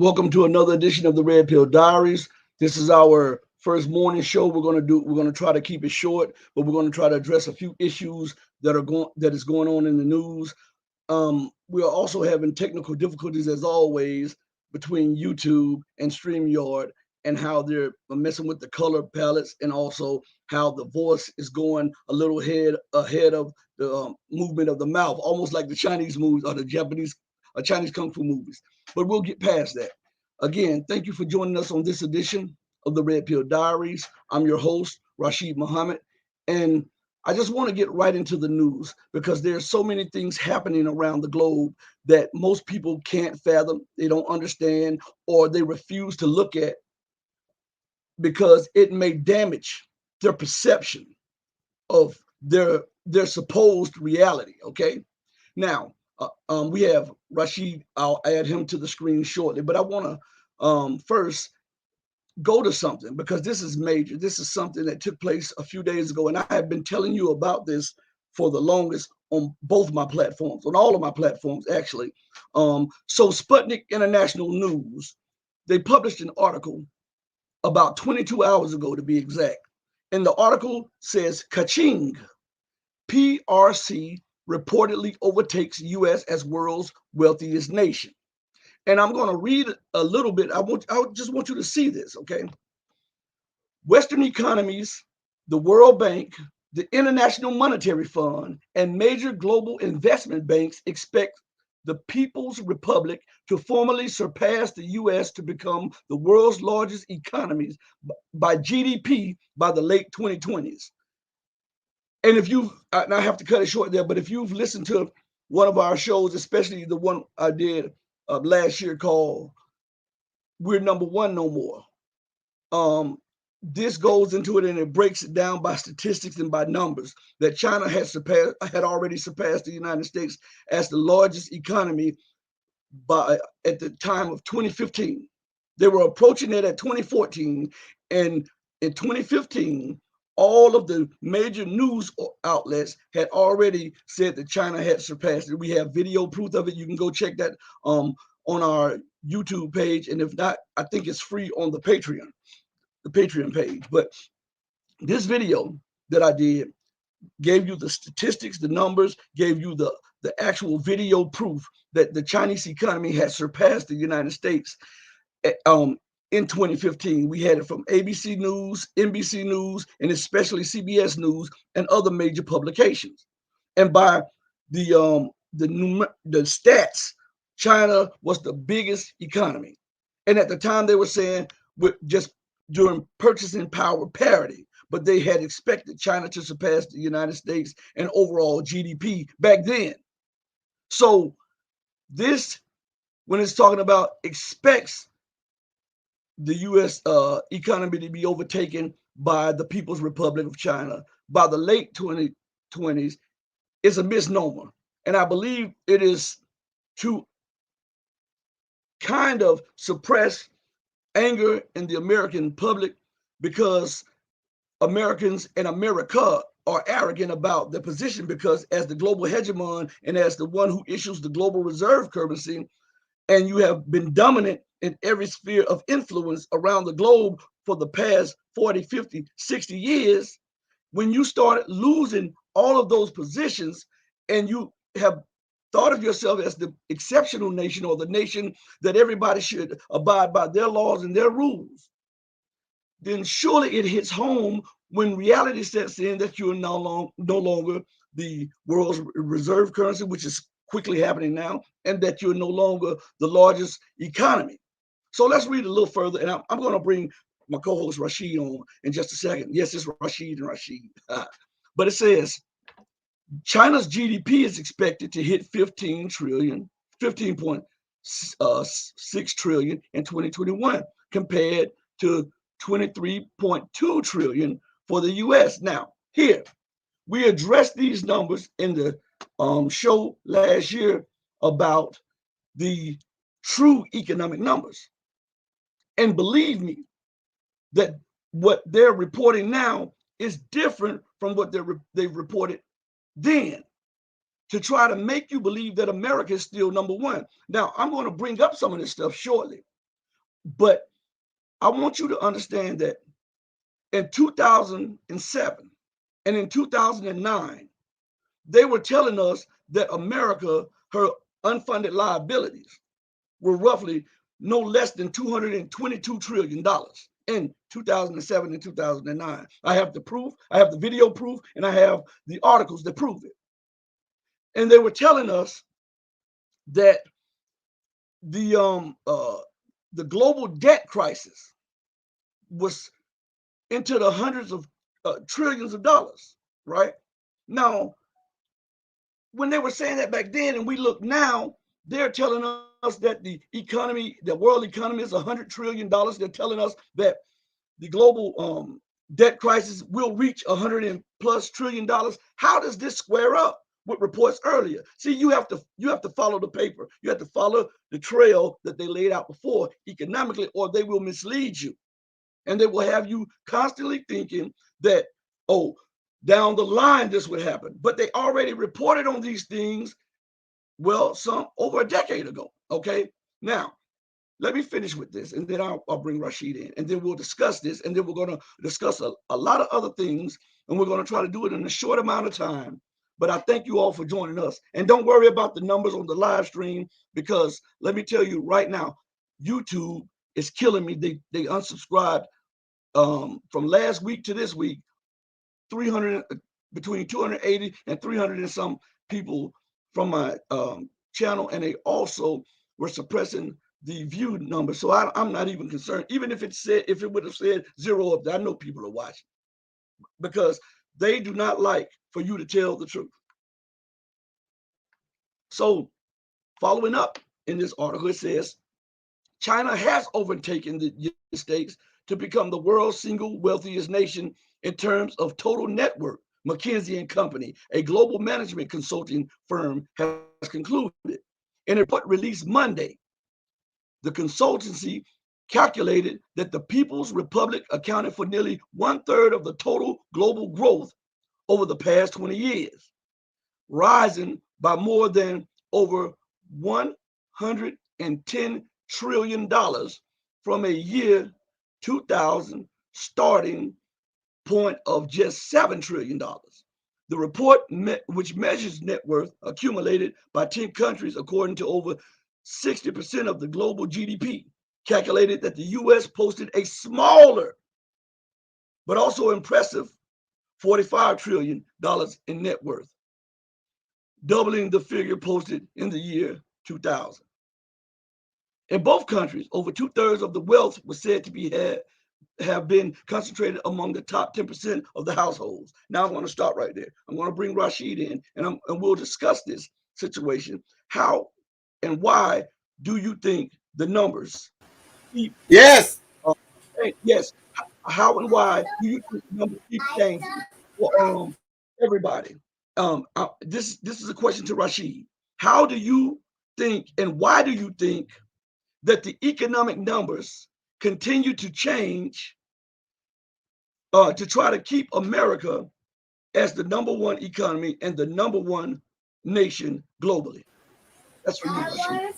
Welcome to another edition of the Red Pill Diaries. This is our first morning show. We're going to try to keep it short, but we're going to try to address a few issues that is going on in the news. We are also having technical difficulties as always between YouTube and StreamYard, and how they're messing with the color palettes, and also how the voice is going a little ahead of the movement of the mouth, almost like the Chinese movies or the Japanese Chinese kung fu movies. But we'll get past that. Again, thank you for joining us on this edition of the Red Pill Diaries. I'm your host, Rashid Muhammad, and I just want to get right into the news because there's so many things happening around the globe that most people can't fathom, they don't understand, or they refuse to look at because it may damage their perception of their supposed reality. Okay, now we have Rashid. I'll add him to the screen shortly, but I want to first go to something because this is major. This is something that took place a few days ago, and I have been telling you about this for the longest on both my platforms, on all of my platforms actually. So Sputnik International News, they published an article about 22 hours ago to be exact, and the article says Kaching, PRC reportedly overtakes U.S. as world's wealthiest nation. And I'm going to read a little bit. I just want you to see this, okay? Western economies, the World Bank, the International Monetary Fund, and major global investment banks expect the People's Republic to formally surpass the U.S. to become the world's largest economies by GDP by the late 2020s. And if you, and I have to cut it short there, but if you've listened to one of our shows, especially the one I did last year called "We're Number One No More," this goes into it and it breaks it down by statistics and by numbers that China had already surpassed the United States as the largest economy at the time of 2015. They were approaching it at 2014, and in 2015, all of the major news outlets had already said that China had surpassed it. We have video proof of it. You can go check that on our YouTube page, and if not, I think it's free on the Patreon page. But this video that I did gave you the statistics, the numbers, gave you the actual video proof that the Chinese economy had surpassed the United States in 2015. We had it from ABC News, NBC News, and especially CBS News and other major publications. And by the stats, China was the biggest economy. And at the time they were saying just during purchasing power parity, but they had expected China to surpass the United States and overall GDP back then. So this, when it's talking about expects the U.S. Economy to be overtaken by the People's Republic of China by the late 2020s, is a misnomer. And I believe it is to kind of suppress anger in the American public because Americans and America are arrogant about their position, because as the global hegemon and as the one who issues the global reserve currency, and you have been dominant in every sphere of influence around the globe for the past 40, 50, 60 years, when you started losing all of those positions and you have thought of yourself as the exceptional nation, or the nation that everybody should abide by their laws and their rules, then surely it hits home when reality sets in that you're no longer the world's reserve currency, which is quickly happening now, and that you're no longer the largest economy. So let's read a little further, and I'm going to bring my co-host Rashid on in just a second. Yes, it's Rashid and Rashid. But it says China's GDP is expected to hit 15.6 trillion in 2021, compared to 23.2 trillion for the US. Now, here, we addressed these numbers in the show last year about the true economic numbers. And believe me, that what they're reporting now is different from what they've reported then, to try to make you believe that America is still number one. Now, I'm going to bring up some of this stuff shortly, But I want you to understand that in 2007 and in 2009, they were telling us that America, her unfunded liabilities were roughly no less than $222 trillion in 2007 and 2009. I have the proof, I have the video proof, and I have the articles that prove it. And they were telling us that the global debt crisis was into the hundreds of trillions of dollars, right? Now, when they were saying that back then, and we look now, they're telling us that the economy, the world economy is $100 trillion. They're telling us that the global debt crisis will reach $100+ trillion. How does this square up with reports earlier? See, you have to follow the paper. You have to follow the trail that they laid out before economically, or they will mislead you. And they will have you constantly thinking that, oh, down the line this would happen. But they already reported on these things, well, some over a decade ago. Okay. Now, let me finish with this, and then I'll bring Rashid in, and then we'll discuss this, and then we're going to discuss a lot of other things, and we're going to try to do it in a short amount of time. But I thank you all for joining us. And don't worry about the numbers on the live stream, because let me tell you right now, YouTube is killing me. They unsubscribed from last week to this week, 300, between 280 and 300 and some people from my channel, and they also were suppressing the view number. So I'm not even concerned. Even if it would have said 0 up there, I know people are watching, because they do not like for you to tell the truth. So following up in this article, it says China has overtaken the United States to become the world's single wealthiest nation in terms of total net worth. McKinsey & Company, a global management consulting firm, has concluded. In a report released Monday, the consultancy calculated that the People's Republic accounted for nearly 1/3 of the total global growth over the past 20 years, rising by more than over $110 trillion from a year 2000 starting point of just $7 trillion. The report, which measures net worth accumulated by 10 countries according to over 60% of the global GDP, calculated that the US posted a smaller but also impressive $45 trillion in net worth, doubling the figure posted in the year 2000. In both countries, over 2/3 of the wealth was said to have been concentrated among the top 10% of the households. Now I'm going to stop right there. I'm going to bring Rashid in, and we'll discuss this situation. How and why do you think the numbers keep? Yes. Yes. How and why do you think the numbers keep changing for everybody? This is a question to Rashid. How do you think, and why do you think that the economic numbers continue to change to try to keep America as the #1 economy and the #1 nation globally? That's for you, Rashid.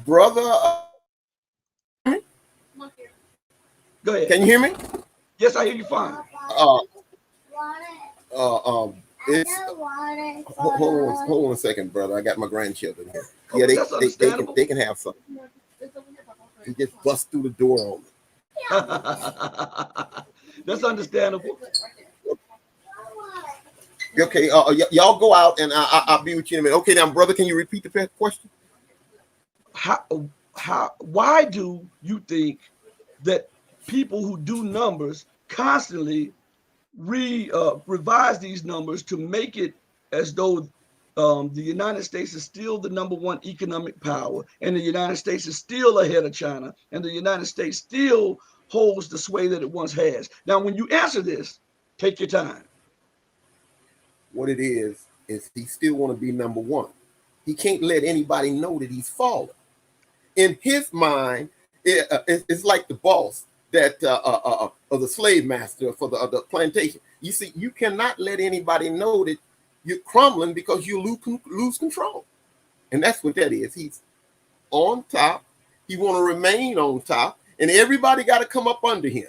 Brother, can you hear me? Go ahead. Can you hear me? Yes, I hear you fine. It's hold on a second, brother. I got my grandchildren here. Okay, Yeah, that's understandable. they can have something. He just bust through the door on me. That's understandable. Okay, y'all go out, and I'll be with you in a minute. Okay, now, brother, can you repeat the question? Why do you think that people who do numbers constantly revise these numbers to make it as though the United States is still the #1 economic power, and the United States is still ahead of China, and the United States still holds the sway that it once has? Now, when you answer this, take your time. What it is he still want to be #1. He can't let anybody know that he's fallen. In his mind, it's like the boss that of the slave master for the plantation. You see, you cannot let anybody know that you're crumbling because you lose control. And that's what that is. He's on top. He want to remain on top, and everybody got to come up under him.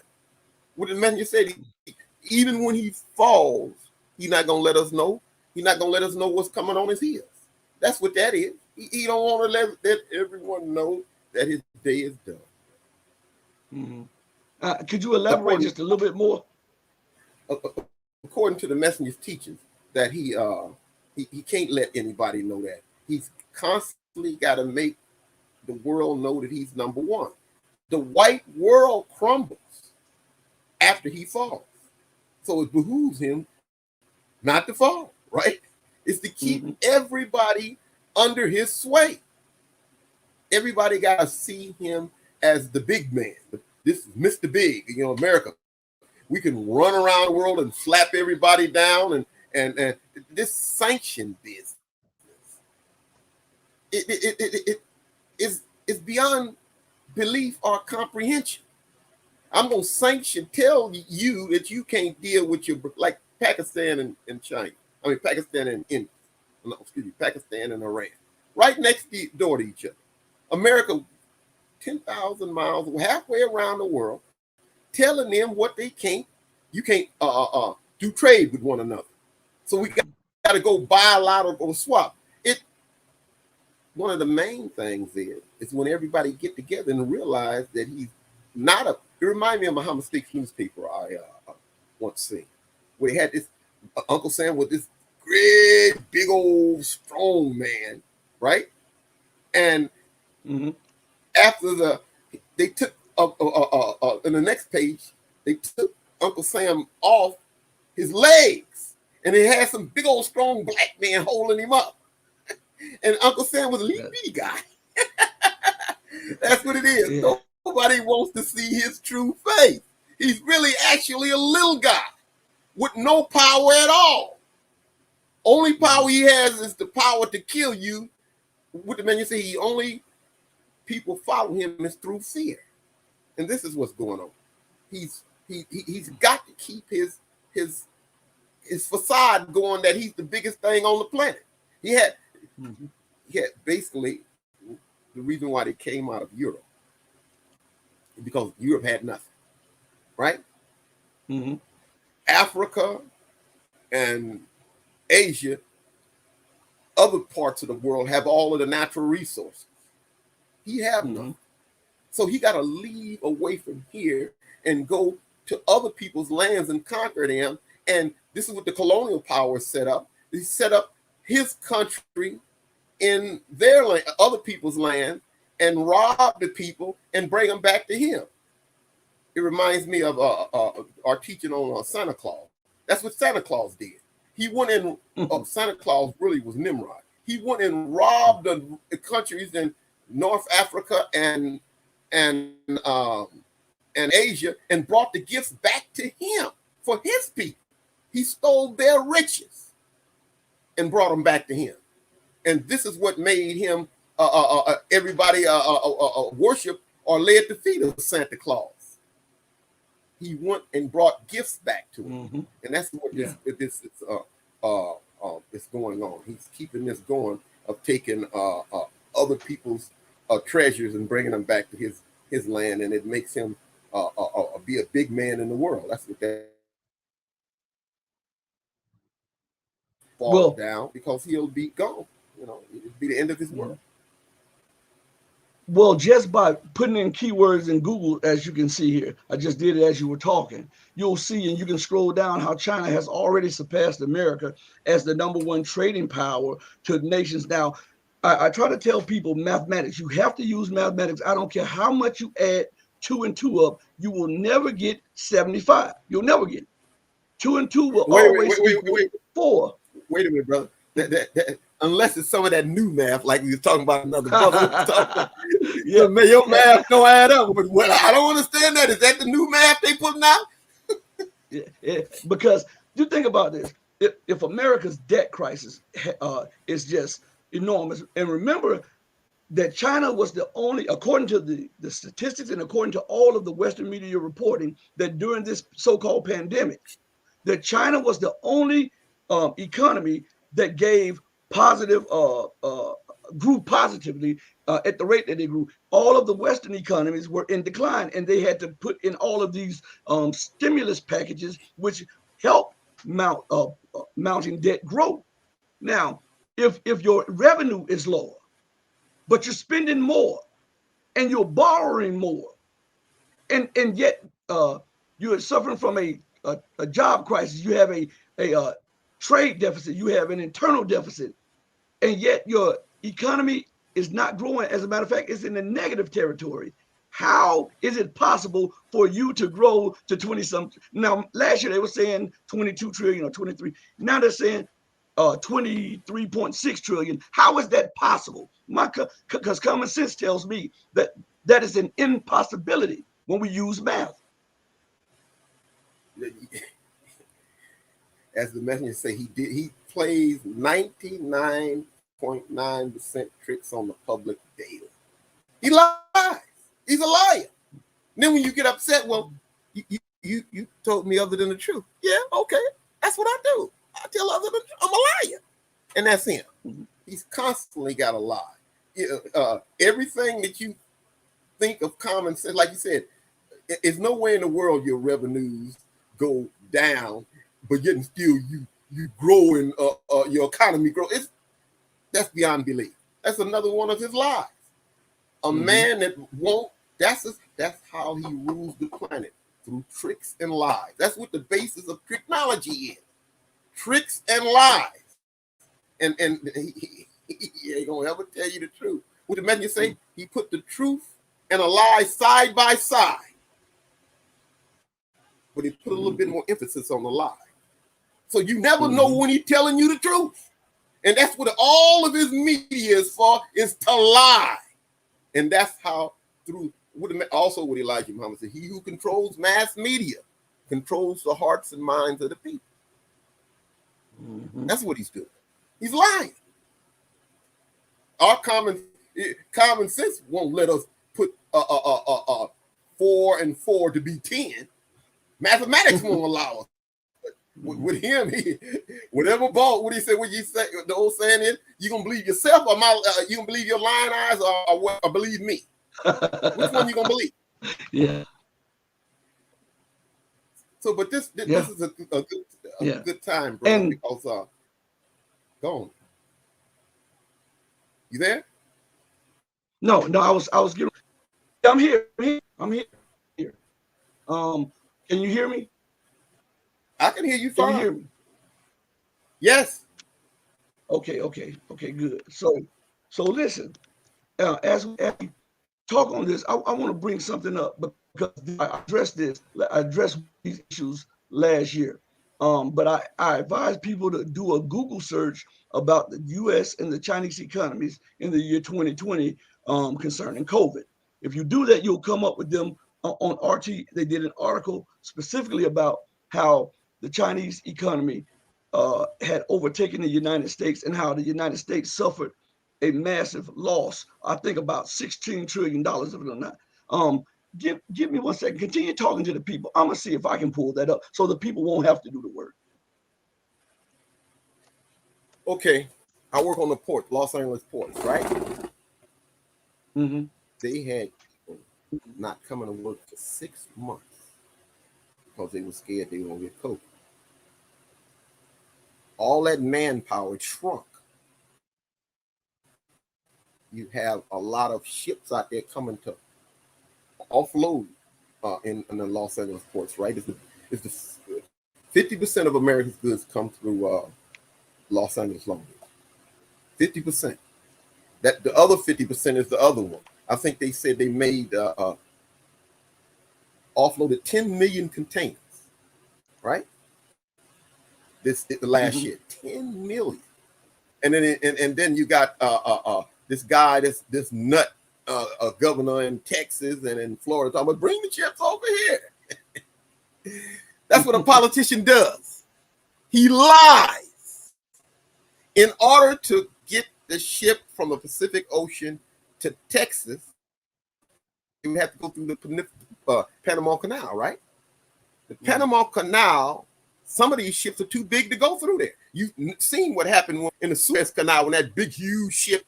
What the messenger said, even when he falls, he's not going to let us know. He's not going to let us know what's coming on his heels. That's what that is. He don't want to let everyone know that his day is done. Mm-hmm. Could you elaborate just a little bit more? According to the messenger's teachings, that he can't let anybody know that. He's constantly got to make the world know that he's number one. The white world crumbles after he falls. So it behooves him not to fall, right? It's to keep everybody under his sway. Everybody got to see him as the big man. This is Mr. Big, America. We can run around the world and slap everybody down, and this sanction business. It is beyond belief or comprehension. I'm going to tell you that you can't deal with like Pakistan and China. I mean, Pakistan and India. No, excuse me, Pakistan and Iran. Right next door to each other. America, 10,000 miles, halfway around the world, telling them what they can't. You can't do trade with one another. So we got to go bilateral or swap. One of the main things is when everybody get together and realize that he's not a. It reminds me of Muhammad Sticks newspaper I once seen, where he had this Uncle Sam with this great big old strong man, right? And after they took in the next page, they took Uncle Sam off his legs, and they had some big old strong black man holding him up. And Uncle Sam was a little bitty guy. That's what it is. Yeah. Nobody wants to see his true face. He's really actually a little guy with no power at all. Only power he has is the power to kill you. What the man you say, people follow him is through fear. And this is what's going on. He's got to keep his facade going that he's the biggest thing on the planet. He had basically the reason why they came out of Europe because Europe had nothing, right? Africa and Asia, other parts of the world have all of the natural resources. He have none. So he got to leave away from here and go to other people's lands and conquer them. And this is what the colonial powers set up. They set up his country in their land, other people's land, and rob the people and bring them back to him. It reminds me of our teaching on Santa Claus. That's what Santa Claus did. He went in. Santa Claus really was Nimrod. He went and robbed the countries in North Africa and Asia and brought the gifts back to him for his people. He stole their riches and brought them back to him. And this is what made him everybody worship or lay at the feet of Santa Claus. He went and brought gifts back to him, and that's what this is going on. He's keeping this going of taking other people's treasures and bringing them back to his land, and it makes him be a big man in the world. That's what that fall down because he'll be gone. It'll be the end of his world. Well, just by putting in keywords in Google, as you can see here, I just did it as you were talking, you'll see, and you can scroll down how China has already surpassed America as the #1 trading power to nations. Now, I try to tell people mathematics, you have to use mathematics. I don't care how much you add 2 and 2 up, you will never get 75. You'll never get it. 2 and 2 will always equal 4. Wait a minute, brother. Unless it's some of that new math, like we were talking about another brother. Your math don't add up. But what I don't understand that. Is that the new math they putting out? Because you think about this. If America's debt crisis is just enormous, and remember that China was the only, according to the statistics and according to all of the Western media reporting, that during this so-called pandemic, that China was the only economy that gave positive grew positively at the rate that they grew. All of the Western economies were in decline, and they had to put in all of these stimulus packages, which helped mounting debt grow. Now, if your revenue is lower, but you're spending more and you're borrowing more, and yet you're suffering from a job crisis, you have a trade deficit, you have an internal deficit, and yet your economy is not growing. As a matter of fact, it's in the negative territory. How is it possible for you to grow to 20 something? Now, last year they were saying 22 trillion or 23. Now they're saying 23.6 trillion. How is that possible? Because common sense tells me that that is an impossibility when we use math. As the messenger say, he plays 99.9% tricks on the public daily. He lies. He's a liar. And then when you get upset, well, you told me other than the truth. Yeah, okay. That's what I do. I tell other than I'm a liar. And that's him. He's constantly got a lie. Everything that you think of common sense, like you said, there's no way in the world your revenues go down, but yet still you grow and your economy grow. That's beyond belief. That's another one of his lies. A man that won't. That's how he rules the planet, through tricks and lies. That's what the basis of technology is: tricks and lies. And he ain't gonna ever tell you the truth. What the messenger say? He put the truth and a lie side by side, but he put a little bit more emphasis on the lie. So you never know when he's telling you the truth. And that's what all of his media is for, is to lie. And that's how, through also what Elijah Muhammad said, he who controls mass media controls the hearts and minds of the people. That's what he's doing. He's lying. Our common sense won't let us put 4 and 4 to be 10. Mathematics won't allow us. With him, whatever ball, what he said, what you say, the old saying is, you gonna believe yourself, or you gonna believe your lying eyes, or believe me? Which one you gonna believe? Yeah. So, but this is a good time, bro. And because go on. You there? No, I was getting. I'm here. I'm here. Can you hear me? I can hear you fine. Can you hear me? Yes. Okay, good. So listen, as we talk on this, I want to bring something up because I addressed these issues last year. But I advise people to do a Google search about the U.S. and the Chinese economies in the year 2020 concerning COVID. If you do that, you'll come up with them on RT. They did an article specifically about how the Chinese economy had overtaken the United States and how the United States suffered a massive loss. I think about $16 trillion, if it or not. Give me 1 second. Continue talking to the people. I'm gonna see if I can pull that up so the people won't have to do the work. Okay, I work on the port, Los Angeles ports, right? They had people not coming to work for 6 months because they were scared they were gonna get COVID. All that manpower shrunk. You have a lot of ships out there coming to offload in the Los Angeles ports, right? It's the 50% of America's goods come through Los Angeles Long Beach. 50%. That the other 50% is the other one. I think they said they made offloaded 10 million containers, right? The last year, 10 million. And then you got this guy, this nut governor in Texas and in Florida talking about, bring the chips over here. That's what a politician does. He lies in order to get the ship from the Pacific Ocean to Texas. You have to go through the Panama Canal, right? The Panama Canal. Some of these ships are too big to go through there. You've seen what happened in the Suez Canal when that big, huge ship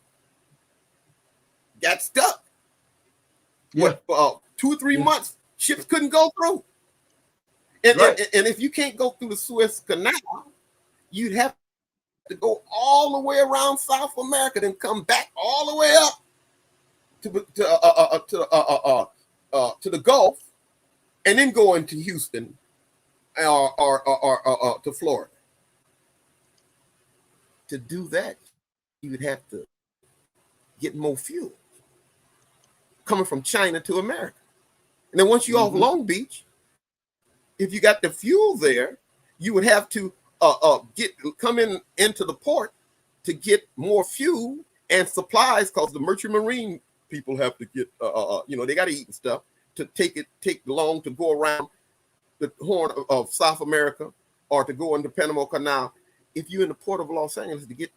got stuck. Yeah. What, 2 or 3 months, ships couldn't go through. And, and if you can't go through the Suez Canal, you'd have to go all the way around South America, then come back all the way up to the Gulf, and then go into Houston or to Florida. To do that, you would have to get more fuel coming from China to America. And then once you're off Long Beach, if you got the fuel there, you would have to come into the port to get more fuel and supplies, because the merchant marine people have to get they got to eat and stuff to take long to go around the Horn of South America or to go into Panama Canal. If you're in the port of Los Angeles to get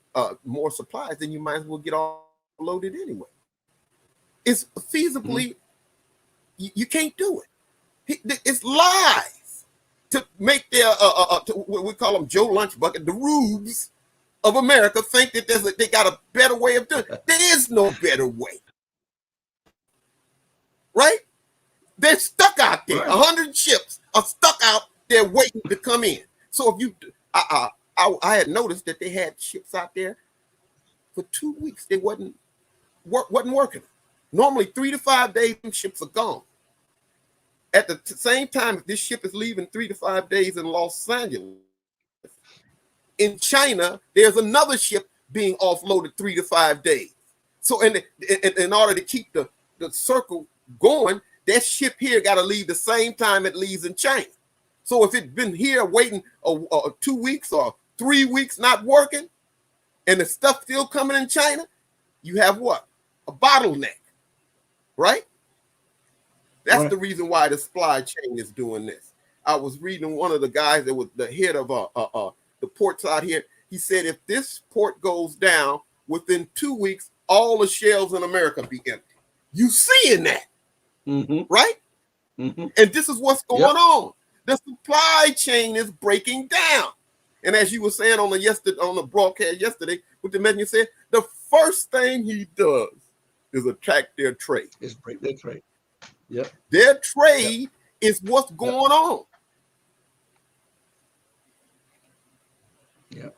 more supplies, then you might as well get all loaded anyway. It's feasibly, you can't do it. It's lies to make their what we call them Joe Lunch Bucket, the rubes of America, think that they got a better way of doing it. There is no better way, right? They're stuck out there. 100 ships are stuck out there waiting to come in. So if you, I had noticed that they had ships out there for 2 weeks. They wasn't working. Normally 3 to 5 days, ships are gone. At the same time, this ship is leaving 3 to 5 days in Los Angeles. In China, there's another ship being offloaded 3 to 5 days. So in order to keep the circle going, that ship here got to leave the same time it leaves in China. So if it's been here waiting 2 weeks or 3 weeks not working, and the stuff still coming in China, you have what? A bottleneck, right? That's the reason why the supply chain is doing this. I was reading one of the guys that was the head of the ports out here. He said if this port goes down within 2 weeks, all the shelves in America be empty. You seeing that, right? And this is what's going on. The supply chain is breaking down. And as you were saying on the broadcast yesterday, what the messenger said, the first thing he does is attack their trade. Is break their trade. Yep. Their trade is what's going on. Yeah.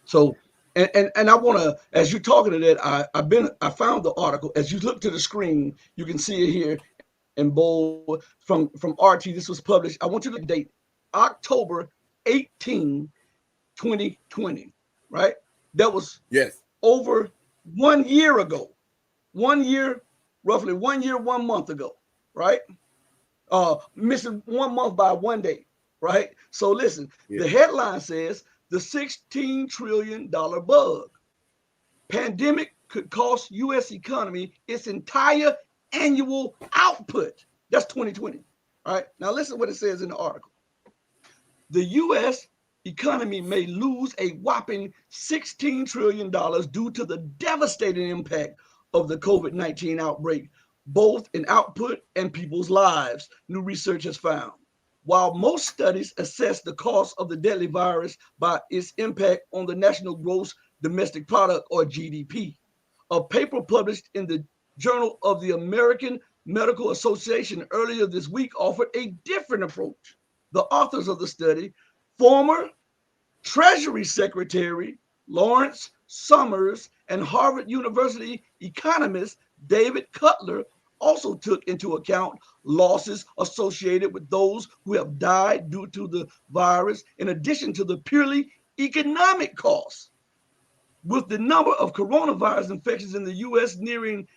So, and I want to, as you're talking to that, I found the article. As you look to the screen, you can see it here in bold from RT. This was published. I want you to date October 18, 2020. Right. That was over 1 year ago. 1 year, roughly 1 year, 1 month ago. Right. Missing 1 month by 1 day. Right. So listen, the headline says the $16 trillion bug. Pandemic could cost U.S. economy its entire annual output. That's 2020. All right. Now listen to what it says in the article. The U.S. economy may lose a whopping $16 trillion due to the devastating impact of the COVID-19 outbreak, both in output and people's lives, new research has found. While most studies assess the cost of the deadly virus by its impact on the national gross domestic product, or GDP, a paper published in the Journal of the American Medical Association earlier this week offered a different approach. The authors of the study, former Treasury Secretary Lawrence Summers and Harvard University economist David Cutler, also took into account losses associated with those who have died due to the virus, in addition to the purely economic costs. With the number of coronavirus infections in the U.S. nearing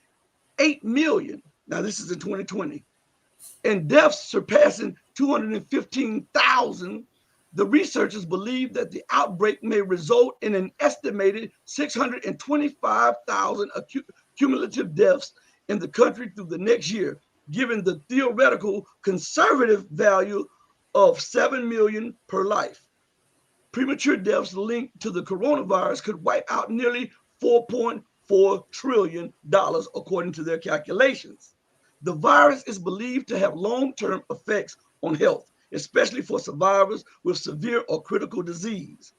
8 million, now this is in 2020, and deaths surpassing 215,000, the researchers believe that the outbreak may result in an estimated 625,000 cumulative deaths in the country through the next year, given the theoretical conservative value of 7 million per life. Premature deaths linked to the coronavirus could wipe out nearly $4.4 trillion, according to their calculations. The virus is believed to have long-term effects on health, especially for survivors with severe or critical disease,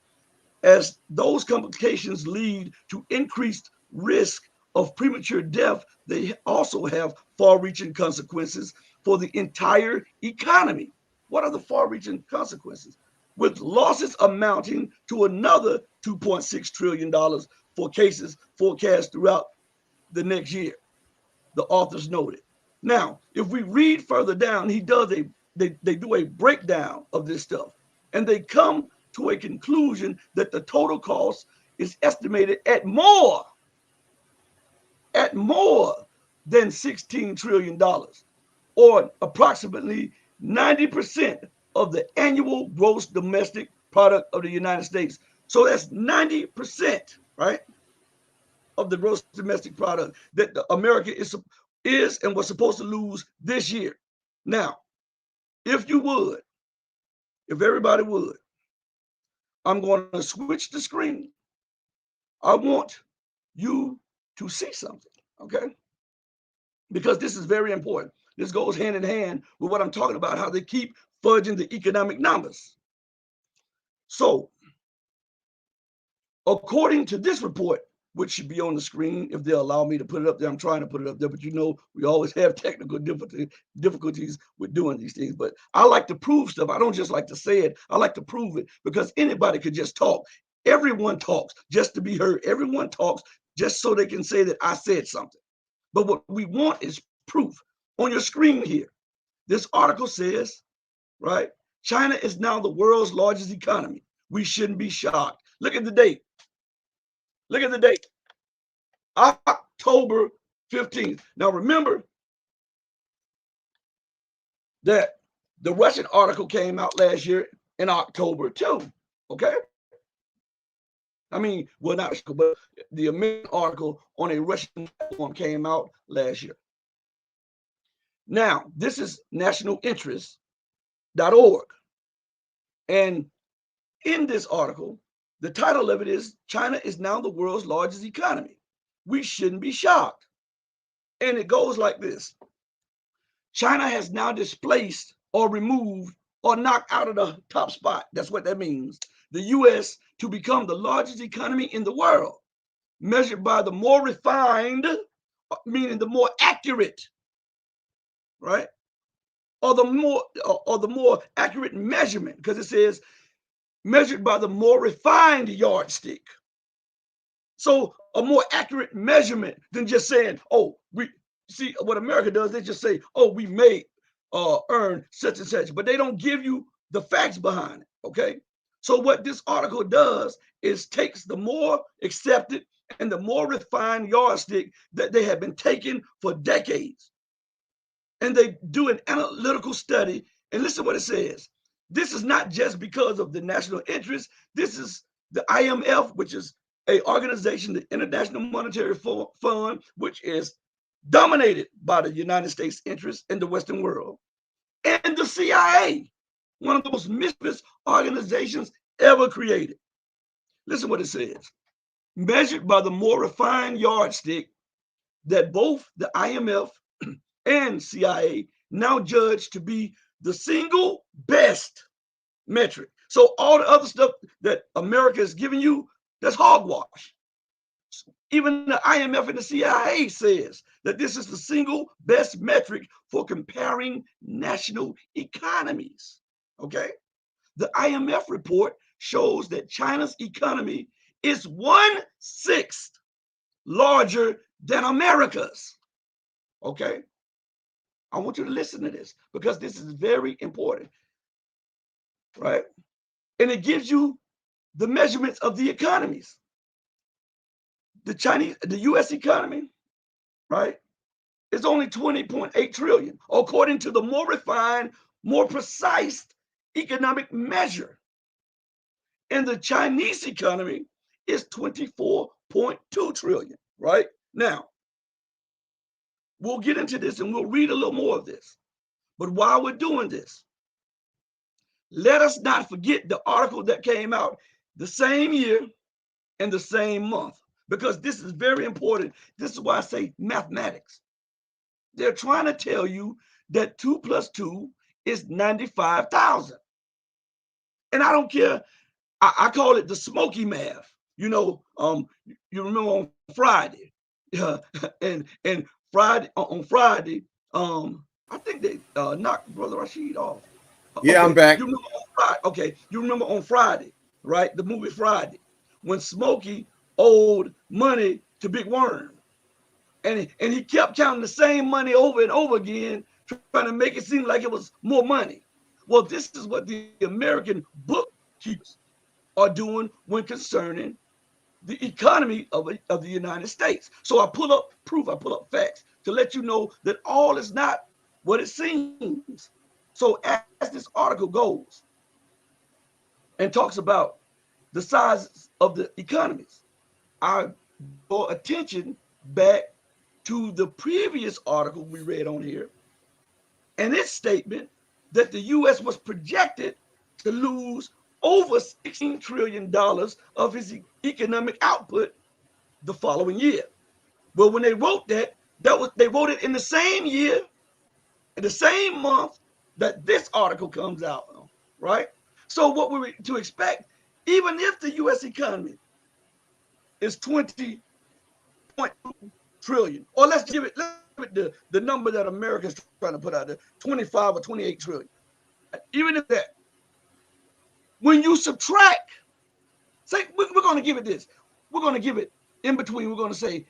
as those complications lead to increased risk of premature death, they also have far-reaching consequences for the entire economy. What are the far-reaching consequences? With losses amounting to another $2.6 trillion for cases forecast throughout the next year, the authors noted. Now, if we read further down, they do a breakdown of this stuff, and they come to a conclusion that the total cost is estimated at more than $16 trillion, or approximately 90% of the annual gross domestic product of the United States. So that's 90%, right, of the gross domestic product that America is and was supposed to lose this year. Now, if everybody would, I'm going to switch the screen. I want you to see something, okay? Because this is very important. This goes hand in hand with what I'm talking about, how they keep fudging the economic numbers. So, according to this report, which should be on the screen if they'll allow me to put it up there. I'm trying to put it up there, but you know, we always have technical difficulties with doing these things. But I like to prove stuff. I don't just like to say it. I like to prove it because anybody could just talk. Everyone talks just to be heard. Everyone talks just so they can say that I said something. But what we want is proof. On your screen here, this article says, right, China is now the world's largest economy. We shouldn't be shocked. Look at the date. Look at the date. October 15th. Now remember that the Russian article came out last year in October too. Okay. I mean, well, not but the American article on a Russian platform came out last year. Now, this is nationalinterest.org. And in this article, the title of it is China is now the world's largest economy. We shouldn't be shocked. And it goes like this. China has now displaced or removed or knocked out of the top spot. That's what that means. The U.S. to become the largest economy in the world, measured by the more refined, meaning the more accurate, right? Or the more accurate measurement, because it says measured by the more refined yardstick. So a more accurate measurement than just saying, oh, we see what America does, they just say, oh, we may earn such and such, but they don't give you the facts behind it, okay? So what this article does is takes the more accepted and the more refined yardstick that they have been taking for decades. And they do an analytical study, and listen to what it says. This is not just because of the national interest. This is the IMF, which is a organization, the International Monetary Fund, which is dominated by the United States interests in the Western world, and the CIA, one of the most mischievous organizations ever created. Listen what it says. Measured by the more refined yardstick that both the IMF and CIA now judge to be the single best metric. So all the other stuff that America is giving you, that's hogwash. Even the IMF and the CIA says that this is the single best metric for comparing national economies. Okay. The IMF report shows that China's economy is 1/6 larger than America's. Okay. I want you to listen to this because this is very important, right? And it gives you the measurements of the economies. The US economy, right, is only 20.8 trillion, according to the more refined, more precise economic measure. And the Chinese economy is 24.2 trillion, right? Now, we'll get into this and we'll read a little more of this. But while we're doing this, let us not forget the article that came out the same year and the same month, because this is very important. This is why I say mathematics. They're trying to tell you that 2 + 2 is 95,000. And I don't care. I call it the smoky math. You know, you remember on Friday, and Friday on Friday, I think they knocked Brother Rashid off. Yeah, I'm Okay, back. you remember on Friday? Okay, you remember on Friday, right? The movie Friday, when Smokey owed money to Big Worm, and he kept counting the same money over and over again, trying to make it seem like it was more money. Well, this is what the American bookkeepers are doing when concerning the economy of the United States. So I pull up proof, I pull up facts to let you know that all is not what it seems. So as this article goes and talks about the size of the economies, I draw attention back to the previous article we read on here and its statement that the U.S. was projected to lose over $16 trillion of its economic output the following year. Well, when they wrote that, they wrote it in the same year, in the same month that this article comes out, right? So what we to expect, even if the U.S. economy is 20.2 trillion, or let's give it the number that America's trying to put out there, 25 or 28 trillion. Even if that, when you subtract, say we're going to give it this, we're going to give it in between. We're going to say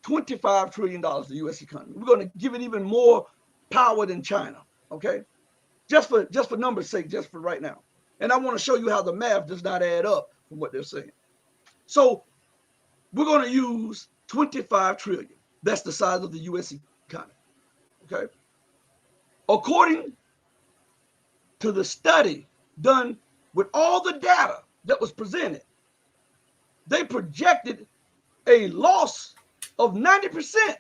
$25 trillion the U.S. economy. We're going to give it even more power than China. Okay, just for numbers' sake, just for right now. And I want to show you how the math does not add up from what they're saying. So we're going to use 25 trillion. That's the size of the U.S. economy. Okay, according to the study done with all the data that was presented, they projected a loss of 90%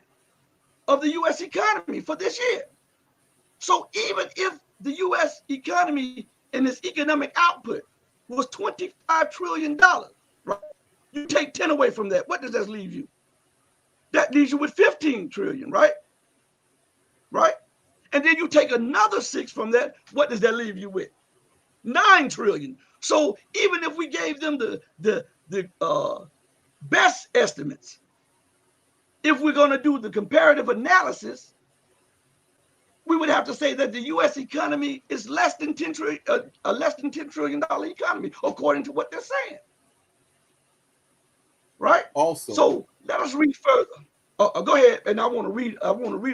of the U.S. economy for this year. So even if the U.S. economy and its economic output was $25 trillion, right? You take 10 away from that, what does that leave you? That leaves you with 15 trillion, right? Right? And then you take another 6 from that, what does that leave you with? 9 trillion. So even if we gave them the best estimates, if we're going to do the comparative analysis, we would have to say that the U.S. economy is less than $10 trillion economy, according to what they're saying. Right? Also, so let us read further. Go ahead, and I want to read a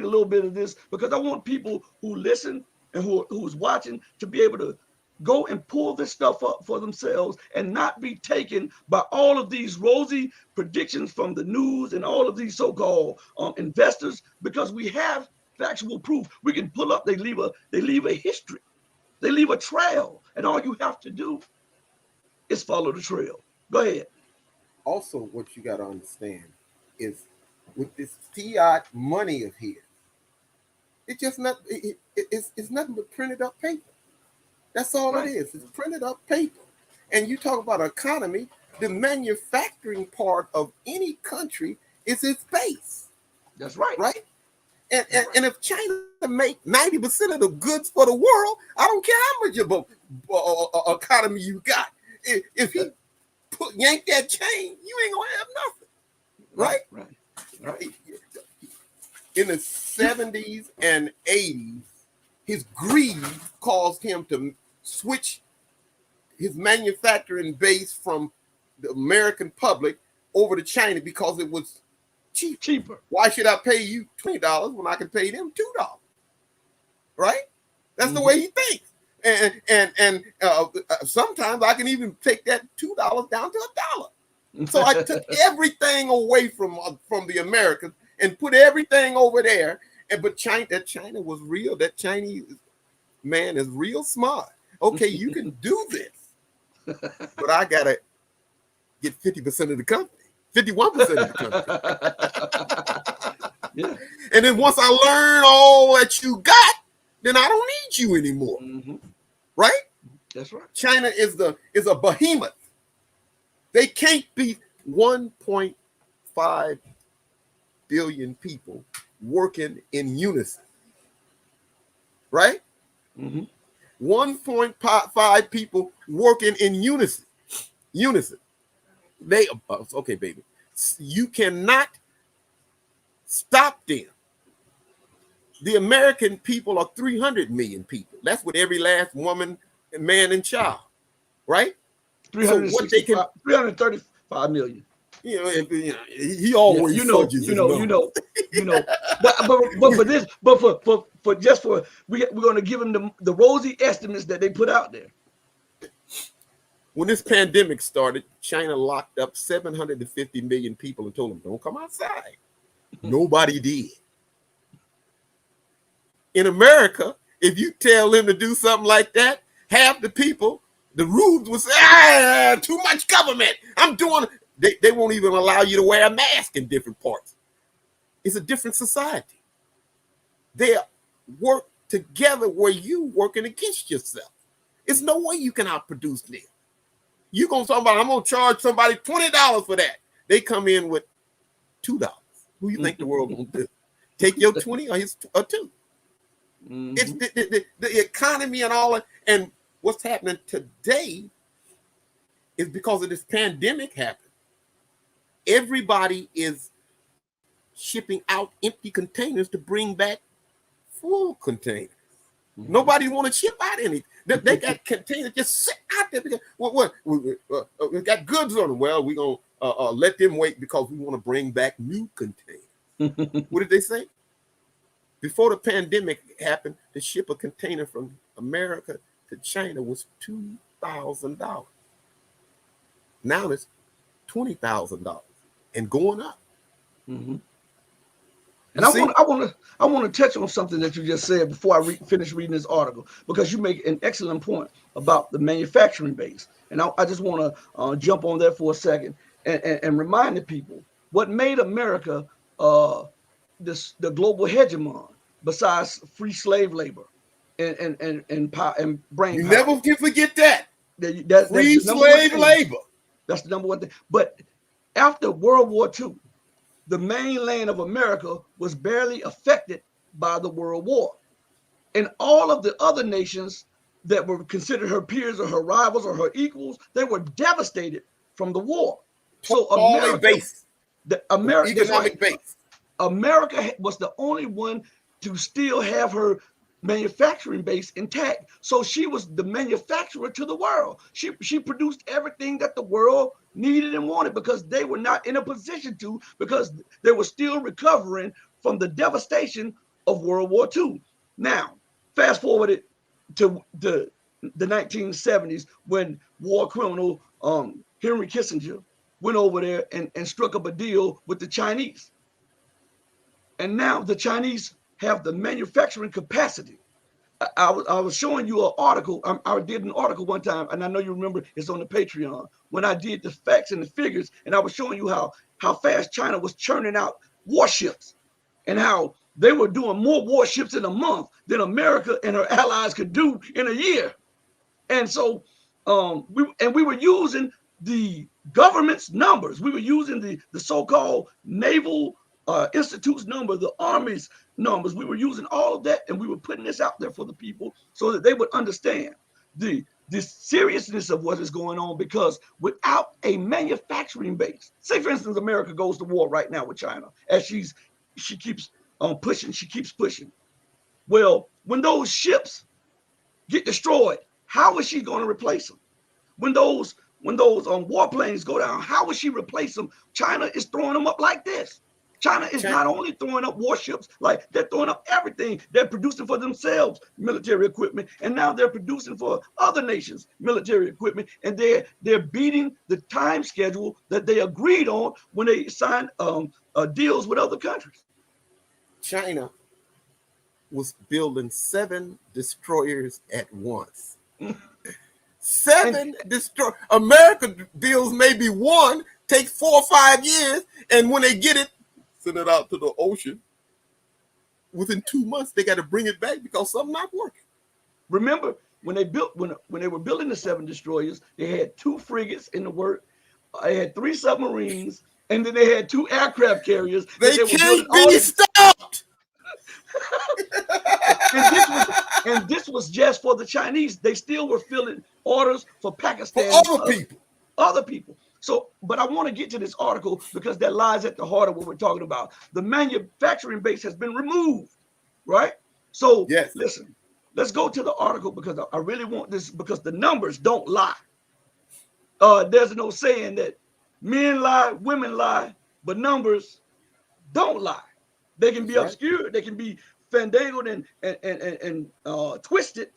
little bit of this because I want people who listen and who's watching to be able to go and pull this stuff up for themselves and not be taken by all of these rosy predictions from the news and all of these so-called investors, because we have factual proof. We can pull up. They leave a history. They leave a trail, and all you have to do is follow the trail. Go ahead. also, what you got to understand is with this fiat money of his, it's just not. It's nothing but printed up paper. That's all Right. it is. It's printed up paper. And you talk about economy, the manufacturing part of any country is its base. That's right. Right? And if China make 90% of the goods for the world, I don't care how much of economy you got. If he yank that chain, you ain't gonna have nothing. Right? Right. In the 70s and 80s, his greed caused him to switch his manufacturing base from the American public over to China because it was cheaper. Why should I pay you $20 when I can pay them $2? Right? That's the way he thinks. And sometimes I can even take that $2 down to $1. So I took everything away from the Americans and put everything over there. But China was real. That Chinese man is real smart. Okay, you can do this, but I gotta get 50% of the company, 51% of the company. Yeah. And then once I learn all that you got, then I don't need you anymore. Right? That's right. China is a behemoth. They can't be 1.5 billion people working in unison. Right? 1.5 people working in unison. They okay, baby. You cannot Stop them. The American people are 300 million people. That's with every last woman, man, and child, right? So what they can 335 million. You know, he always fudges his numbers. But for this, we're going to give them the rosy estimates that they put out there. When this pandemic started, China locked up 750 million people and told them, don't come outside. Nobody did. In America, if you tell them to do something like that, half the people, the rules will say, too much government. I'm doing it. They won't even allow you to wear a mask in different parts. It's a different society. They work together where you working against yourself. It's no way you can outproduce them. You gonna talk about, I'm gonna charge somebody $20 for that. They come in with $2. Who you think the world gonna do? Take your 20 or his or $2. Mm-hmm. It's the economy and all that. And what's happening today is because of this pandemic happened. Everybody is shipping out empty containers to bring back full containers. Mm-hmm. Nobody want to ship out anything. They got containers just sit out there because we got goods on them. Well, we're gonna let them wait because we want to bring back new containers. What did they say? Before the pandemic happened, to ship a container from America to China was $2,000. Now it's $20,000 and going up. Mm-hmm. And I want to touch on something that you just said before I finish reading this article, because you make an excellent point about the manufacturing base. And I just want to jump on that for a second and remind the people what made America the global hegemon, besides free slave labor and brain. You power. Never can forget that. Free slave labor. That's the number one thing. But after World War II, the mainland of America was barely affected by the World War. And all of the other nations that were considered her peers or her rivals or her equals, they were devastated from the war. So America, economic base. America was the only one to still have her manufacturing base intact. So she was the manufacturer to the world. She produced everything that the world needed and wanted, because they were not in a position to, because they were still recovering from the devastation of World War II. Now, fast forward it to the 1970s, when war criminal Henry Kissinger went over there and struck up a deal with the Chinese. And now the Chinese have the manufacturing capacity. I was showing you an article. I did an article one time, and I know you remember, it's on the Patreon, when I did the facts and the figures, and I was showing you how fast China was churning out warships, and how they were doing more warships in a month than America and her allies could do in a year. And so we were using the government's numbers. We were using the so-called naval institute's number, the Army's numbers. We were using all of that, and we were putting this out there for the people so that they would understand the seriousness of what is going on. Because without a manufacturing base, say for instance, America goes to war right now with China, as she keeps pushing, she keeps pushing. Well, when those ships get destroyed, how is she going to replace them? When those warplanes go down, how will she replace them? China is throwing them up like this. China is not only throwing up warships, like they're throwing up everything. They're producing for themselves military equipment, and now they're producing for other nations military equipment, and they're beating the time schedule that they agreed on when they signed deals with other countries. China was building 7 destroyers at once. 7 destroyers. America builds maybe 1, takes 4 or 5 years, and when they get it, send it out to the ocean. Within 2 months, they got to bring it back because something not working. Remember, when they were building the 7 destroyers, they had 2 frigates in the work. They had 3 submarines, and then they had 2 aircraft carriers. They can't be stopped. and this was just for the Chinese. They still were filling orders for Pakistan. For other people. Other people. So, but I want to get to this article because that lies at the heart of what we're talking about. The manufacturing base has been removed, right? So Yes. listen, let's go to the article because I really want this because the numbers don't lie. There's no saying that men lie, women lie, but numbers don't lie. They can That's be right. obscured, they can be fandangled and twisted,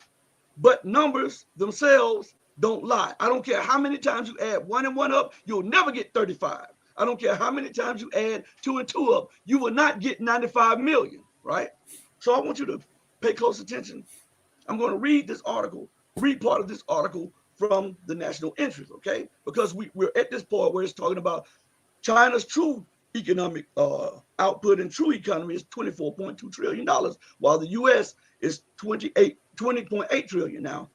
but numbers themselves don't lie. I don't care how many times you add one and one up, you'll never get 35. I don't care how many times you add two and two up, you will not get 95 million, right? So I want you to pay close attention. I'm going to read this article, read part of this article from the national interest, okay? Because we're at this point where it's talking about China's true economic output and true economy is $24.2 trillion, while the U.S. is 20.8 trillion now.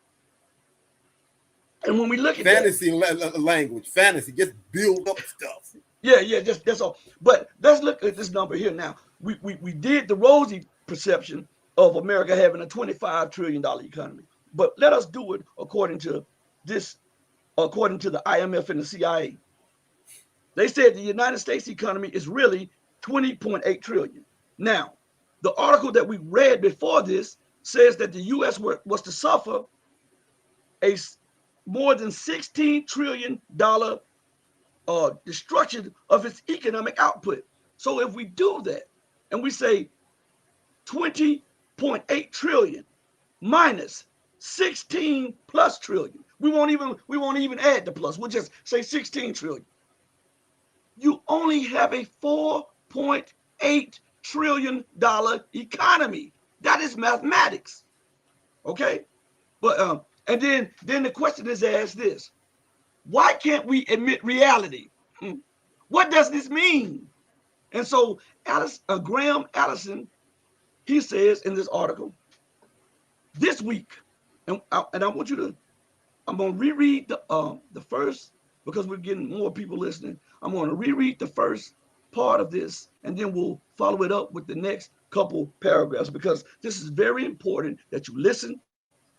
And when we look at Fantasy language, fantasy, just build up stuff. just that's all. But let's look at this number here now. We did the rosy perception of America having a $25 trillion economy, but let us do it according to this, according to the IMF and the CIA. They said the United States economy is really 20.8 trillion. Now, the article that we read before this says that the U.S. was to suffer a more than $16 trillion destruction of its economic output. So if we do that and we say 20.8 trillion minus 16 plus trillion, we won't even add the plus. We'll just say 16 trillion. You only have a $4.8 trillion economy. That is mathematics. Okay? But and then the question is asked this: why can't we admit reality? What does this mean? And so Graham Allison, he says in this article, this week, and I want you to, I'm going to reread the first, because we're getting more people listening. I'm going to reread the first part of this, and then we'll follow it up with the next couple paragraphs, because this is very important that you listen,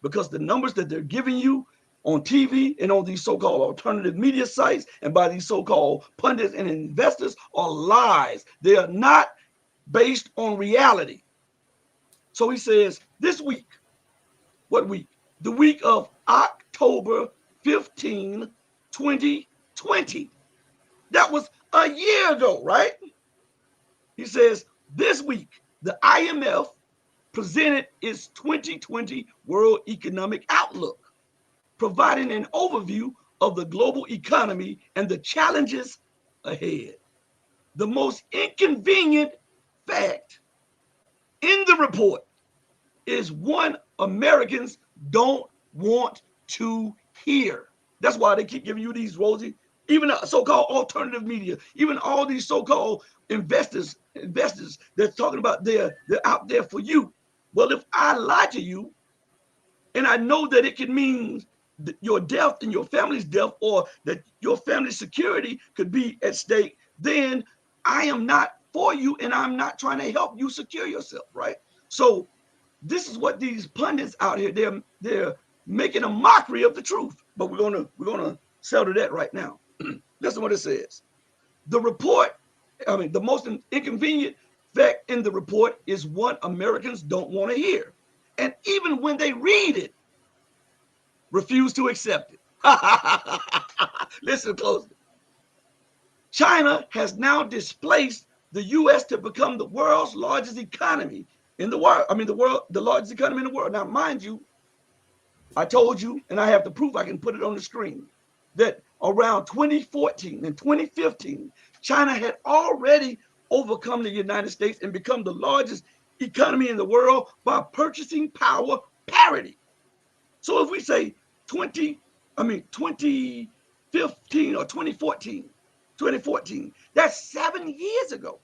because the numbers that they're giving you on TV and on these so-called alternative media sites and by these so-called pundits and investors are lies. They are not based on reality. So he says, this week, what week? The week of October 15, 2020. That was a year ago, right? He says, this week, the IMF presented its 2020 World Economic Outlook, providing an overview of the global economy and the challenges ahead. The most inconvenient fact in the report is one Americans don't want to hear. That's why they keep giving you these rosy, even so-called alternative media, even all these so-called investors that's talking about they're out there for you. Well, if I lie to you and I know that it can mean your death and your family's death, or that your family's security could be at stake, then I am not for you and I'm not trying to help you secure yourself, right? So this is what these pundits out here, they're making a mockery of the truth. But we're gonna settle that right now. Listen what it says. The report, the most inconvenient fact in the report is what Americans don't want to hear. And even when they read it, refuse to accept it. Listen closely. China has now displaced the U.S. to become the world's largest economy in the world. The largest economy in the world. Now, mind you, I told you, and I have the proof, I can put it on the screen, that around 2014 and 2015, China had already overcome the United States and become the largest economy in the world by purchasing power parity. So if we say 2015 or 2014, that's 7 years ago.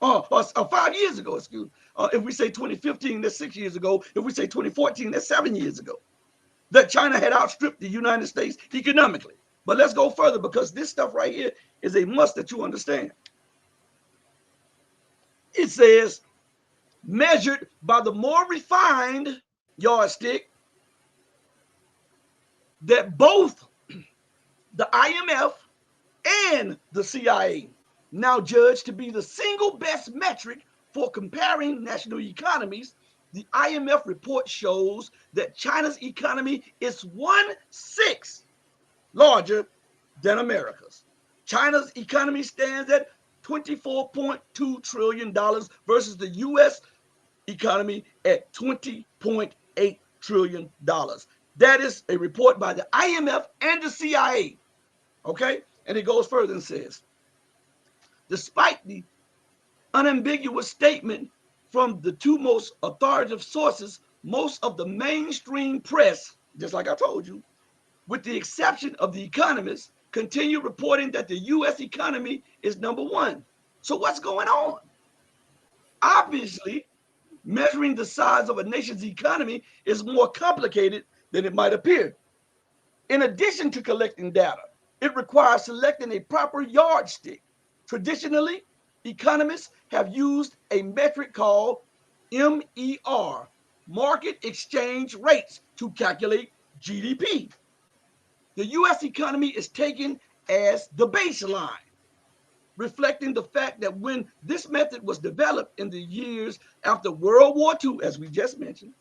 Or 5 years ago, excuse me. If we say 2015, that's 6 years ago. If we say 2014, that's 7 years ago. That China had outstripped the United States economically. But let's go further, because this stuff right here is a must that you understand. It says, measured by the more refined yardstick, that both the IMF, and the CIA, now judged to be the single best metric for comparing national economies. The IMF report shows that China's economy is 1/6 larger than America's. China's economy stands at $24.2 trillion versus the US economy at $20.8 trillion. That is a report by the IMF and the CIA. Okay? And it goes further and says, despite the unambiguous statement from the two most authoritative sources, most of the mainstream press, just like I told you, with the exception of The Economist, continue reporting that the US economy is number one. So what's going on? Obviously, measuring the size of a nation's economy is more complicated than it might appear. In addition to collecting data, it requires selecting a proper yardstick. Traditionally, economists have used a metric called MER, market exchange rates, to calculate GDP. The US economy is taken as the baseline, reflecting the fact that when this method was developed in the years after World War II, as we just mentioned,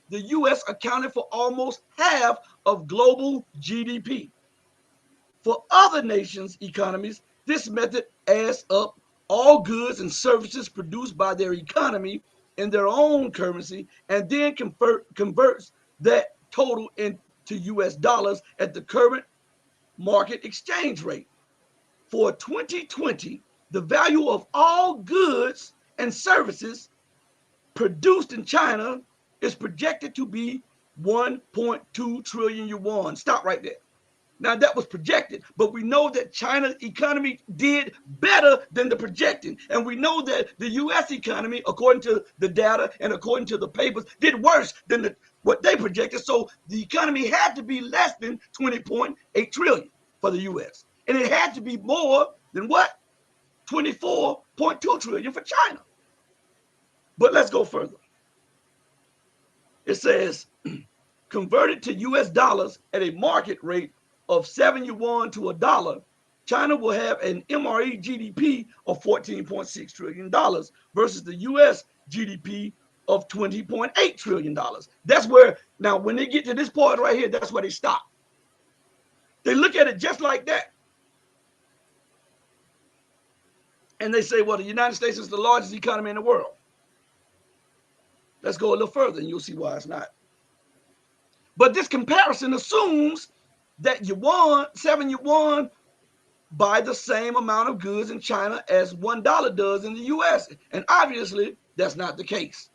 the US accounted for almost half of global GDP. For other nations' economies, this method adds up all goods and services produced by their economy in their own currency and then converts that total into US dollars at the current market exchange rate. For 2020, the value of all goods and services produced in China is projected to be 1.2 trillion yuan. Stop right there. Now, that was projected, but we know that China's economy did better than the projecting. And we know that the US economy, according to the data and according to the papers, did worse than what they projected. So the economy had to be less than 20.8 trillion for the US. And it had to be more than what? 24.2 trillion for China. But let's go further. It says, converted to US dollars at a market rate of 7 yuan to $1, China will have an MRE GDP of $14.6 trillion versus the US GDP of $20.8 trillion. That's where, now when they get to this point right here, that's where they stop. They look at it just like that. And they say, well, the United States is the largest economy in the world. Let's go a little further and you'll see why it's not. But this comparison assumes that 7 yuan buy the same amount of goods in China as $1 does in the US. And obviously, that's not the case.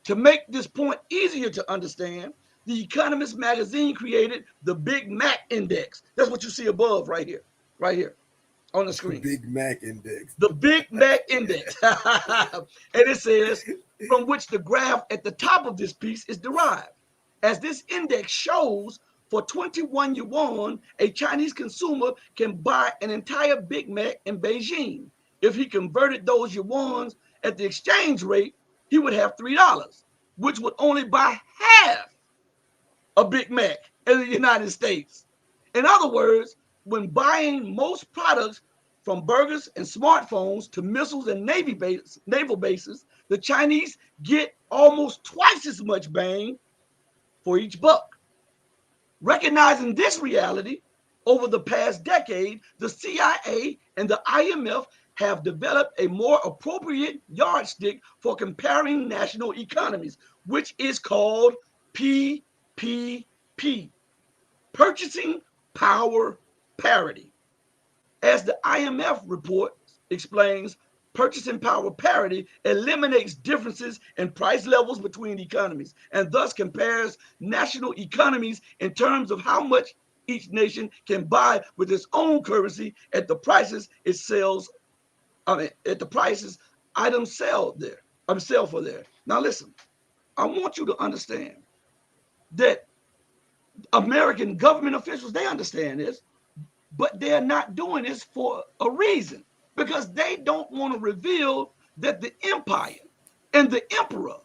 To make this point easier to understand, The Economist magazine created the Big Mac Index. That's what you see above right here on the screen. Big Mac Index. The Big Mac Index. And it says, from which the graph at the top of this piece is derived. As this index shows, for 21 yuan, a Chinese consumer can buy an entire Big Mac in Beijing. If he converted those yuans at the exchange rate, he would have $3, which would only buy half a Big Mac in the United States. In other words, when buying most products from burgers and smartphones to missiles and naval bases, the Chinese get almost twice as much bang for each buck. Recognizing this reality, over the past decade, the CIA and the IMF have developed a more appropriate yardstick for comparing national economies, which is called PPP, Purchasing Power Parity. As the IMF report explains, purchasing power parity eliminates differences in price levels between economies and thus compares national economies in terms of how much each nation can buy with its own currency at the prices it sells. At the prices items sell for there. Now listen, I want you to understand that American government officials, they understand this, but they're not doing this for a reason, because they don't want to reveal that the empire and the emperor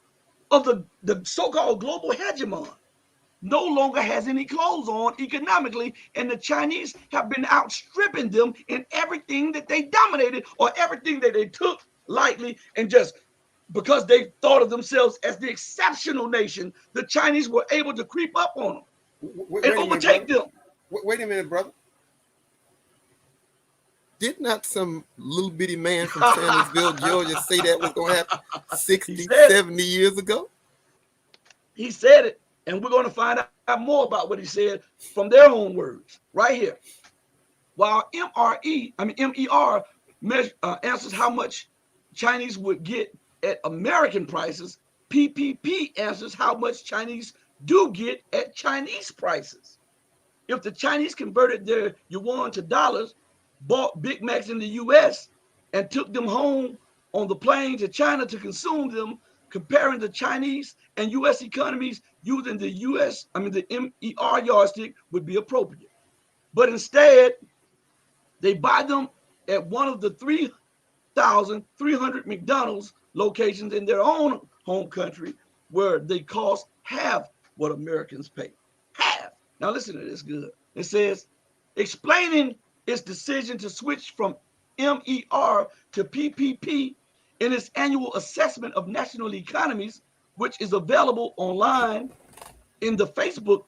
of the so-called global hegemon no longer has any clothes on economically, and the Chinese have been outstripping them in everything that they dominated or everything that they took lightly, and just because they thought of themselves as the exceptional nation, the Chinese were able to creep up on them and overtake them. Wait a minute, brother. Did not some little bitty man from Sandersville, Georgia say that was going to happen 60, 70 years ago? He said it, and we're going to find out more about what he said from their own words right here. While MER answers how much Chinese would get at American prices, PPP answers how much Chinese do get at Chinese prices. If the Chinese converted their yuan to dollars, bought Big Macs in the U.S., and took them home on the plane to China to consume them, comparing the Chinese and U.S. economies using the MER yardstick would be appropriate. But instead, they buy them at one of the 3,300 McDonald's locations in their own home country, where they cost half what Americans pay. Half. Now listen to this good. It says, explaining its decision to switch from MER to PPP in its annual assessment of national economies, which is available online in the Facebook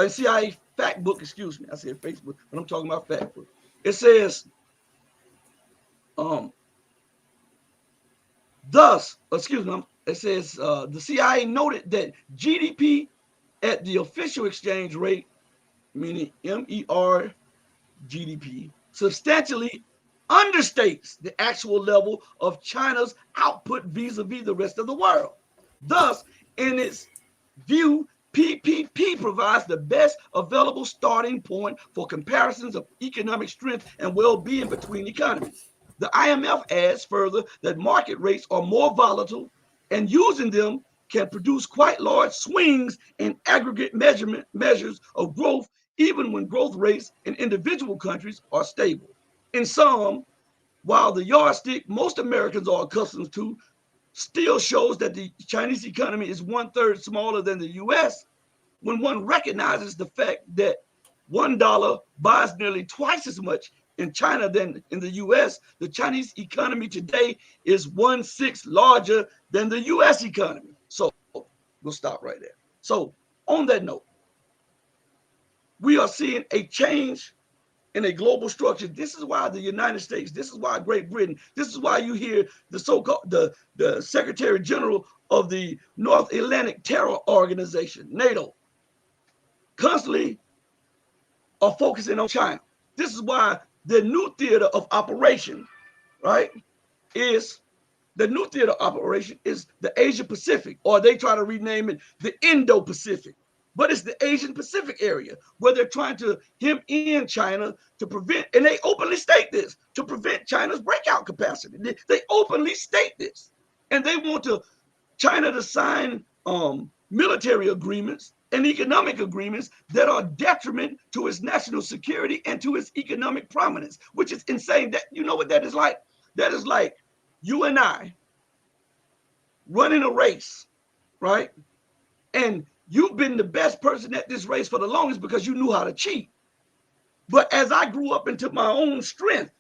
CIA fact book. Excuse me, I said Facebook, but I'm talking about fact book. It says, it says the CIA noted that GDP at the official exchange rate, meaning MER GDP, substantially understates the actual level of China's output vis-a-vis the rest of the world. Thus, in its view, PPP provides the best available starting point for comparisons of economic strength and well-being between economies. The IMF adds further that market rates are more volatile, and using them can produce quite large swings in aggregate measures of growth, even when growth rates in individual countries are stable. In sum, while the yardstick most Americans are accustomed to still shows that the Chinese economy is 1/3 smaller than the US, when one recognizes the fact that $1 buys nearly twice as much in China than in the US, the Chinese economy today is 1/6 larger than the US economy. So we'll stop right there. So on that note, we are seeing a change in a global structure. This is why the United States, this is why Great Britain, this is why you hear the so-called the Secretary General of the North Atlantic Terror Organization, NATO, constantly are focusing on China. This is why the new theater of operation, right, is the new theater operation is the Asia Pacific, or they try to rename it the Indo-Pacific. But it's the Asian Pacific area where they're trying to hem in China to prevent, and they openly state this, to prevent China's breakout capacity. They openly state this. And they want China to sign military agreements and economic agreements that are detriment to its national security and to its economic prominence, which is insane. That, you know what that is like? That is like you and I running a race, right? And you've been the best person at this race for the longest because you knew how to cheat. But as I grew up into my own strength,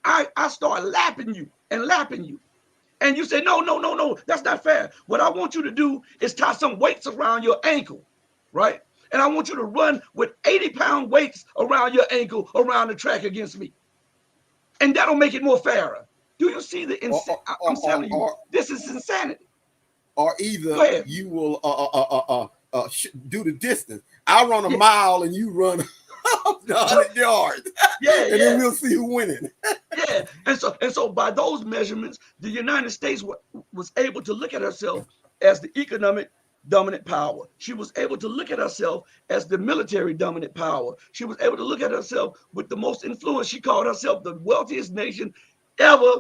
I started lapping you and lapping you. And you say, no, that's not fair. What I want you to do is tie some weights around your ankle, right? And I want you to run with 80-pound weights around your ankle around the track against me. And that'll make it more fairer. Do you see the insanity? I'm telling you, this is insanity. Or either you will do the distance. I run a mile and you run 100 yards. And then we'll see who winning. And so by those measurements, the United States was able to look at herself as the economic dominant power. She was able to look at herself as the military dominant power. She was able to look at herself with the most influence. She called herself the wealthiest nation ever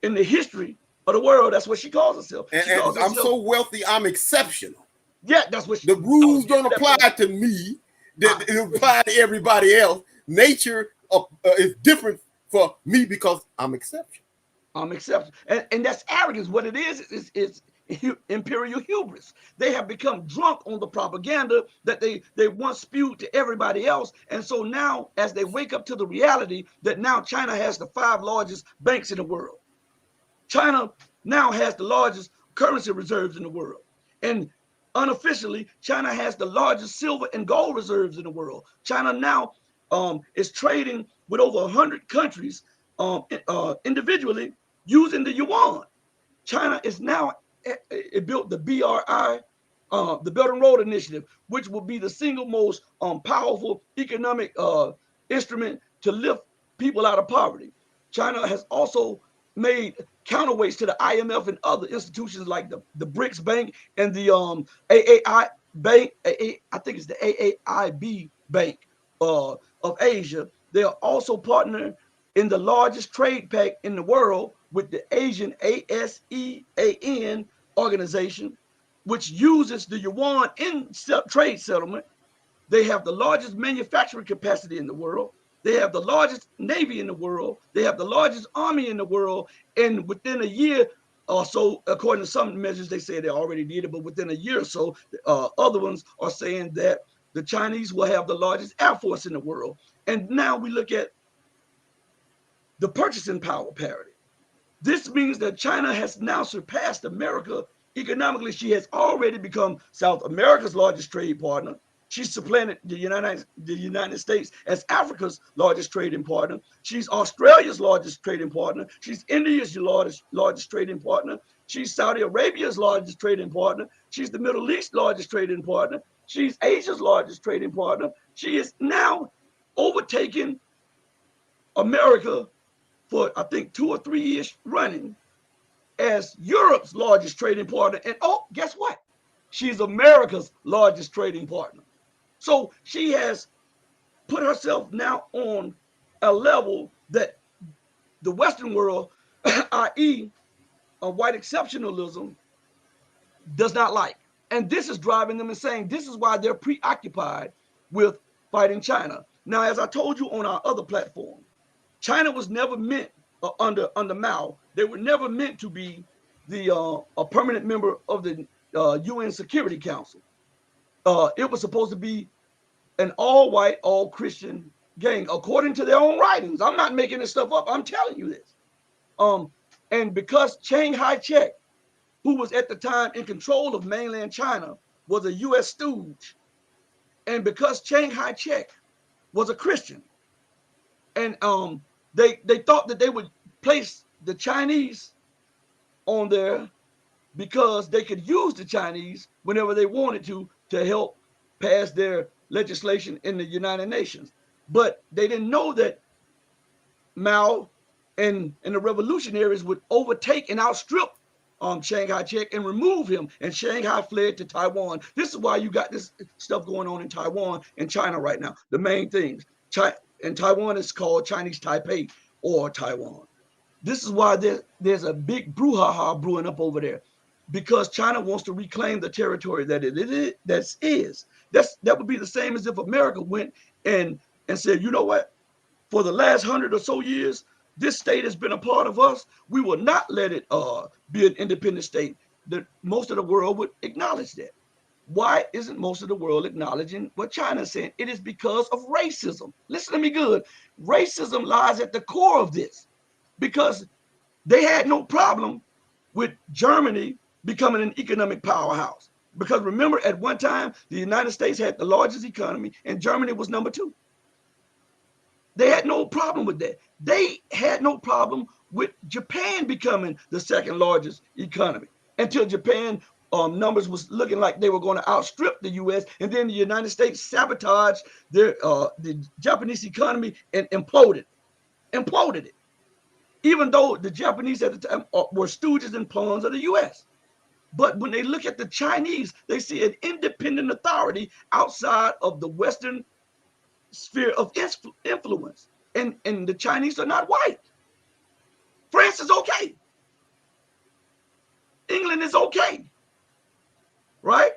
in the history of the world. That's what she calls herself. I'm so wealthy, I'm exceptional. Yeah, that's what the rules don't apply to me. That it apply to everybody else. Nature is different for me because I'm exceptional. I'm exceptional. And that's arrogance. What it is imperial hubris. They have become drunk on the propaganda that they once spewed to everybody else. And so now, as they wake up to the reality that now China has the 5 largest banks in the world, China now has the largest currency reserves in the world. And unofficially, China has the largest silver and gold reserves in the world. China now is trading with over 100 countries individually using the yuan. China is now, it built the BRI, the Belt and Road Initiative, which will be the single most powerful economic instrument to lift people out of poverty. China has also made counterweights to the IMF and other institutions like the BRICS Bank and the AAI Bank. I think it's the AAIB Bank of Asia. They are also partnering in the largest trade pact in the world with the Asian ASEAN organization, which uses the yuan in trade settlement. They have the largest manufacturing capacity in the world. They have the largest navy in the world. They have the largest army in the world. And within a year or so, according to some measures, they say they already did it, but within a year or so, other ones are saying that the Chinese will have the largest air force in the world. And now we look at the purchasing power parity. This means that China has now surpassed America economically. She has already become South America's largest trade partner. She's supplanted the United States as Africa's largest trading partner. She's Australia's largest trading partner. She's India's largest trading partner. She's Saudi Arabia's largest trading partner. She's the Middle East's largest trading partner. She's Asia's largest trading partner. She is now overtaking America for, I think, 2 or 3 years running as Europe's largest trading partner. And oh, guess what? She's America's largest trading partner. So she has put herself now on a level that the Western world, i.e., a white exceptionalism, does not like. And this is driving them insane. This is why they're preoccupied with fighting China. Now, as I told you on our other platform, China was never meant under Mao. They were never meant to be a permanent member of the UN Security Council. It was supposed to be an all-white, all-Christian gang, according to their own writings. I'm not making this stuff up. I'm telling you this. And because Chiang Kai-shek, who was at the time in control of mainland China, was a U.S. stooge, and because Chiang Kai-shek was a Christian, and they thought that they would place the Chinese on there because they could use the Chinese whenever they wanted to help pass their legislation in the United Nations. But they didn't know that Mao and the revolutionaries would overtake and outstrip Chiang Kai-shek and remove him. And Shanghai fled to Taiwan. This is why you got this stuff going on in Taiwan and China right now. The main things. And Taiwan is called Chinese Taipei or Taiwan. This is why there's a big brouhaha brewing up over there, because China wants to reclaim the territory that it is. That would be the same as if America went and said, you know what, for the last 100 or so years, this state has been a part of us. We will not let it be an independent state. That most of the world would acknowledge that. Why isn't most of the world acknowledging what China is saying? It is because of racism. Listen to me good. Racism lies at the core of this, because they had no problem with Germany becoming an economic powerhouse. Because remember, at one time, the United States had the largest economy and Germany was number 2. They had no problem with that. They had no problem with Japan becoming the 2nd largest economy until Japan numbers was looking like they were going to outstrip the U.S. And then the United States sabotaged the Japanese economy and imploded it. Even though the Japanese at the time were stooges and pawns of the U.S. But when they look at the Chinese, they see an independent authority outside of the Western sphere of influence. And the Chinese are not white. France is okay. England is okay. Right?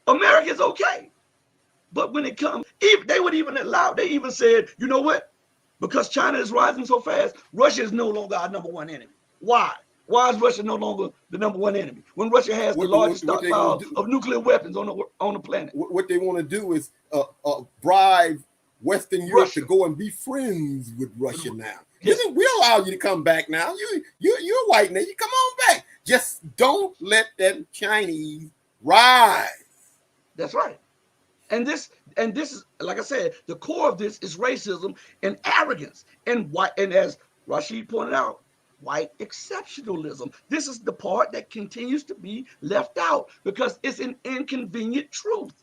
America is okay. But when it comes, they would even allow, they even said, you know what? Because China is rising so fast, Russia is no longer our number 1 enemy. Why? Why is Russia no longer the #1 enemy when Russia has the largest stockpile of nuclear weapons on the planet? What they want to do is bribe Western Europe to go and be friends with Russia now. Yes. We'll allow you to come back now. You're white now. You come on back. Just don't let them Chinese rise. That's right. And this is, like I said, the core of this is racism and arrogance and as Rashid pointed out, white exceptionalism. This is the part that continues to be left out because it's an inconvenient truth.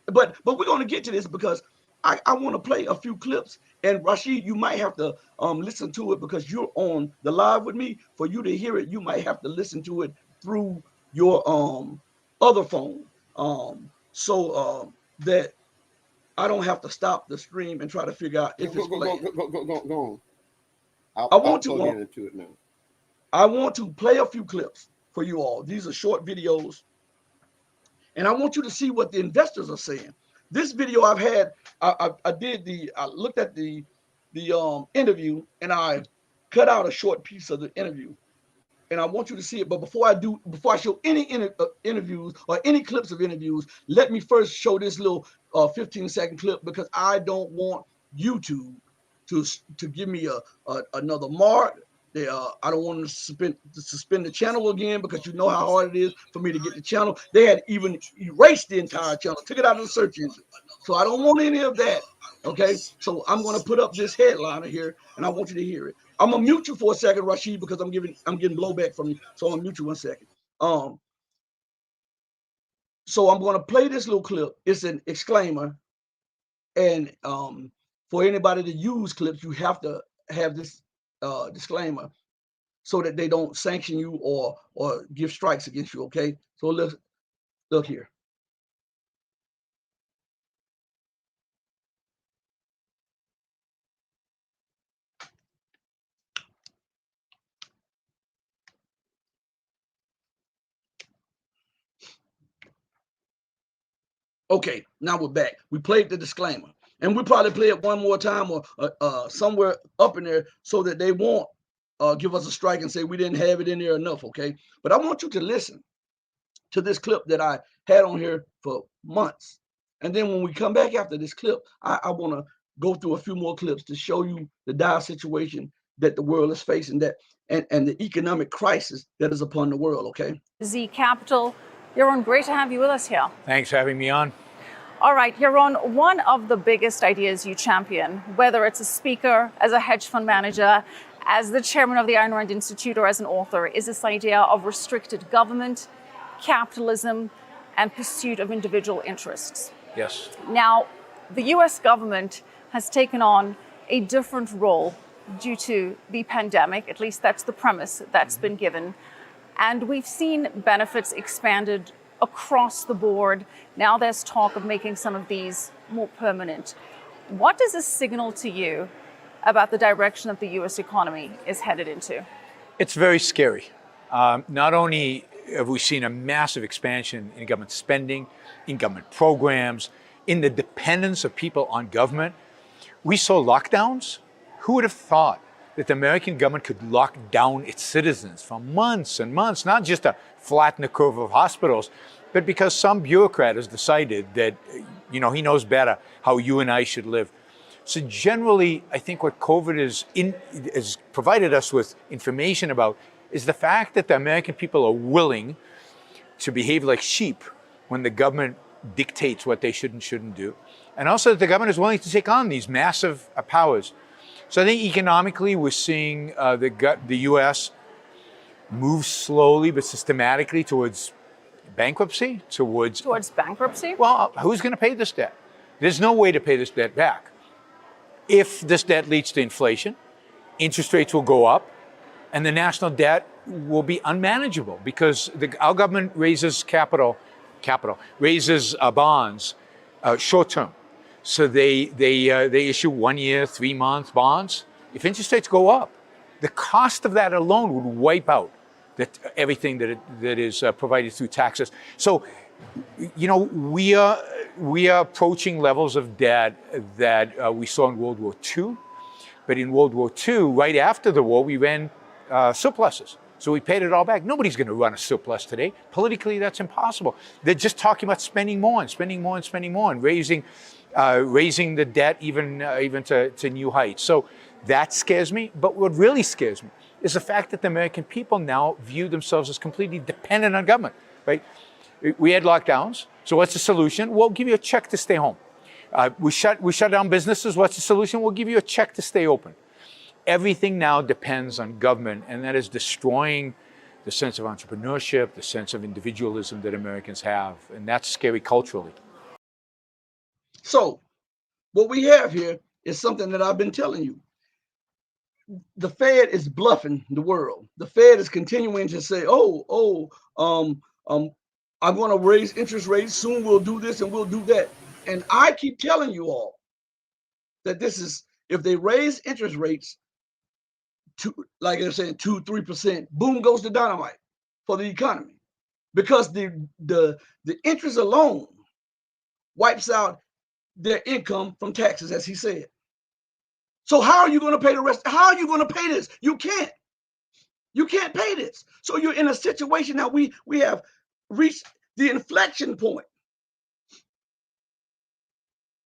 But we're going to get to this because I want to play a few clips, and Rashid, you might have to listen to it because you're on the live with me. For you to hear it, you might have to listen to it through your other phone, so that I don't have to stop the stream and try to figure out if it's playing. Go on. I want to get into it now. I want to play a few clips for you all. These are short videos, and I want you to see what the investors are saying. This video I've had, I looked at the interview and I cut out a short piece of the interview, and I want you to see it. But before I show any interviews or any clips of interviews, let me first show this little 15-second clip because I don't want YouTube to give me another mark. I don't want to suspend the channel again because you know how hard it is for me to get the channel. They had even erased the entire channel, took it out of the search engine. So I don't want any of that. Okay, so I'm going to put up this headliner here, and I want you to hear it. I'm gonna mute you for a second, Rashid, because I'm getting blowback from you. So I'm gonna mute you 1 second. So I'm going to play this little clip. It's an exclaimer, and for anybody to use clips, you have to have this disclaimer so that they don't sanction you or give strikes against you. Okay, so let's look here. Okay, now we're back. We played the disclaimer, and we'll probably play it one more time or somewhere up in there so that they won't give us a strike and say we didn't have it in there enough. Okay, but I want you to listen to this clip that I had on here for months, and then when we come back after this clip, I want to go through a few more clips to show you the dire situation that the world is facing, that and the economic crisis that is upon the world. Okay, Z Capital. Yaron, great to have you with us here. Thanks for having me on. All right, Yaron, one of the biggest ideas you champion, whether it's a speaker, as a hedge fund manager, as the chairman of the Ayn Rand Institute, or as an author, is this idea of restricted government, capitalism, and pursuit of individual interests. Yes. Now, the US government has taken on a different role due to the pandemic, at least that's the premise that's been given. And we've seen benefits expanded across the board. Now there's talk of making some of these more permanent. What does this signal to you about the direction that the US economy is headed into? It's very scary. Not only have we seen a massive expansion in government spending, in government programs, in the dependence of people on government, we saw lockdowns. Who would have thought that the American government could lock down its citizens for months and months, not just to flatten the curve of hospitals, but because some bureaucrat has decided that, he knows better how you and I should live. So generally, I think what COVID has provided us with information about is the fact that the American people are willing to behave like sheep when the government dictates what they should and shouldn't do. And also that the government is willing to take on these massive powers. So I think economically, we're seeing the U.S. move slowly but systematically towards bankruptcy, towards bankruptcy? Well, who's going to pay this debt? There's no way to pay this debt back. If this debt leads to inflation, interest rates will go up, and the national debt will be unmanageable because our government raises raises bonds short term. So they issue 1 year, 3 month bonds. If interest rates go up, the cost of that alone would wipe out everything that is provided through taxes. So, we are approaching levels of debt that we saw in World War II. But in World War II, right after the war, we ran surpluses. So we paid it all back. Nobody's going to run a surplus today. Politically, that's impossible. They're just talking about spending more and spending more and spending more and raising the debt even to new heights. So that scares me. But what really scares me is the fact that the American people now view themselves as completely dependent on government, right? We had lockdowns. So what's the solution? We'll give you a check to stay home. We shut down businesses. What's the solution? We'll give you a check to stay open. Everything now depends on government, and that is destroying the sense of entrepreneurship, the sense of individualism that Americans have, and that's scary culturally. So what we have here is something that I've been telling you. The Fed is bluffing the world. The Fed is continuing to say, I'm going to raise interest rates. Soon we'll do this and we'll do that. And I keep telling you all that this is, if they raise interest rates to, like they're saying, 2-3%, boom goes the dynamite for the economy, because the interest alone wipes out their income from taxes, as he said. So how are you going to pay the rest? How are you going to pay this? You can't. You can't pay this. So you're in a situation now. We have reached the inflection point,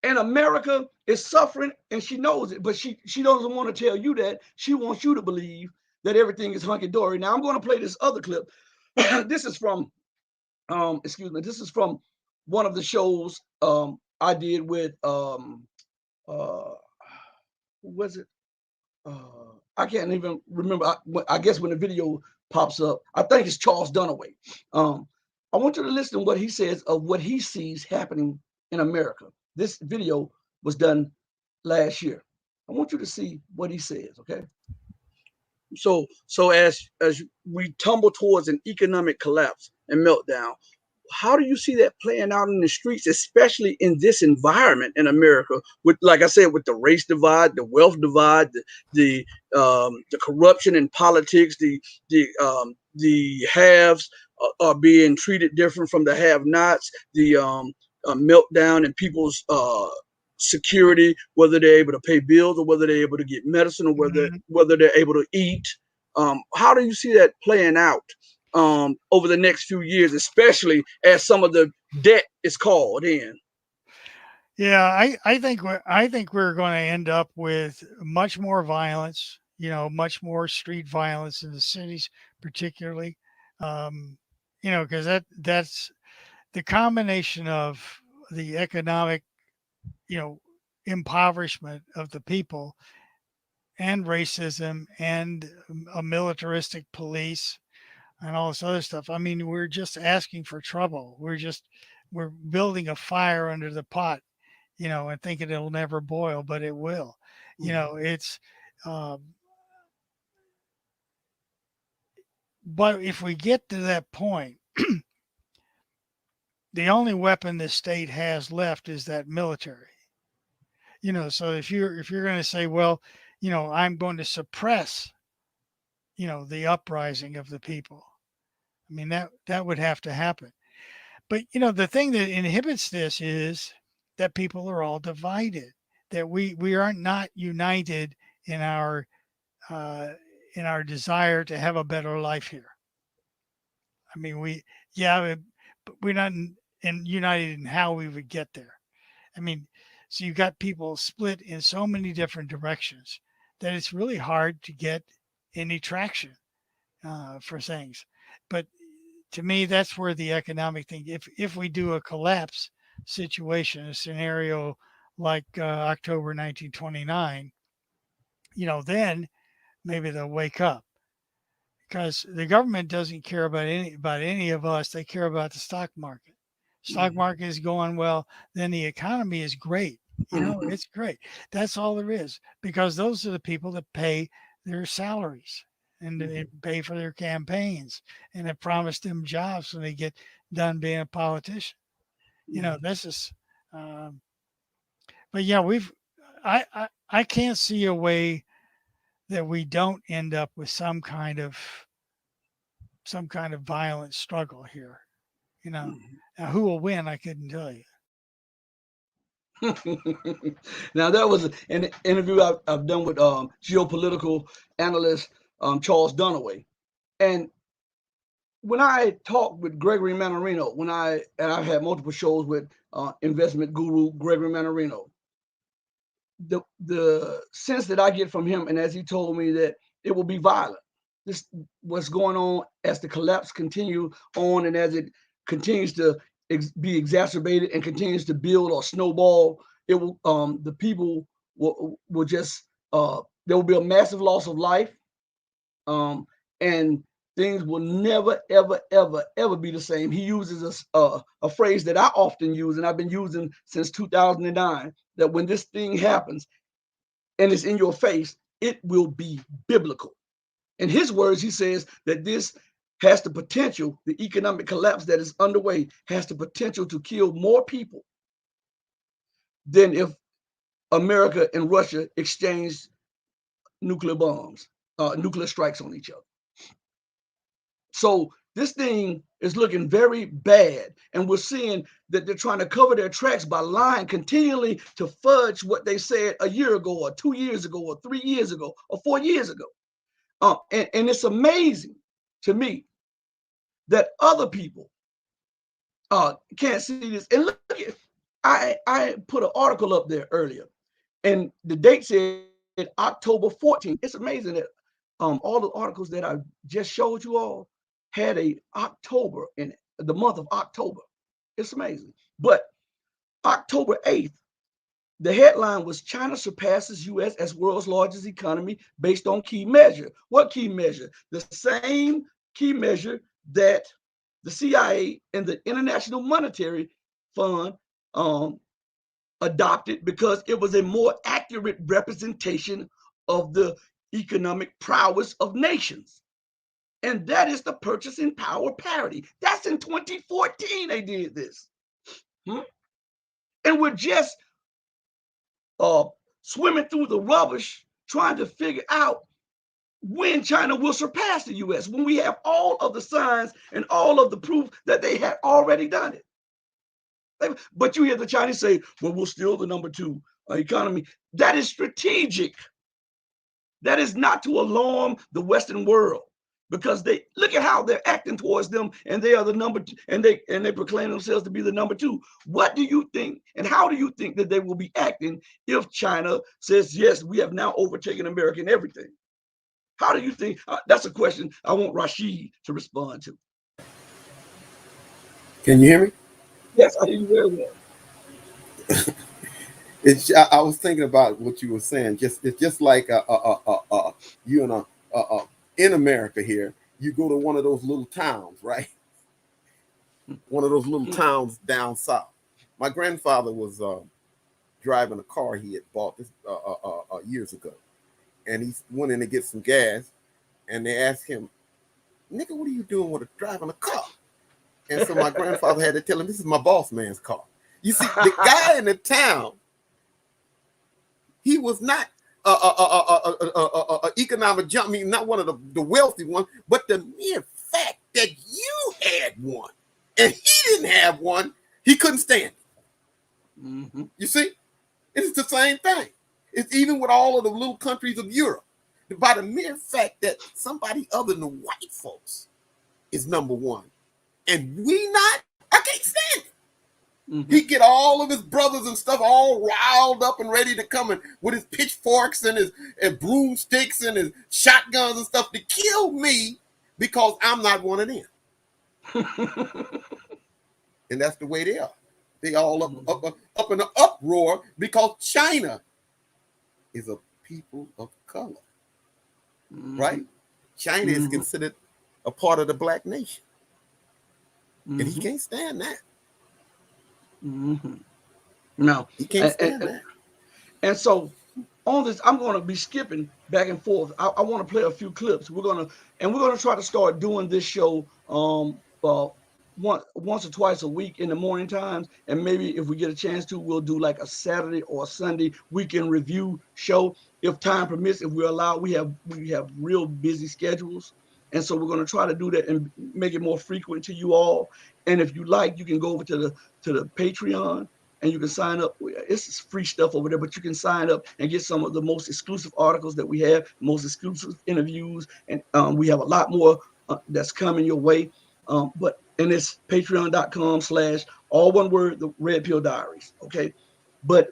and America is suffering, and she knows it, but she doesn't want to tell you that. She wants you to believe that everything is hunky-dory. Now I'm going to play this other clip. This is from, this is from one of the shows I did with, who was it? I can't even remember. I guess when the video pops up, I think it's Charles Dunaway. I want you to listen to what he says of what he sees happening in America. This video was done last year. I want you to see what he says, okay? So as we tumble towards an economic collapse and meltdown, how do you see that playing out in the streets, especially in this environment in America, with, like I said, with the race divide, the wealth divide, the corruption in politics, the haves are being treated different from the have-nots, the meltdown in people's security, whether they're able to pay bills or whether they're able to get medicine or whether they're able to eat. How do you see that playing out over the next few years, especially as some of the debt is called in? Yeah, I think we're going to end up with much more violence. Much more street violence in the cities, particularly. Because that's the combination of the economic, impoverishment of the people, and racism, and a militaristic police, and all this other stuff. I mean, we're just asking for trouble. We're building a fire under the pot, and thinking it'll never boil, but it will. It's, but if we get to that point, the only weapon the state has left is that military. So if you're going to say, well, I'm going to suppress, the uprising of the people, I mean, that would have to happen. But, the thing that inhibits this is that people are all divided, that we are not united in our desire to have a better life here. I mean, but we're not united in how we would get there. I mean, so you've got people split in so many different directions that it's really hard to get any traction for things. But to me, that's where the economic thing, if we do a collapse situation, a scenario like October 1929, then maybe they'll wake up, because the government doesn't care about any of us. They care about the stock market. Stock market is going well, then the economy is great. It's great. That's all there is, because those are the people that pay their salaries and pay for their campaigns and have promised them jobs when they get done being a politician. This is, but yeah, I can't see a way that we don't end up with some kind of violent struggle here. Now, who will win, I couldn't tell you. Now, that was an interview I've done with geopolitical analyst Charles Dunaway. And when I talked with Gregory Mannarino, I've had multiple shows with investment guru Gregory Mannarino, the sense that I get from him, and as he told me, that it will be violent. This what's going on as the collapse continue on, and as it continues to be exacerbated and continues to build or snowball. It will the people will just there will be a massive loss of life, and things will never ever ever ever be the same. He uses a phrase that I often use, and I've been using since 2009. That when this thing happens and it's in your face, it will be biblical. In his words, he says that this has the potential, the economic collapse that is underway has the potential to kill more people than if America and Russia exchanged nuclear bombs, nuclear strikes on each other. So this thing is looking very bad, and we're seeing that they're trying to cover their tracks by lying continually to fudge what they said a year ago or 2 years ago or 3 years ago or 4 years ago. And it's amazing to me that other people can't see this. And look at, I put an article up there earlier, and the date said October 14th. It's amazing that all the articles that I just showed you all had a October in it, the month of October. It's amazing. But October 8th, the headline was China surpasses U.S. as world's largest economy based on key measure. What key measure? The same key measure that the CIA and the International Monetary Fund adopted because it was a more accurate representation of the economic prowess of nations. And that is the purchasing power parity. That's in 2014 they did this. And we're just swimming through the rubbish trying to figure out when China will surpass the U.S., when we have all of the signs and all of the proof that they had already done it. But you hear the Chinese say, well, we're still the number 2 economy. That is strategic. That is not to alarm the Western world, because they look at how they're acting towards them, and they are the number 2, and they proclaim themselves to be the number 2. What do you think, and how do you think that they will be acting if China says, yes, we have now overtaken America in everything? How do you think? That's a question I want Rashid to respond to. Can you hear me? Yes, I hear you very well. I was thinking about what you were saying. It's just like you and in America here, you go to one of those little towns, right? One of those little towns down south. My grandfather was driving a car he had bought this years ago, and he went in to get some gas, and they asked him, "Nigga, what are you doing with driving a car?" And so my grandfather had to tell him, "This is my boss man's car." You see, the guy in the town, he was not economic jump, I mean, not one of the wealthy ones, but the mere fact that you had one and he didn't have one, he couldn't stand it. You see, it's the same thing. It's even with all of the little countries of Europe. By the mere fact that somebody other than the white folks is number 1 and we not, I can't stand it. He get all of his brothers and stuff all riled up and ready to come in with his pitchforks and his broomsticks and his shotguns and stuff to kill me because I'm not one of them. And that's the way they are. They all up in an uproar because China is a people of color, right? China is considered a part of the black nation, and he can't stand that. No, he can't stand that. And so on this, I'm going to be skipping back and forth. I want to play a few clips. We're going to try to start doing this show once or twice a week in the morning times, and maybe if we get a chance to, we'll do like a Saturday or a Sunday weekend review show if time permits. If we're allowed, we have real busy schedules, and so we're going to try to do that and make it more frequent to you all. And if you like, you can go over to the Patreon and you can sign up. It's free stuff over there, but you can sign up and get some of the most exclusive articles that we have, most exclusive interviews, and we have a lot more that's coming your way. And it's patreon.com/ all one word, the Red Pill Diaries. Okay. But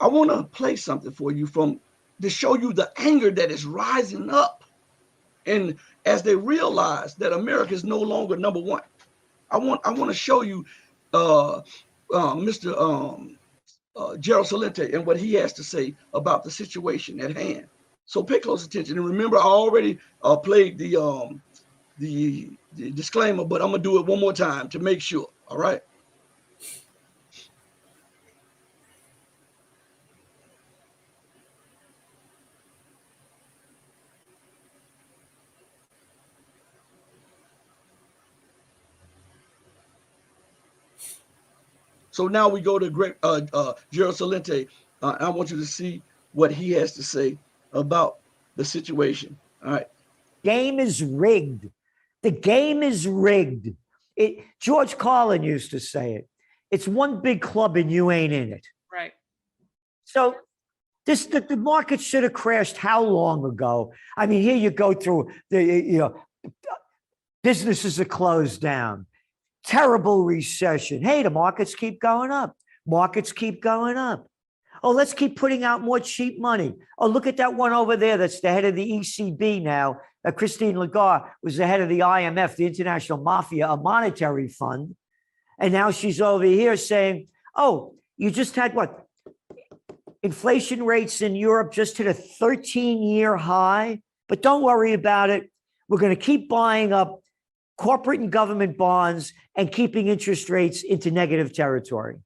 I want to play something for you to show you the anger that is rising up. And as they realize that America is no longer number one, I want to show you Mr. Gerald Salente and what he has to say about the situation at hand. So pay close attention. And remember, I already played the disclaimer, but I'm gonna do it one more time to make sure. All right. So now we go to Gerald Salente. I want you to see what he has to say about the situation. All right. Game is rigged. The game is rigged. George Carlin used to say it. It's one big club and you ain't in it. Right. So the market should have crashed how long ago? I mean, here you go through businesses are closed down. Terrible recession. Hey, the markets keep going up. Markets keep going up. Oh, let's keep putting out more cheap money. Oh, look at that one over there. That's the head of the ECB now. Christine Lagarde was the head of the IMF, the International Mafia, a monetary fund. And now she's over here saying, oh, you just had what? Inflation rates in Europe just hit a 13-year high. But don't worry about it. We're going to keep buying up corporate and government bonds and keeping interest rates into negative territory.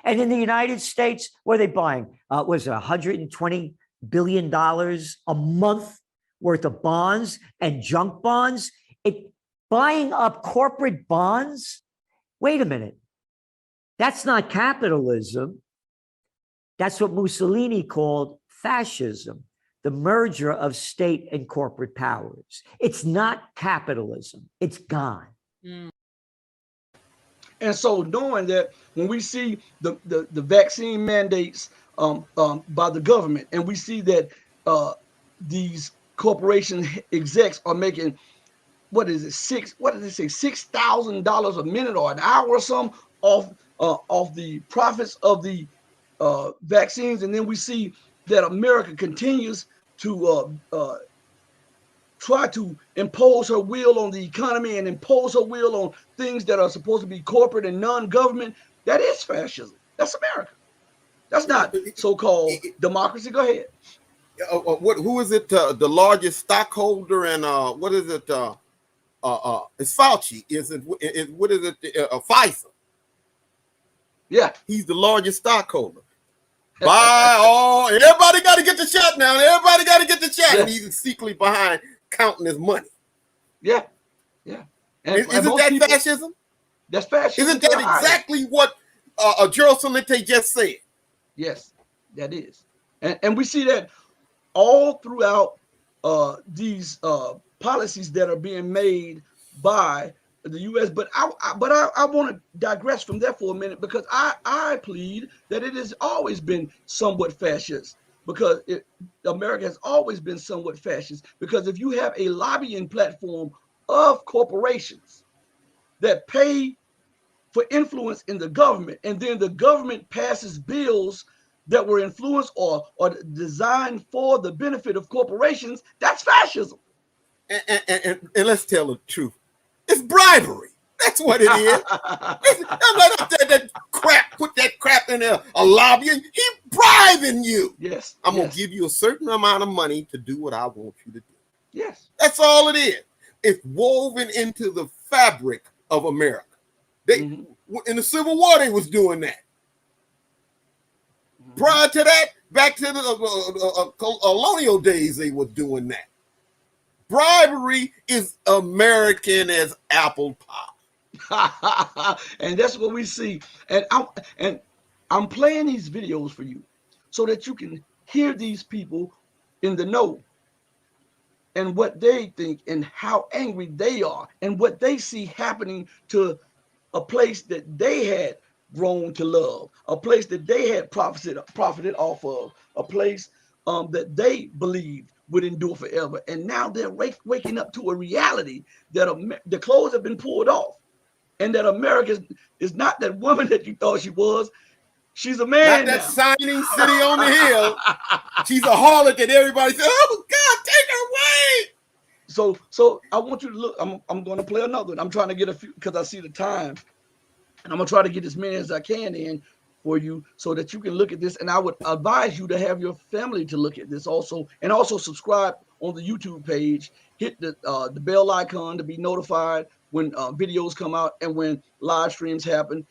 And in the United States, what are they buying? Was it $120 billion a month worth of bonds and junk bonds? Buying up corporate bonds? Wait a minute. That's not capitalism. That's what Mussolini called fascism, the merger of state and corporate powers. It's not capitalism. It's gone. Mm. And so knowing that when we see the vaccine mandates by the government, and we see that these corporation execs are making, what is it, $6,000 a minute or an hour or something off the profits of the vaccines. And then we see that America continues to try to impose her will on the economy and impose her will on things that are supposed to be corporate and non-government. That is fascism. That's America. That's not so-called democracy. Go ahead. Who is it? The largest stockholder, and what is it? It's Fauci. What is it? Pfizer. Yeah, he's the largest stockholder. By all, everybody got to get the shot now. Everybody got to get the shot, Yeah. And he's secretly behind counting his money. Yeah, yeah. Isn't that fascism? That's fascism. Isn't that exactly what Gerald Salente just said? Yes, that is. And we see that all throughout these policies that are being made by the U.S. But I want to digress from that for a minute, because I plead that it has always been somewhat fascist, because America has always been somewhat fascist, because if you have a lobbying platform of corporations that pay for influence in the government, and then the government passes bills that were influenced or designed for the benefit of corporations, that's fascism. And let's tell the truth. It's bribery. That's what it is. that crap, put that crap in there, a lobbying. He bribing you. Yes. I'm going to give you a certain amount of money to do what I want you to do. Yes. That's all it is. It's woven into the fabric of America. In the Civil War, they was doing that. Prior to that, back to the colonial days, they were doing that. Bribery is American as apple pie. And that's what we see. And I'm playing these videos for you so that you can hear these people in the know and what they think and how angry they are and what they see happening to a place that they had grown to love, a place that they had profited off of, a place that they believed would endure forever. And now they're waking up to a reality that the clothes have been pulled off, and that America is not that woman that you thought she was. She's a man. Not that now. shining city on the hill. She's a harlot, and everybody says, "Oh God, take her away." So I want you to look. I'm going to play another one. I'm trying to get a few because I see the time, and I'm gonna try to get as many as I can in for you so that you can look at this. And I would advise you to have your family to look at this also, and also subscribe on the YouTube page. Hit the bell icon to be notified when videos come out and when live streams happen.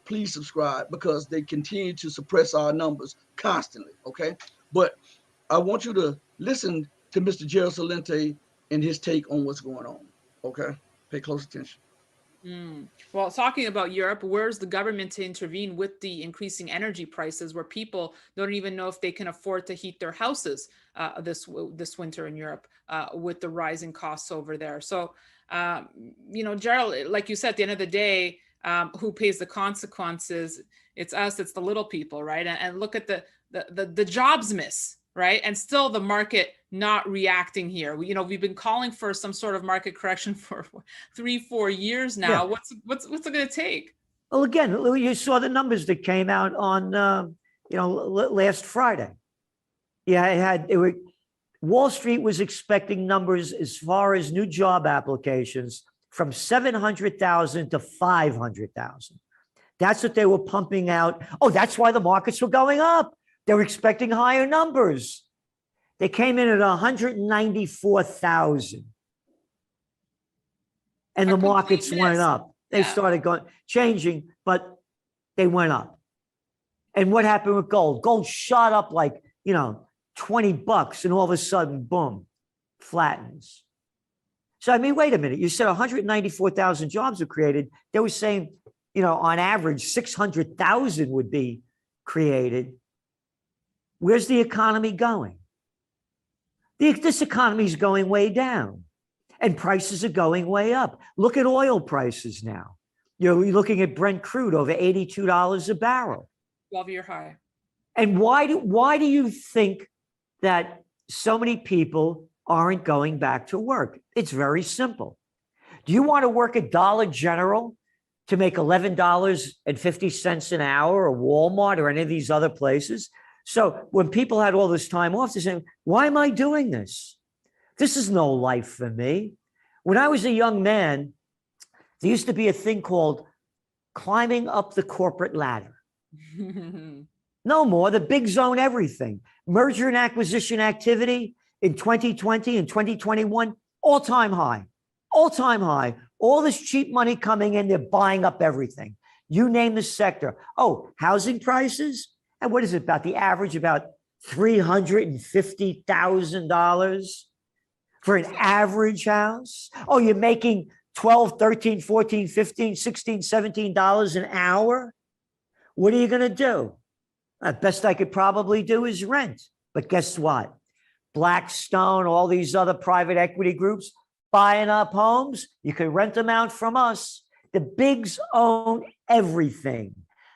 Please subscribe because they continue to suppress our numbers constantly. Okay, but I want you to listen to Mr. Gerald Celente and his take on what's going on. Okay, pay close attention. Well, talking about Europe, where's the government to intervene with the increasing energy prices, where people don't even know if they can afford to heat their houses this winter in Europe with the rising costs over there? So, Gerald, like you said, at the end of the day, who pays the consequences? It's us. It's the little people, right? And look at the jobs miss, right? And still the market not reacting here. We've been calling for some sort of market correction for 3-4 years now. Yeah. What's it going to take? Well, again, you saw the numbers that came out on last Friday. Yeah, Wall Street was expecting numbers as far as new job applications from 700,000 to 500,000. That's what they were pumping out. Oh, that's why the markets were going up. They were expecting higher numbers. They came in at 194,000. And the markets went up. They started changing, but they went up. And what happened with gold? Gold shot up like, $20, and all of a sudden, boom, flattens. So, I mean, wait a minute. You said 194,000 jobs were created. They were saying, on average, 600,000 would be created. Where's the economy going? This economy is going way down, and prices are going way up. Look at oil prices now. You're looking at Brent crude over $82 a barrel. 12-year high. And why do you think that so many people aren't going back to work? It's very simple. Do you want to work at Dollar General to make $11.50 an hour, or Walmart, or any of these other places? So when people had all this time off, they're saying, why am I doing this? This is no life for me. When I was a young man, there used to be a thing called climbing up the corporate ladder. No more. The bigs own everything. Merger and acquisition activity in 2020 and 2021, all-time high. All-time high. All this cheap money coming in, they're buying up everything. You name the sector. Oh, housing prices? And what is it about? The average about $350,000 for an average house? Oh, you're making $12, $13, $14, $15, $16, $17 an hour? What are you going to do? The best I could probably do is rent. But guess what? Blackstone, all these other private equity groups buying up homes. You can rent them out from us. The bigs own everything.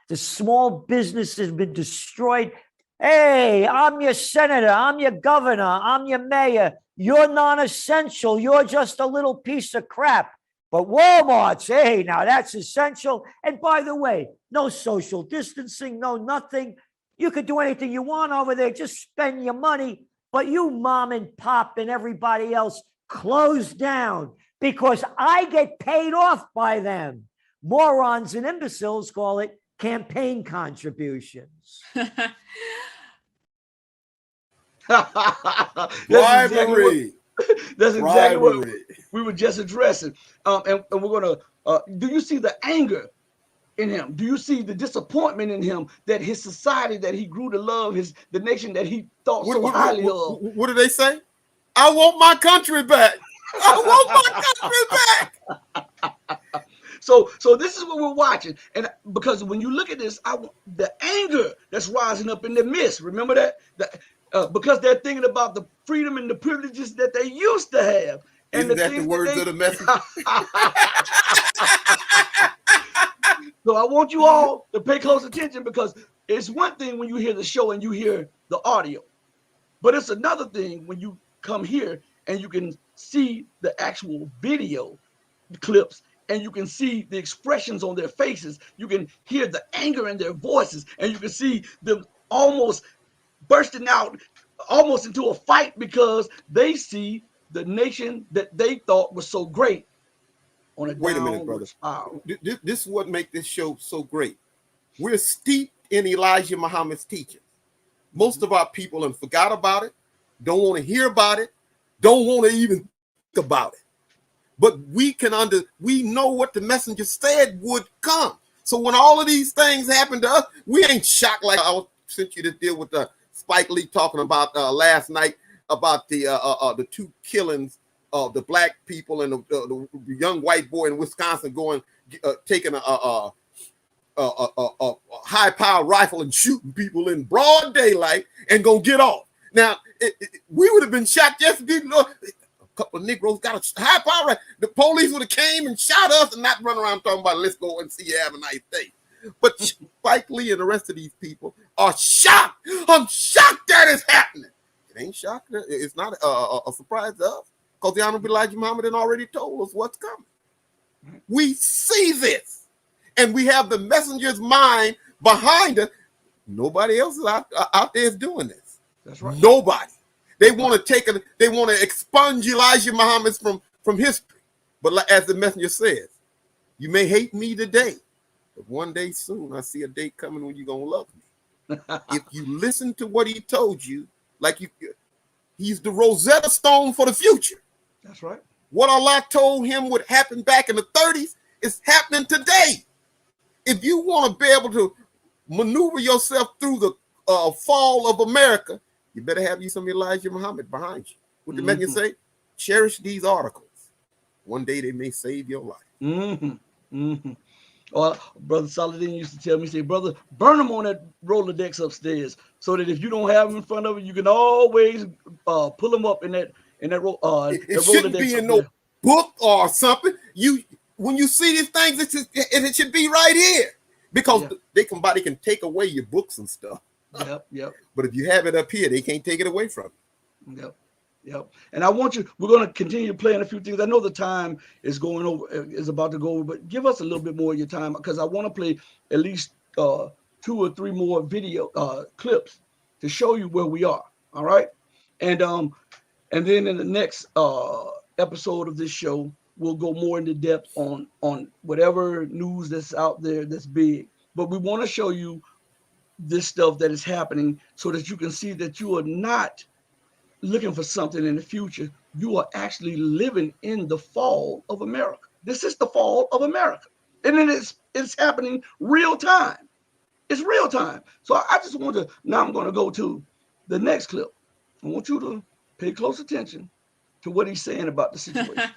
The small business has been destroyed. Hey, I'm your senator. I'm your governor. I'm your mayor. You're non-essential. You're just a little piece of crap. But Walmart's, hey, now that's essential. And by the way, no social distancing, no nothing. You could do anything you want over there. Just spend your money. But you mom and pop and everybody else close down because I get paid off by them. Morons and imbeciles call it campaign contributions. Bribery. That's exactly what we were just addressing. And we're going to, do you see the anger in him? Do you see the disappointment in him that his society that he grew to love, the nation that he thought so highly of? What do they say? I want my country back. I want my country back. So this is what we're watching. And because when you look at this, the anger that's rising up in the midst, remember that? Because they're thinking about the freedom and the privileges that they used to have. And Isn't that the words of the message? So I want you all to pay close attention, because it's one thing when you hear the show and you hear the audio, but it's another thing when you come here and you can see the actual video clips, and you can see the expressions on their faces. You can hear the anger in their voices, and you can see them almost bursting out, almost into a fight, because they see the nation that they thought was so great on a Wait a minute, brother. spiral. This is what makes this show so great. We're steeped in Elijah Muhammad's teaching. Most of our people have forgot about it, don't want to hear about it, don't want to even think about it. But we know what the messenger said would come. So when all of these things happen to us, we ain't shocked. Like I sent you to deal with Spike Lee talking about last night about the two killings of the black people and the young white boy in Wisconsin taking a high-powered rifle and shooting people in broad daylight and gonna get off. Now we would have been shot just a couple of Negroes got a high-powered rifle. The police would have came and shot us and not run around talking about let's go and see you have a nice day. But Spike Lee and the rest of these people are shocked. I'm shocked that it's happening. It ain't shocking. It's not a surprise to us because the Honorable Elijah Muhammad had already told us what's coming. We see this, and we have the messenger's mind behind it. Nobody else is out there is doing this. That's right. Nobody. They want to they want to expunge Elijah Muhammad from history. But as the messenger says, you may hate me today, but one day soon I see a day coming when you're gonna love me. If you listen to what he told you, he's the Rosetta Stone for the future. That's right. What Allah told him would happen back in the 30s is happening today. If you want to be able to maneuver yourself through the fall of America, you better have you some Elijah Muhammad behind you. What the messenger say? Cherish these articles. One day they may save your life. Or Brother Saladin used to tell me, say, brother, burn them on that Rolodex upstairs, so that if you don't have them in front of you, you can always pull them up in that It Rolodex shouldn't be in no book or something. When you see these things, it should be right here, because somebody can take away your books and stuff. Yep. But if you have it up here, they can't take it away from you. Yep. And we're going to continue playing a few things. I know the time is about to go over, but give us a little bit more of your time, because I want to play at least 2 or 3 more video clips to show you where we are. All right. And then in the next episode of this show, we'll go more into depth on whatever news that's out there that's big. But we want to show you this stuff that is happening so that you can see that you are not looking for something in the future. You are actually living in the fall of America. This is the fall of America. And then it's happening real time. It's real time. So I just want to, now I'm going to go to the next clip. I want you to pay close attention to what he's saying about the situation.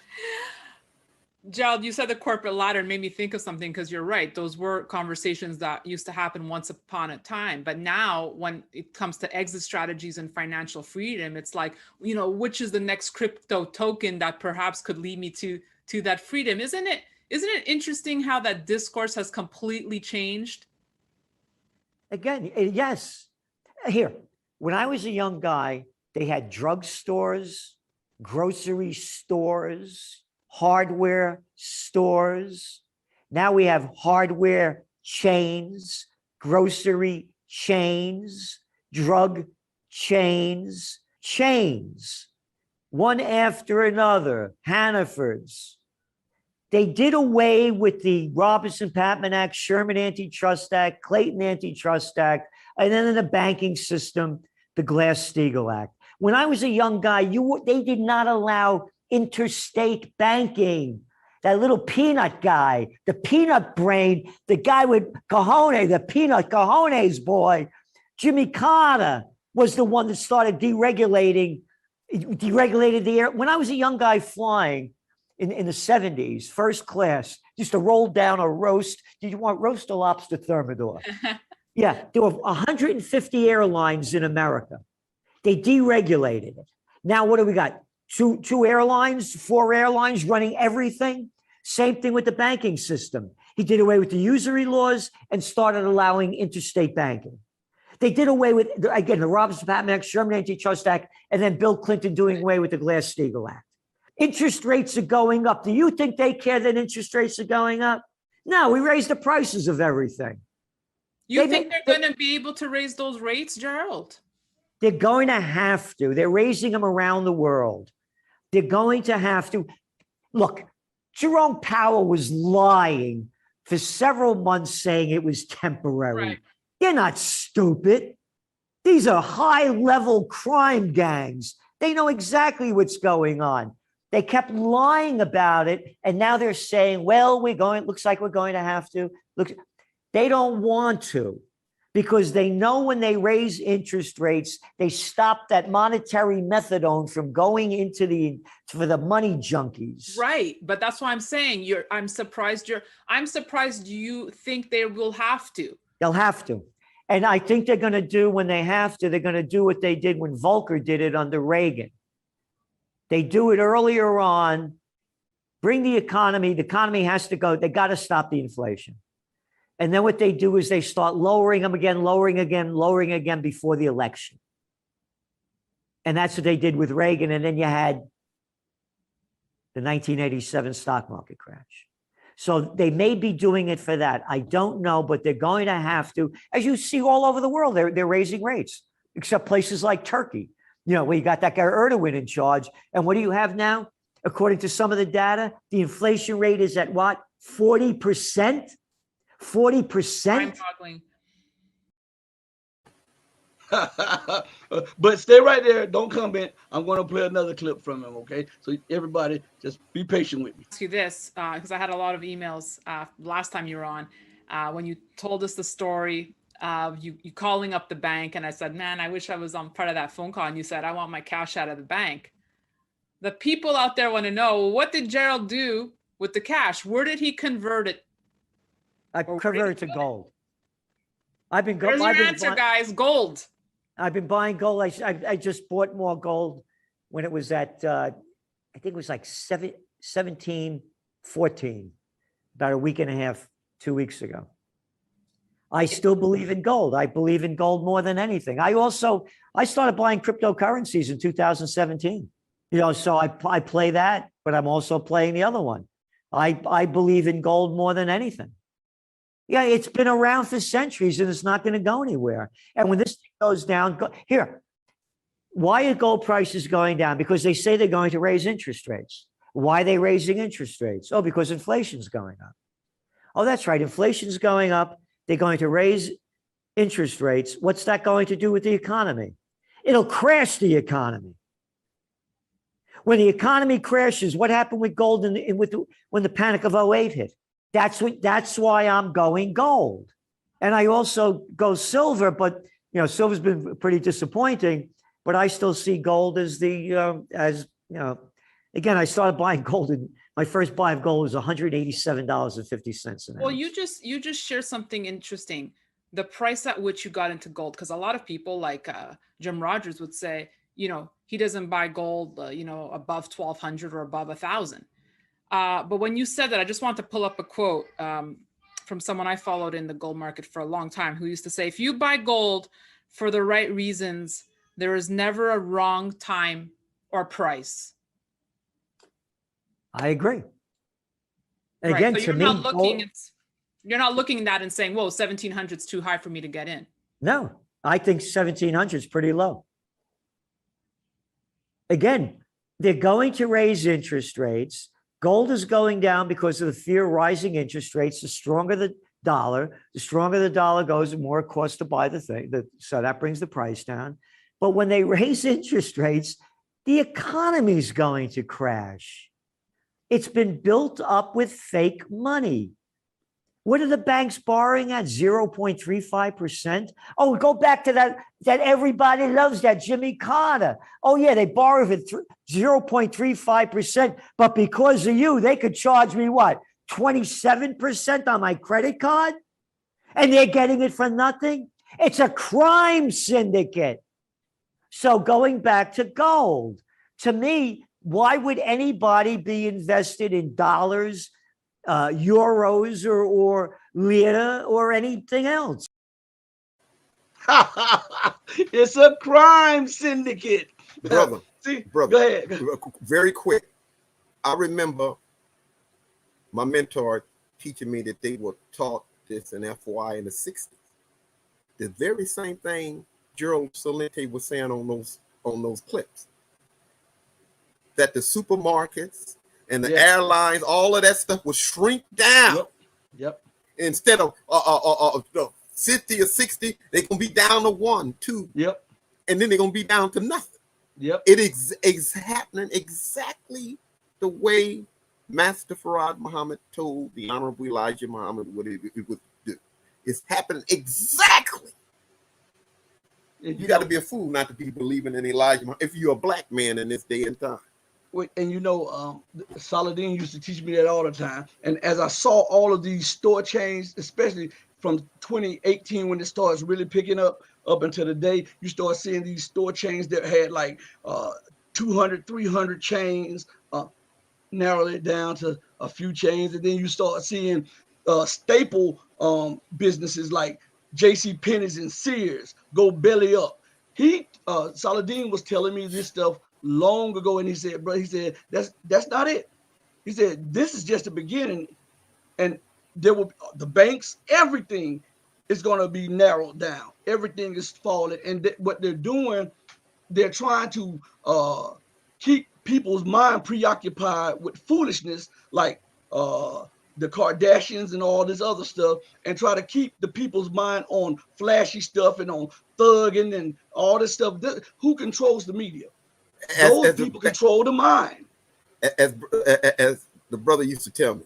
Gerald, you said the corporate ladder made me think of something, because you're right. Those were conversations that used to happen once upon a time. But now when it comes to exit strategies and financial freedom, it's like, which is the next crypto token that perhaps could lead me to that freedom? Isn't it interesting how that discourse has completely changed? Again, yes. Here, when I was a young guy, they had drugstores, grocery stores, hardware stores. Now we have hardware chains, grocery chains, drug chains, one after another, Hannaford's. They did away with the Robinson-Patman Act, Sherman Antitrust Act, Clayton Antitrust Act, and then in the banking system, the Glass-Steagall Act. When I was a young guy, they did not allow interstate banking. That little peanut guy, the peanut brain, the guy with cojones, the peanut cojones boy, Jimmy Carter was the one that started deregulated the air. When I was a young guy flying in the 70s, first class, used to roll down a roast. Did you want roast or lobster thermidor? Yeah, there were 150 airlines in America. They deregulated it. Now what do we got? 4 airlines running everything. Same thing with the banking system. He did away with the usury laws and started allowing interstate banking. They did away with, again, the Robinson-Patman Act, Sherman Antitrust Act, and then Bill Clinton doing away with the Glass-Steagall Act. Interest rates are going up. Do you think they care that interest rates are going up? No, we raised the prices of everything. You think they're going to be able to raise those rates, Gerald? They're going to have to. They're raising them around the world. They're going to have to. Look, Jerome Powell was lying for several months saying it was temporary. Right. They're not stupid. These are high-level crime gangs. They know exactly what's going on. They kept lying about it, and now they're saying, well, looks like we're going to have to. Look, they don't want to, because they know when they raise interest rates, they stop that monetary methadone from going into for the money junkies. Right, but that's why I'm saying I'm surprised you think they will have to. They'll have to. And I think they're going to do, when they have to, they're going to do what they did when Volcker did it under Reagan. They do it earlier on, bring the economy has to go, they got to stop the inflation. And then what they do is they start lowering them again, lowering again before the election. And that's what they did with Reagan. And then you had the 1987 stock market crash. So they may be doing it for that. I don't know, but they're going to have to. As you see all over the world, they're raising rates, except places like Turkey, where you got that guy Erdogan in charge. And what do you have now? According to some of the data, the inflation rate is at what? 40%? 40%? But stay right there. Don't comment. I'm going to play another clip from him, okay? So everybody, just be patient with me. Ask you this, because I had a lot of emails last time you were on, when you told us the story of you calling up the bank, and I said, man, I wish I was on part of that phone call, and you said, I want my cash out of the bank. The people out there want to know, what did Gerald do with the cash? Where did he convert it? I convert it to gold. There's your answer, guys. Gold. I've been buying gold. I just bought more gold when it was at, I think it was like 17, 14, about a week and a half, 2 weeks ago. I still believe in gold. I believe in gold more than anything. I started buying cryptocurrencies in 2017. So I play that, but I'm also playing the other one. I believe in gold more than anything. Yeah, it's been around for centuries and it's not going to go anywhere. And when this thing goes down, why are gold prices going down? Because they say they're going to raise interest rates. Why are they raising interest rates? Oh, because inflation's going up. Oh, that's right. Inflation's going up. They're going to raise interest rates. What's that going to do with the economy? It'll crash the economy. When the economy crashes, what happened with gold when the panic of 08 hit? That's why I'm going gold. And I also go silver, but silver's been pretty disappointing, but I still see gold as again, I started buying gold, and my first buy of gold was $187.50 an ounce. Well, you just shared something interesting. The price at which you got into gold, because a lot of people like Jim Rogers would say, he doesn't buy gold, above 1,200 or above 1,000. But when you said that, I just want to pull up a quote from someone I followed in the gold market for a long time, who used to say, if you buy gold for the right reasons, there is never a wrong time or price. I agree. And right. again, So to me, you're not looking at that and saying, whoa, 1,700 is too high for me to get in. No, I think 1,700 is pretty low. Again, they're going to raise interest rates. Gold is going down because of the fear of rising interest rates. The stronger the dollar goes, the more it costs to buy the thing. So that brings the price down. But when they raise interest rates, the economy is going to crash. It's been built up with fake money. What are the banks borrowing at? 0.35%? Oh, go back to that everybody loves, that Jimmy Carter. Oh, yeah, they borrow at 0.35%. But because of you, they could charge me what? 27% on my credit card? And they're getting it for nothing? It's a crime syndicate. So going back to gold, to me, why would anybody be invested in dollars, euros, or lira, or anything else? It's a crime syndicate. Brother, See, brother, go ahead. very quick. I remember my mentor teaching me that they were taught this in FY in the 60s. The very same thing Gerald Salente was saying on those clips. That the supermarkets and the airlines, all of that stuff will shrink down. Yep. Instead of 50 or 60, they're gonna be down to 1, 2. Yep. And then they're gonna be down to nothing. Yep. It is happening exactly the way Master Farad Muhammad told the Honorable Elijah Muhammad what it would do. It's happening exactly. You got to be a fool not to be believing in Elijah Muhammad if you're a black man in this day and time. And Saladin used to teach me that all the time. And as I saw all of these store chains, especially from 2018 when it starts really picking up until today, you start seeing these store chains that had like 200, 300 chains, narrow it down to a few chains. And then you start seeing staple businesses like J.C. Penney's and Sears go belly up. Saladin was telling me this stuff long ago, and he said, that's not it. He said, this is just the beginning, and there will the banks, everything is going to be narrowed down. Everything is falling, and what they're doing, they're trying to keep people's mind preoccupied with foolishness, like the Kardashians and all this other stuff, and try to keep the people's mind on flashy stuff and on thugging and all this stuff. Who controls the media? Those people control the mind. As the brother used to tell me,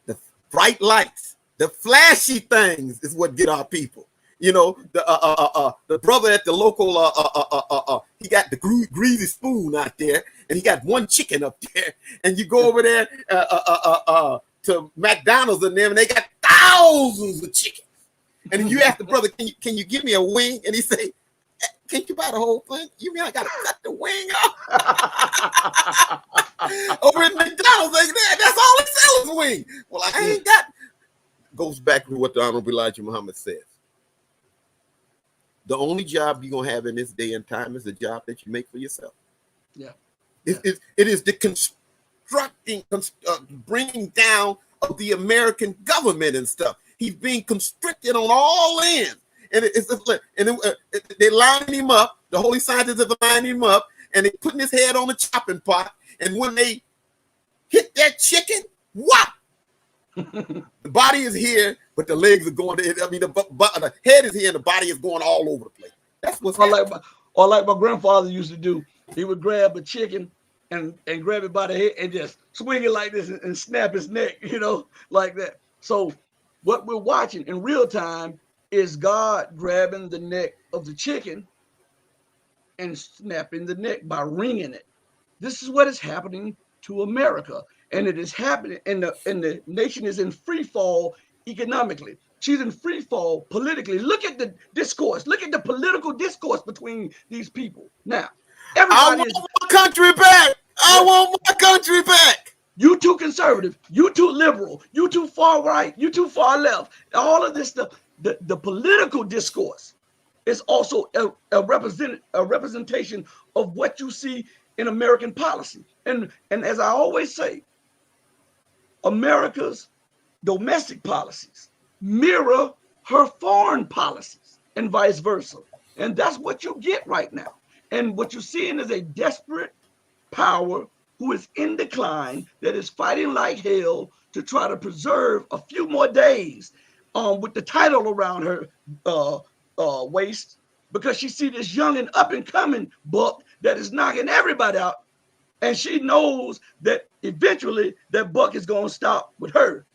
the bright lights, the flashy things is what get our people. You know, the brother at the local, he got the greasy spoon out there, and he got one chicken up there, and you go over there to McDonald's and them, and they got thousands of chickens. And you ask the brother, can you give me a wing? And he say, can't you buy the whole thing? You mean I gotta cut the wing off? Over at McDonald's, that's all they sell is wing. Well, I ain't got. Goes back to what the Honorable Elijah Muhammad says. The only job you're gonna have in this day and time is the job that you make for yourself. Yeah. It is the constructing, bringing down of the American government and stuff. He's being constricted on all ends. And they're lining him up. The holy scientists are lining him up, and they're putting his head on the chopping pot. And when they hit that chicken, what? The body is here, but the legs are going. The head is here, and the body is going all over the place. That's what's happening. Like my grandfather used to do. He would grab a chicken and grab it by the head and just swing it like this and snap his neck, like that. So what we're watching in real time is God grabbing the neck of the chicken and snapping the neck by wringing it. This is what is happening to America, and it is happening, and the nation is in free fall economically. She's in free fall politically. Look at the discourse. Look at the political discourse between these people. Now, I want my country back. I want my country back. You too conservative. You too liberal. You too far right. You too far left. All of this stuff. The political discourse is also a representation of what you see in American policy. And as I always say, America's domestic policies mirror her foreign policies and vice versa. And that's what you get right now. And what you're seeing is a desperate power who is in decline, that is fighting like hell to try to preserve a few more days with the title around her waist, because she see this young and up and coming buck that is knocking everybody out. And she knows that eventually that buck is going to stop with her.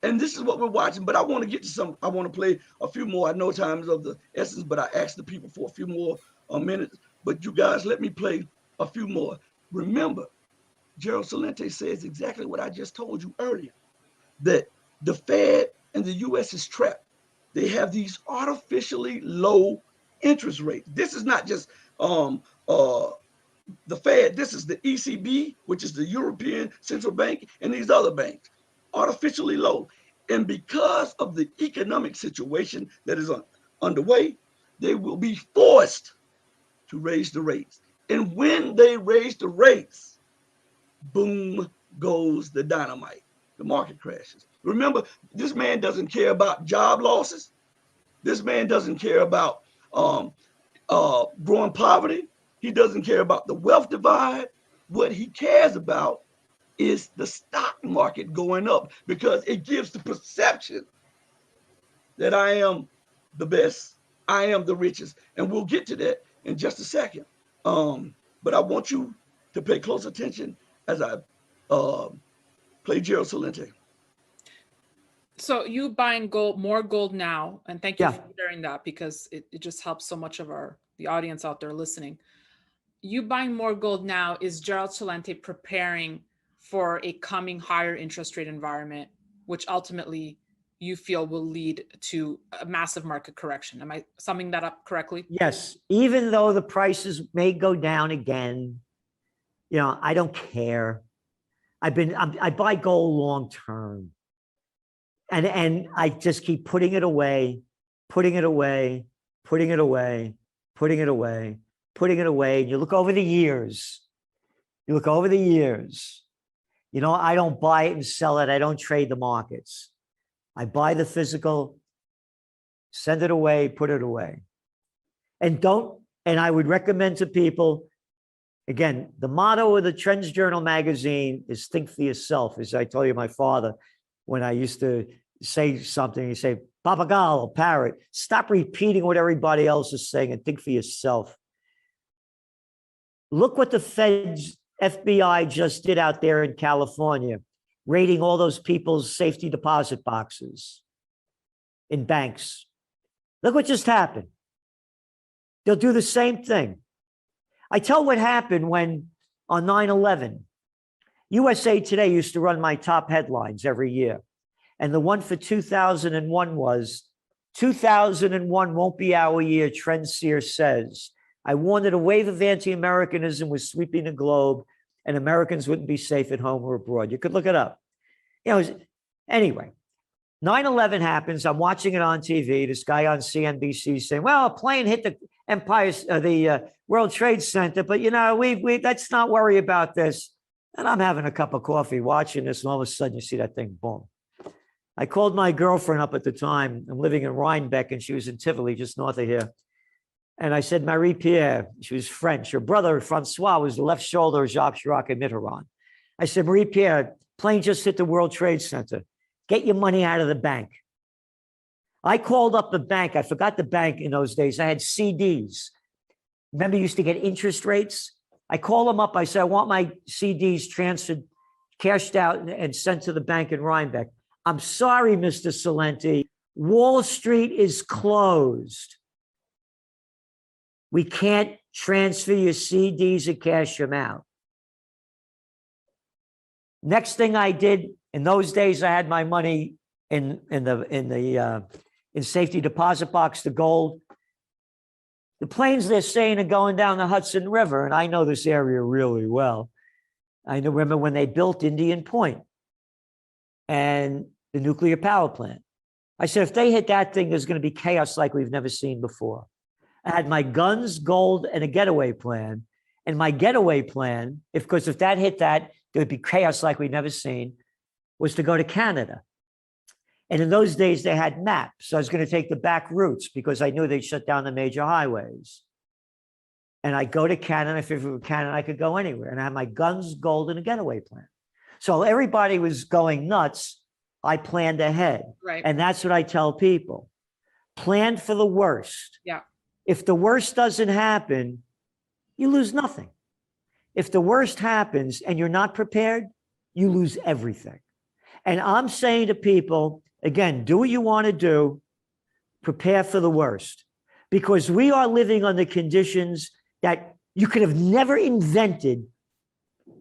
And this is what we're watching. But I want to get to I want to play a few more. I know time is of the essence, but I asked the people for a few more minutes. But you guys, let me play a few more. Remember, Gerald Salente says exactly what I just told you earlier, that the Fed and the U.S. is trapped. They have these artificially low interest rates. This is not just the Fed. This is the ECB, which is the European Central Bank, and these other banks, artificially low. And because of the economic situation that is underway, they will be forced to raise the rates. And when they raise the rates, boom goes the dynamite. The market crashes. Remember, this man doesn't care about job losses. This man doesn't care about growing poverty. He doesn't care about the wealth divide. What he cares about is the stock market going up, because it gives the perception that I am the best, I am the richest. And we'll get to that in just a second. But I want you to pay close attention as I play Gerald Celente. So you buying gold, more gold now, and thank you Yeah. for sharing that, because it just helps so much of the audience out there listening. You buying more gold now, is Gerald Celente preparing for a coming higher interest rate environment, which ultimately you feel will lead to a massive market correction? Am I summing that up correctly? Yes. Even though the prices may go down again, you know, I don't care. I buy gold long term. And I just keep putting it away, putting it away, putting it away, putting it away, putting it away. And you look over the years. You look over the years. You know, I don't buy it and sell it. I don't trade the markets. I buy the physical, send it away, put it away. And I would recommend to people, again, the motto of the Trends Journal magazine is think for yourself. As I told you, my father, when I used to say something, he'd say, Papagallo, parrot, stop repeating what everybody else is saying and think for yourself. Look what the FBI just did out there in California, raiding all those people's safety deposit boxes in banks. Look what just happened. They'll do the same thing. I tell what happened when on 9/11, USA Today used to run my top headlines every year. And the one for 2001 was, 2001 won't be our year, Trendseer says. I warned that a wave of anti-Americanism was sweeping the globe and Americans wouldn't be safe at home or abroad. You could look it up. You know, anyway, 9/11 happens. I'm watching it on TV. This guy on CNBC saying, well, a plane hit the World Trade Center, but, you know, let's not worry about this. And I'm having a cup of coffee watching this, and all of a sudden you see that thing, boom. I called my girlfriend up at the time. I'm living in Rhinebeck, and she was in Tivoli, just north of here. And I said, Marie-Pierre, she was French. Her brother, Francois, was the left shoulder of Jacques Chirac in Mitterrand. I said, Marie-Pierre, plane just hit the World Trade Center. Get your money out of the bank. I called up the bank. I forgot the bank in those days. I had CDs. Remember, you used to get interest rates? I called them up. I said, I want my CDs transferred, cashed out, and sent to the bank in Rhinebeck. I'm sorry, Mr. Celente. Wall Street is closed. We can't transfer your CDs or cash them out. Next thing I did, in those days, I had my money in safety deposit box, the gold. The planes they're saying are going down the Hudson River, and I know this area really well. I remember when they built Indian Point and the nuclear power plant. I said, if they hit that thing, there's going to be chaos like we've never seen before. I had my guns, gold, and a getaway plan. And my getaway plan, because if that hit that, there would be chaos like we've never seen, was to go to Canada. And in those days, they had maps. So I was going to take the back routes because I knew they'd shut down the major highways. And I go to Canada. If it were Canada, I could go anywhere. And I had my guns, gold, and a getaway plan. So everybody was going nuts. I planned ahead. Right. And that's what I tell people. Plan for the worst. Yeah. If the worst doesn't happen, you lose nothing. If the worst happens and you're not prepared, you lose everything. And I'm saying to people, again, do what you want to do, prepare for the worst, because we are living under conditions that you could have never invented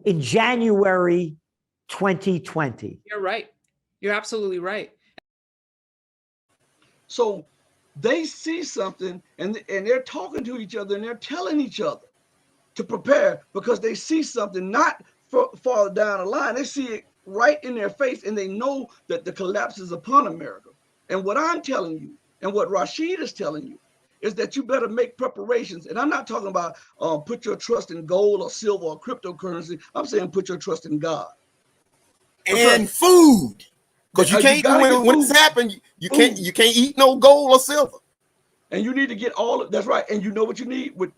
in January 2020. You're right. You're absolutely right. So they see something and they're talking to each other and they're telling each other to prepare because they see something not far down the line. They see it right in their face and they know that the collapse is upon America. And what I'm telling you and what Rashid is telling you is that you better make preparations. And I'm not talking about put your trust in gold or silver or cryptocurrency. I'm saying put your trust in God. And food. Because you can't when it's happened, you can't eat no gold or silver. And you need to get all of that's right. And you know what you need with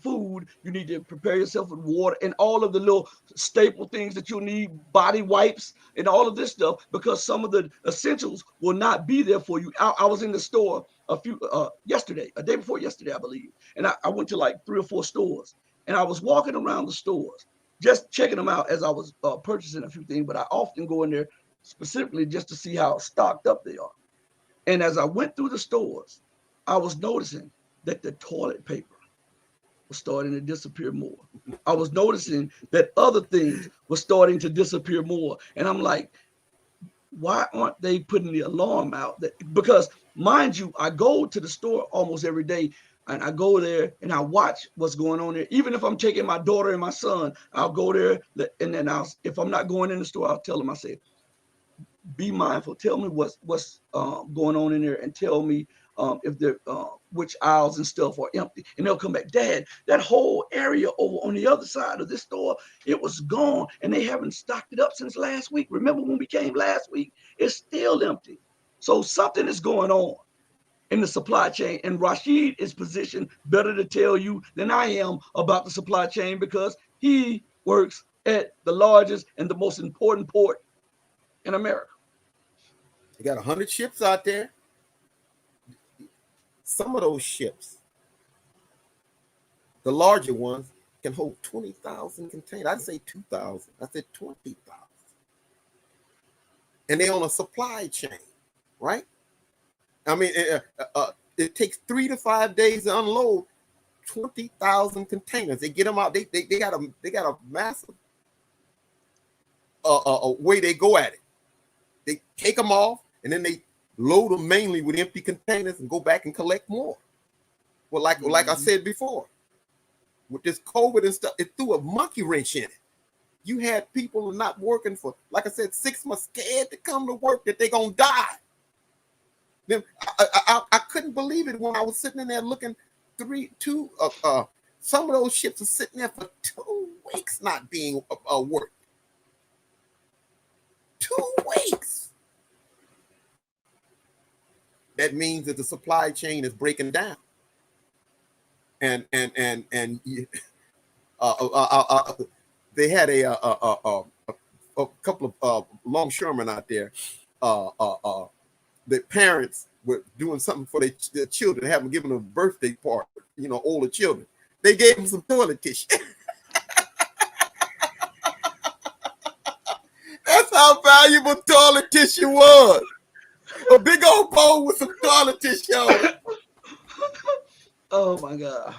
food, you need to prepare yourself with water and all of the little staple things that you'll need, body wipes and all of this stuff, because some of the essentials will not be there for you. I was in the store a day before yesterday, I believe. And I went to like 3 or 4 stores, and I was walking around the stores, just checking them out as I was purchasing a few things, but I often go in there specifically just to see how stocked up they are. And as I went through the stores, I was noticing that the toilet paper was starting to disappear more. I was noticing that other things were starting to disappear more. And I'm like, why aren't they putting the alarm out? Because mind you, I go to the store almost every day, and I go there and I watch what's going on there. Even if I'm taking my daughter and my son, I'll go there, and then if I'm not going in the store, I'll tell them, I say, be mindful. Tell me what's going on in there, and tell me if they're which aisles and stuff are empty. And they'll come back, Dad, that whole area over on the other side of this store, it was gone, and they haven't stocked it up since last week. Remember when we came last week? It's still empty. So something is going on in the supply chain, and Rashid is positioned better to tell you than I am about the supply chain, because he works at the largest and the most important port in America. You got 100 ships out there. Some of those ships, the larger ones, can hold 20,000 containers. I didn't say 2,000. I said 20,000. And they're on a supply chain, right? I mean, it takes 3 to 5 days to unload 20,000 containers. They get them out. They got a massive way they go at it. They take them off, and then they load them mainly with empty containers and go back and collect more. Well, like I said before, with this COVID and stuff, it threw a monkey wrench in it. You had people not working for, like I said, 6 months, scared to come to work that they're gonna die. Then I couldn't believe it when I was sitting in there looking. Some of those ships are sitting there for 2 weeks not being worked. 2 weeks. That means that the supply chain is breaking down, and they had a couple of longshoremen out there. The parents were doing something for their children, having given a birthday party. Older children. They gave them some toilet tissue. That's how valuable toilet tissue was. A big old bowl with some toilet tissue on it. Oh my God.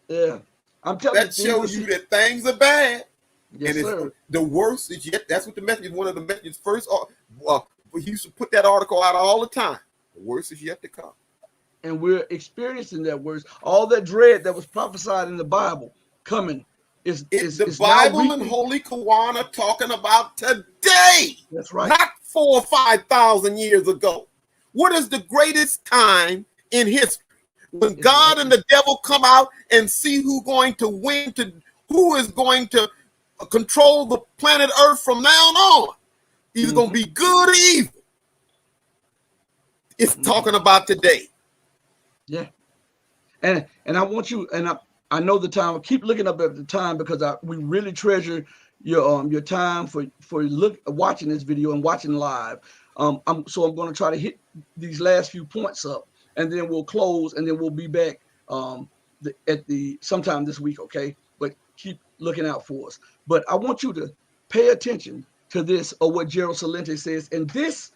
Yeah. I'm telling that shows you that things are bad. Yes, and sir. The worst is yet. That's what the message, one of the messages first. We used to put that article out all the time. The worst is yet to come. And we're experiencing that worst. All that dread that was prophesied in the Bible coming is the Bible and Holy Quran are talking about today. That's right. Not 4,000 or 5,000 years ago. What is the greatest time in history? When God and the devil come out and see who's going to win, who is going to control the planet Earth from now on. Either going to be good or evil. It's talking about today. Yeah. And I want you, and I know the time. Keep looking up at the time, because we really treasure your time for watching this video and watching live. So I'm going to try to hit these last few points up, and then we'll close, and then we'll be back sometime this week, okay? But keep looking out for us. But I want you to pay attention to this, or what Gerald Celente says, and this,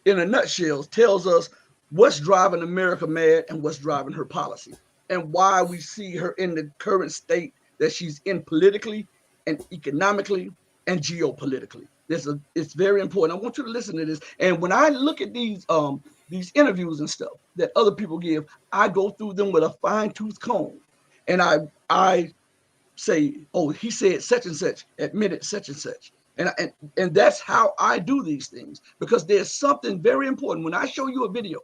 in a nutshell, tells us what's driving America mad and what's driving her policy, and why we see her in the current state that she's in politically and economically and geopolitically. It's very important. I want you to listen to this. And when I look at these interviews and stuff that other people give, I go through them with a fine-tooth comb, and I say, oh, he said such and such, admitted such and such. And that's how I do these things, because there's something very important. When I show you a video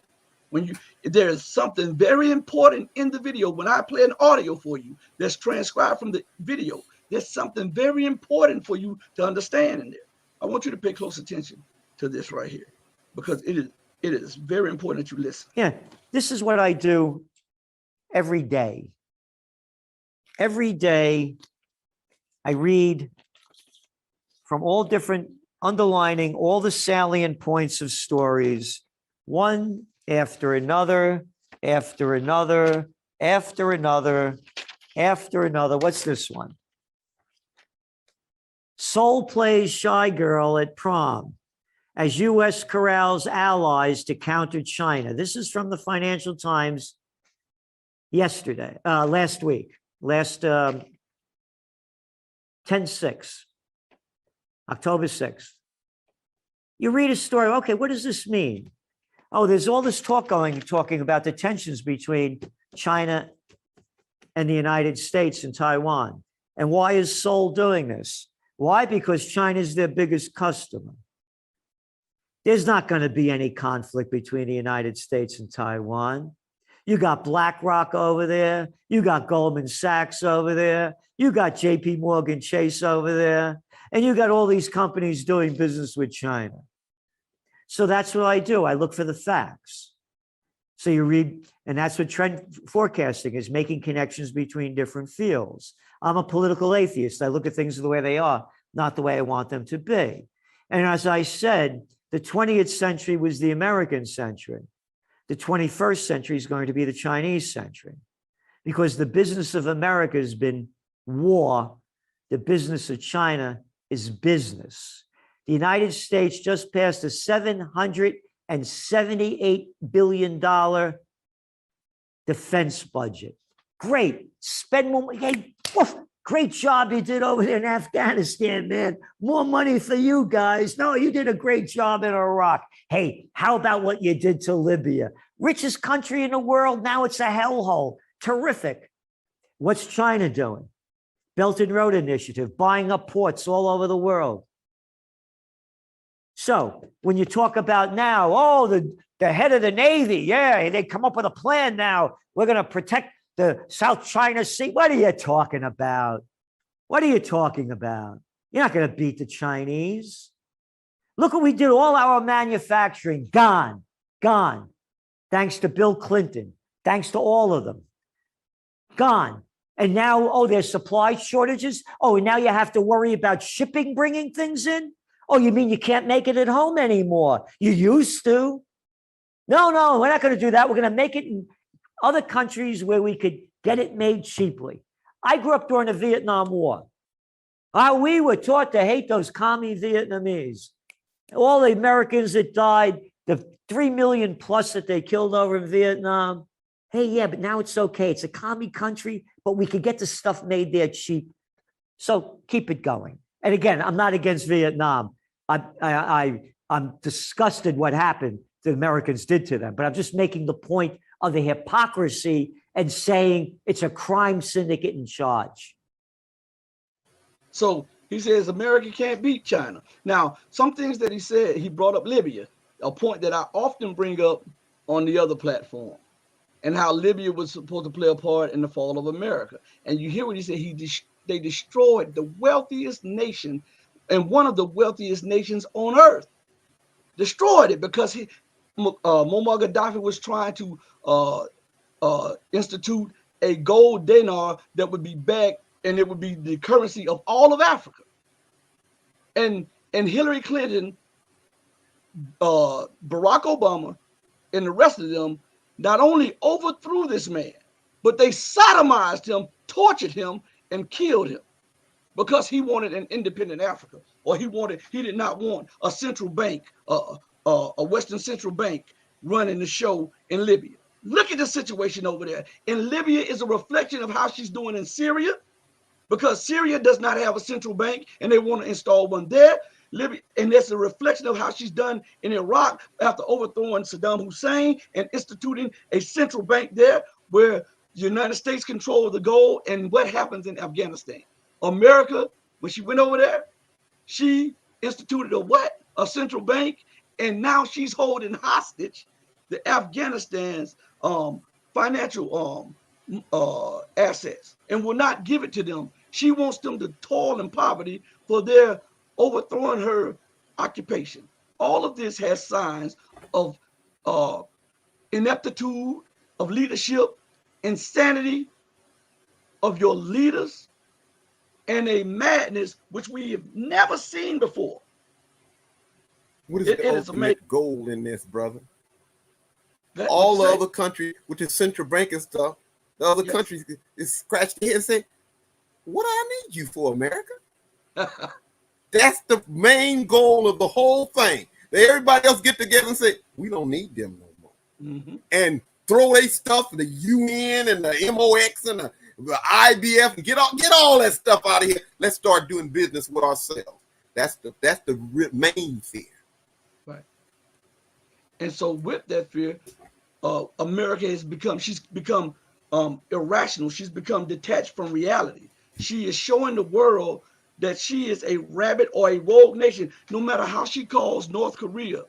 When you, there is something very important in the video. When I play an audio for you that's transcribed from the video, there's something very important for you to understand in there. I want you to pay close attention to this right here, because it is very important that you listen. Yeah, this is what I do every day. Every day, I read from all different, underlining all the salient points of stories, one after another, after another, after another, after another. What's this one? Seoul plays shy girl at prom as U.S. corrals allies to counter China. This is from the Financial Times yesterday, last week, last 10/6, October 6th. You read a story, okay, what does this mean? Oh, there's all this talking about the tensions between China and the United States and Taiwan. And why is Seoul doing this? Why? Because China is their biggest customer. There's not going to be any conflict between the United States and Taiwan. You got BlackRock over there. You got Goldman Sachs over there. You got JP Morgan Chase over there. And you got all these companies doing business with China. So that's what I do. I look for the facts. So you read, and that's what trend forecasting is, making connections between different fields. I'm a political atheist. I look at things the way they are, not the way I want them to be. And as I said, the 20th century was the American century. The 21st century is going to be the Chinese century, because the business of America has been war. The business of China is business. The United States just passed a $778 billion defense budget. Great. Spend more money. Hey, great job you did over there in Afghanistan, man. More money for you guys. No, you did a great job in Iraq. Hey, how about what you did to Libya? Richest country in the world. Now it's a hellhole. Terrific. What's China doing? Belt and Road Initiative, buying up ports all over the world. So when you talk about now, oh, the head of the Navy, yeah, they come up with a plan now. We're going to protect the South China Sea. What are you talking about? What are you talking about? You're not going to beat the Chinese. Look what we did. All our manufacturing, gone. Thanks to Bill Clinton. Thanks to all of them. Gone. And now, oh, there's supply shortages. Oh, and now you have to worry about shipping, bringing things in. Oh, you mean you can't make it at home anymore? You used to. No, we're not going to do that. We're going to make it in other countries where we could get it made cheaply. I grew up during the Vietnam War. We were taught to hate those commie Vietnamese. All the Americans that died, the 3 million plus that they killed over in Vietnam. Hey, yeah, but now it's okay. It's a commie country, but we could get the stuff made there cheap. So keep it going. And again, I'm not against Vietnam. I'm disgusted what happened, the Americans did to them. But I'm just making the point of the hypocrisy and saying it's a crime syndicate in charge. So he says America can't beat China. Now, some things that he said, he brought up Libya, a point that I often bring up on the other platform, and how Libya was supposed to play a part in the fall of America. And you hear what he said, they destroyed the wealthiest nation and one of the wealthiest nations on earth. Destroyed it because Muammar Gaddafi was trying to institute a gold dinar that would be backed, and it would be the currency of all of Africa. And Hillary Clinton, Barack Obama, and the rest of them not only overthrew this man, but they sodomized him, tortured him, and killed him because he wanted an independent Africa, or he did not want a central bank, a Western central bank running the show in Libya. Look at the situation over there. And Libya is a reflection of how she's doing in Syria, because Syria does not have a central bank and they want to install one there. Libya, and that's a reflection of how she's done in Iraq after overthrowing Saddam Hussein and instituting a central bank there where the United States control the gold. And what happens in Afghanistan? America, when she went over there, she instituted a central bank, and now she's holding hostage the Afghanistan's financial assets and will not give it to them. She wants them to toil in poverty for their overthrowing her occupation. All of this has signs of ineptitude, of leadership, insanity of your leaders, and a madness which we have never seen before. What is the ultimate goal in this, brother? All the other countries, with the central bank and stuff, the other countries is scratch their head and say, what do I need you for, America? That's the main goal of the whole thing. Everybody else get together and say, we don't need them no more. And throw their stuff, the UN and the MOX and the IBF, and get all that stuff out of here. Let's start doing business with ourselves. That's the main fear. Right. And so with that fear, America has become, she's become irrational. She's become detached from reality. She is showing the world that she is a rabid or a rogue nation, no matter how she calls North Korea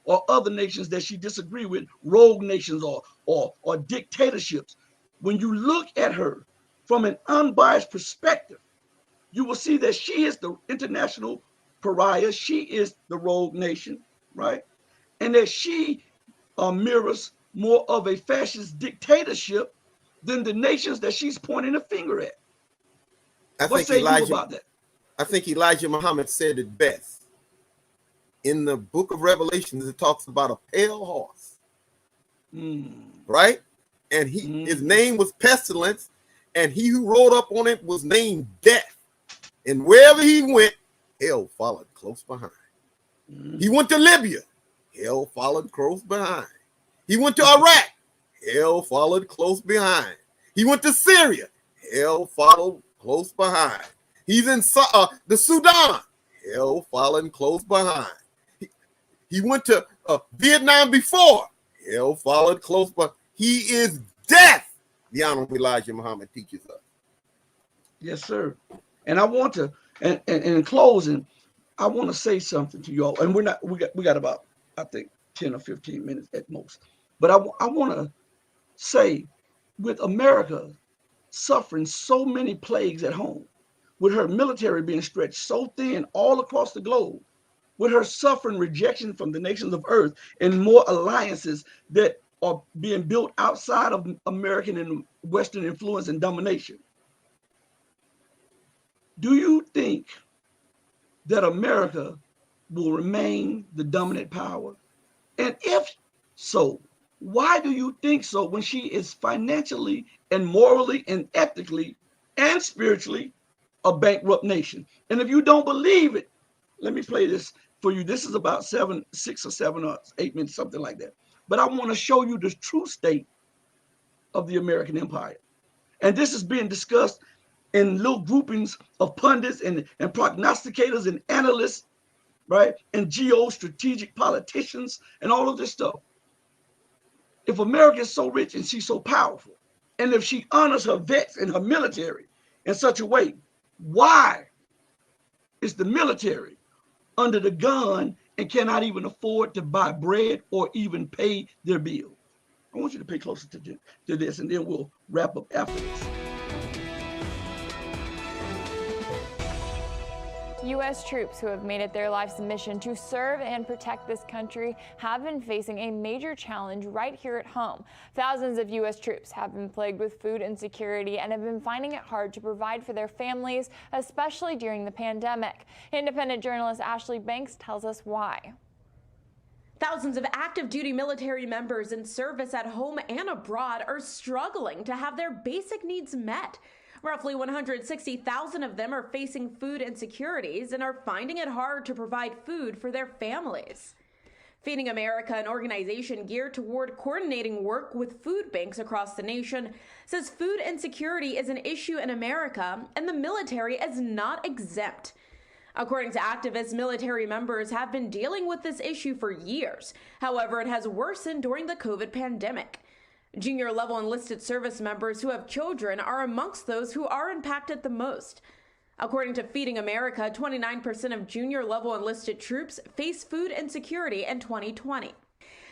or other nations that she disagree with rogue nations or dictatorships. When you look at her from an unbiased perspective, you will see that she is the international pariah. She is the rogue nation, right? And that she mirrors more of a fascist dictatorship than the nations that she's pointing a finger at. What say you about that? I think Elijah Muhammad said it best. In the book of Revelations, it talks about a pale horse, right? And his name was Pestilence, and he who rode up on it was named Death. And wherever he went, hell followed close behind. He went to Libya, hell followed close behind. He went to Iraq, hell followed close behind. He went to Syria, hell followed close behind. He's in the Sudan, hell following close behind. He went to Vietnam before, hell followed close behind. He is death, the Honorable Elijah Muhammad teaches us. Yes, sir. And I want to, and in closing, I want to say something to you all. And we got about, I think, 10 or 15 minutes at most. But I want to say, with America suffering so many plagues at home, with her military being stretched so thin all across the globe, with her suffering rejection from the nations of earth and more alliances that are being built outside of American and Western influence and domination, do you think that America will remain the dominant power? And if so, why do you think so when she is financially and morally and ethically and spiritually a bankrupt nation? And if you don't believe it, let me play this for you. This is about 6 or 7 or 8 minutes, something like that. But I want to show you the true state of the American empire. And this is being discussed in little groupings of pundits and prognosticators and analysts, right? And geostrategic politicians and all of this stuff. If America is so rich and she's so powerful, and if she honors her vets and her military in such a way, why is the military under the gun and cannot even afford to buy bread or even pay their bills? I want you to pay closer to this, and then we'll wrap up after this. U.S. troops who have made it their life's mission to serve and protect this country have been facing a major challenge right here at home. Thousands of U.S. troops have been plagued with food insecurity and have been finding it hard to provide for their families, especially during the pandemic. Independent journalist Ashley Banks tells us why. Thousands of active duty military members in service at home and abroad are struggling to have their basic needs met. Roughly 160,000 of them are facing food insecurities and are finding it hard to provide food for their families. Feeding America, an organization geared toward coordinating work with food banks across the nation, says food insecurity is an issue in America and the military is not exempt. According to activists, military members have been dealing with this issue for years. However, it has worsened during the COVID pandemic. Junior level enlisted service members who have children are amongst those who are impacted the most. According to Feeding America, 29% of junior level enlisted troops face food insecurity in 2020.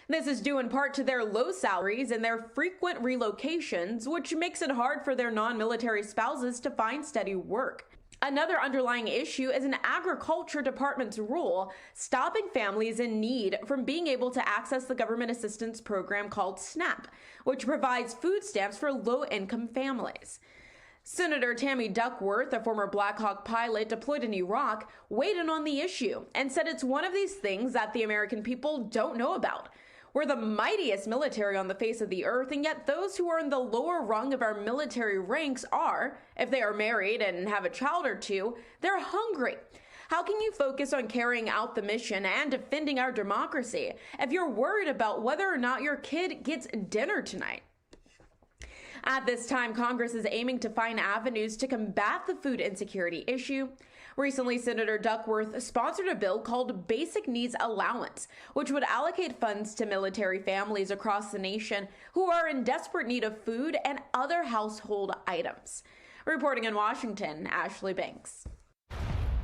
This is due in part to their low salaries and their frequent relocations, which makes it hard for their non-military spouses to find steady work. Another underlying issue is an agriculture department's rule stopping families in need from being able to access the government assistance program called SNAP, which provides food stamps for low-income families. Senator Tammy Duckworth, a former Black Hawk pilot deployed in Iraq, weighed in on the issue and said it's one of these things that the American people don't know about. We're the mightiest military on the face of the earth, and yet those who are in the lower rung of our military ranks are, if they are married and have a child or two, they're hungry. How can you focus on carrying out the mission and defending our democracy if you're worried about whether or not your kid gets dinner tonight? At this time, Congress is aiming to find avenues to combat the food insecurity issue. Recently, Senator Duckworth sponsored a bill called Basic Needs Allowance, which would allocate funds to military families across the nation who are in desperate need of food and other household items. Reporting in Washington, Ashley Banks.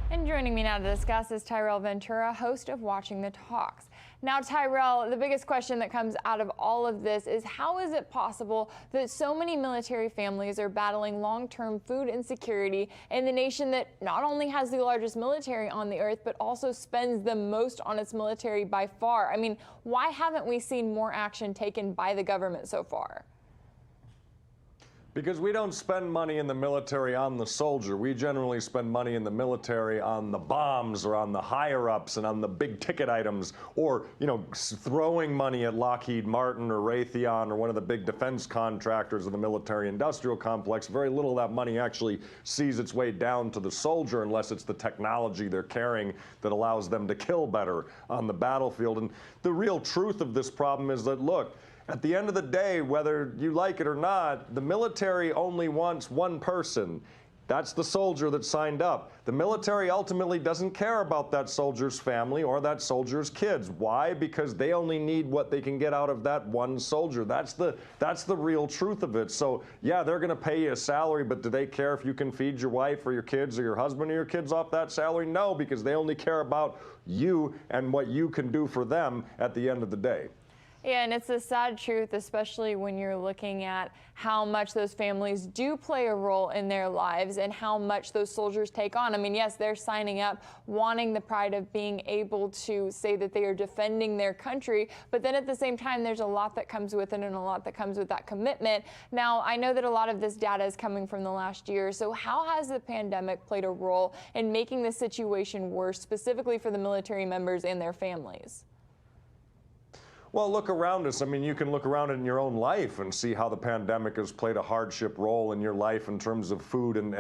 And joining me now to discuss is Tyrell Ventura, host of Watching the Talks. Now, Tyrell, the biggest question that comes out of all of this is how is it possible that so many military families are battling long-term food insecurity in the nation that not only has the largest military on the earth, but also spends the most on its military by far? I mean, why haven't we seen more action taken by the government so far? Because we don't spend money in the military on the soldier. We generally spend money in the military on the bombs or on the higher-ups and on the big ticket items, or, you know, throwing money at Lockheed Martin or Raytheon or one of the big defense contractors of the military-industrial complex. Very little of that money actually sees its way down to the soldier unless it's the technology they're carrying that allows them to kill better on the battlefield. And the real truth of this problem is that, look, at the end of the day, whether you like it or not, the military only wants one person. That's the soldier that signed up. The military ultimately doesn't care about that soldier's family or that soldier's kids. Why? Because they only need what they can get out of that one soldier. That's the real truth of it. So, yeah, they're going to pay you a salary, but do they care if you can feed your wife or your kids or your husband or your kids off that salary? No, because they only care about you and what you can do for them at the end of the day. Yeah, and it's a sad truth, especially when you're looking at how much those families do play a role in their lives and how much those soldiers take on. I mean, yes, they're signing up, wanting the pride of being able to say that they are defending their country, but then at the same time, there's a lot that comes with it and a lot that comes with that commitment. Now, I know that a lot of this data is coming from the last year, so how has the pandemic played a role in making the situation worse, specifically for the military members and their families? Well, look around us. I mean, you can look around in your own life and see how the pandemic has played a hardship role in your life in terms of food and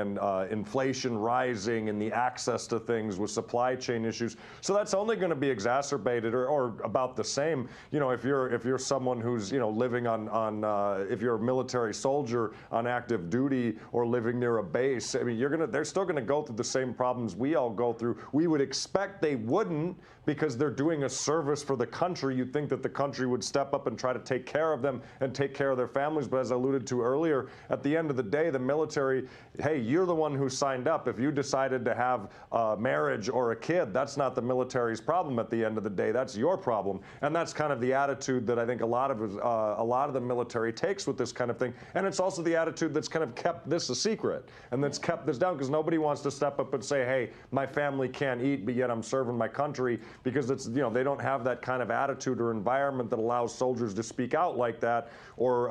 inflation rising and the access to things with supply chain issues. So that's only going to be exacerbated or about the same. You know, if you're someone who's, you know, living if you're a military soldier on active duty or living near a base, I mean, they're still going to go through the same problems we all go through. We would expect they wouldn't, because they're doing a service for the country. You'd think that the country would step up and try to take care of them and take care of their families. But as I alluded to earlier, at the end of the day, the military, hey, you're the one who signed up. If you decided to have a marriage or a kid, that's not the military's problem at the end of the day. That's your problem. And that's kind of the attitude that I think a lot of the military takes with this kind of thing. And it's also the attitude that's kind of kept this a secret and that's kept this down, because nobody wants to step up and say, hey, my family can't eat, but yet I'm serving my country, because it's, you know, they don't have that kind of attitude or environment that allows soldiers to speak out like that, or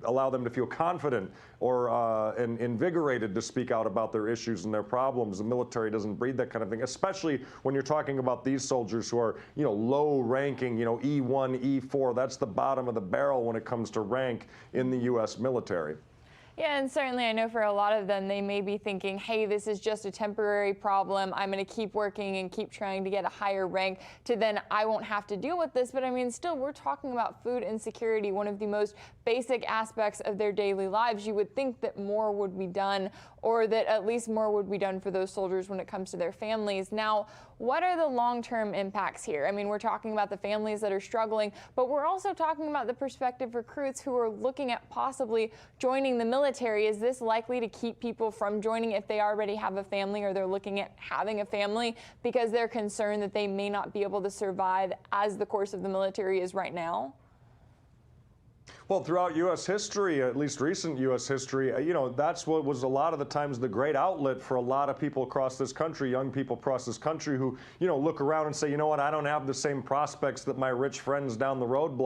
allow them to feel confident or and invigorated to speak out about their issues and their problems. The military doesn't breed that kind of thing, especially when you're talking about these soldiers who are, you know, low ranking, you know, E1, E4. That's the bottom of the barrel when it comes to rank in the U.S. military. Yeah, and certainly I know for a lot of them, they may be thinking, hey, this is just a temporary problem. I'm going to keep working and keep trying to get a higher rank to then I won't have to deal with this. But I mean, still, we're talking about food insecurity, one of the most basic aspects of their daily lives. You would think that more would be done, or that at least more would be done for those soldiers when it comes to their families. Now, What are the long-term impacts here? I mean, we're talking about the families that are struggling, but we're also talking about the prospective recruits who are looking at possibly joining the military. Is this likely to keep people from joining if they already have a family, or they're looking at having a family because they're concerned that they may not be able to survive as the course of the military is right now? Well, throughout U.S. history, at least recent U.S. history, that's what was a lot of the times the great outlet for a lot of people across this country, young people across this country who, look around and say, you know what, I don't have the same prospects that my rich friends down the road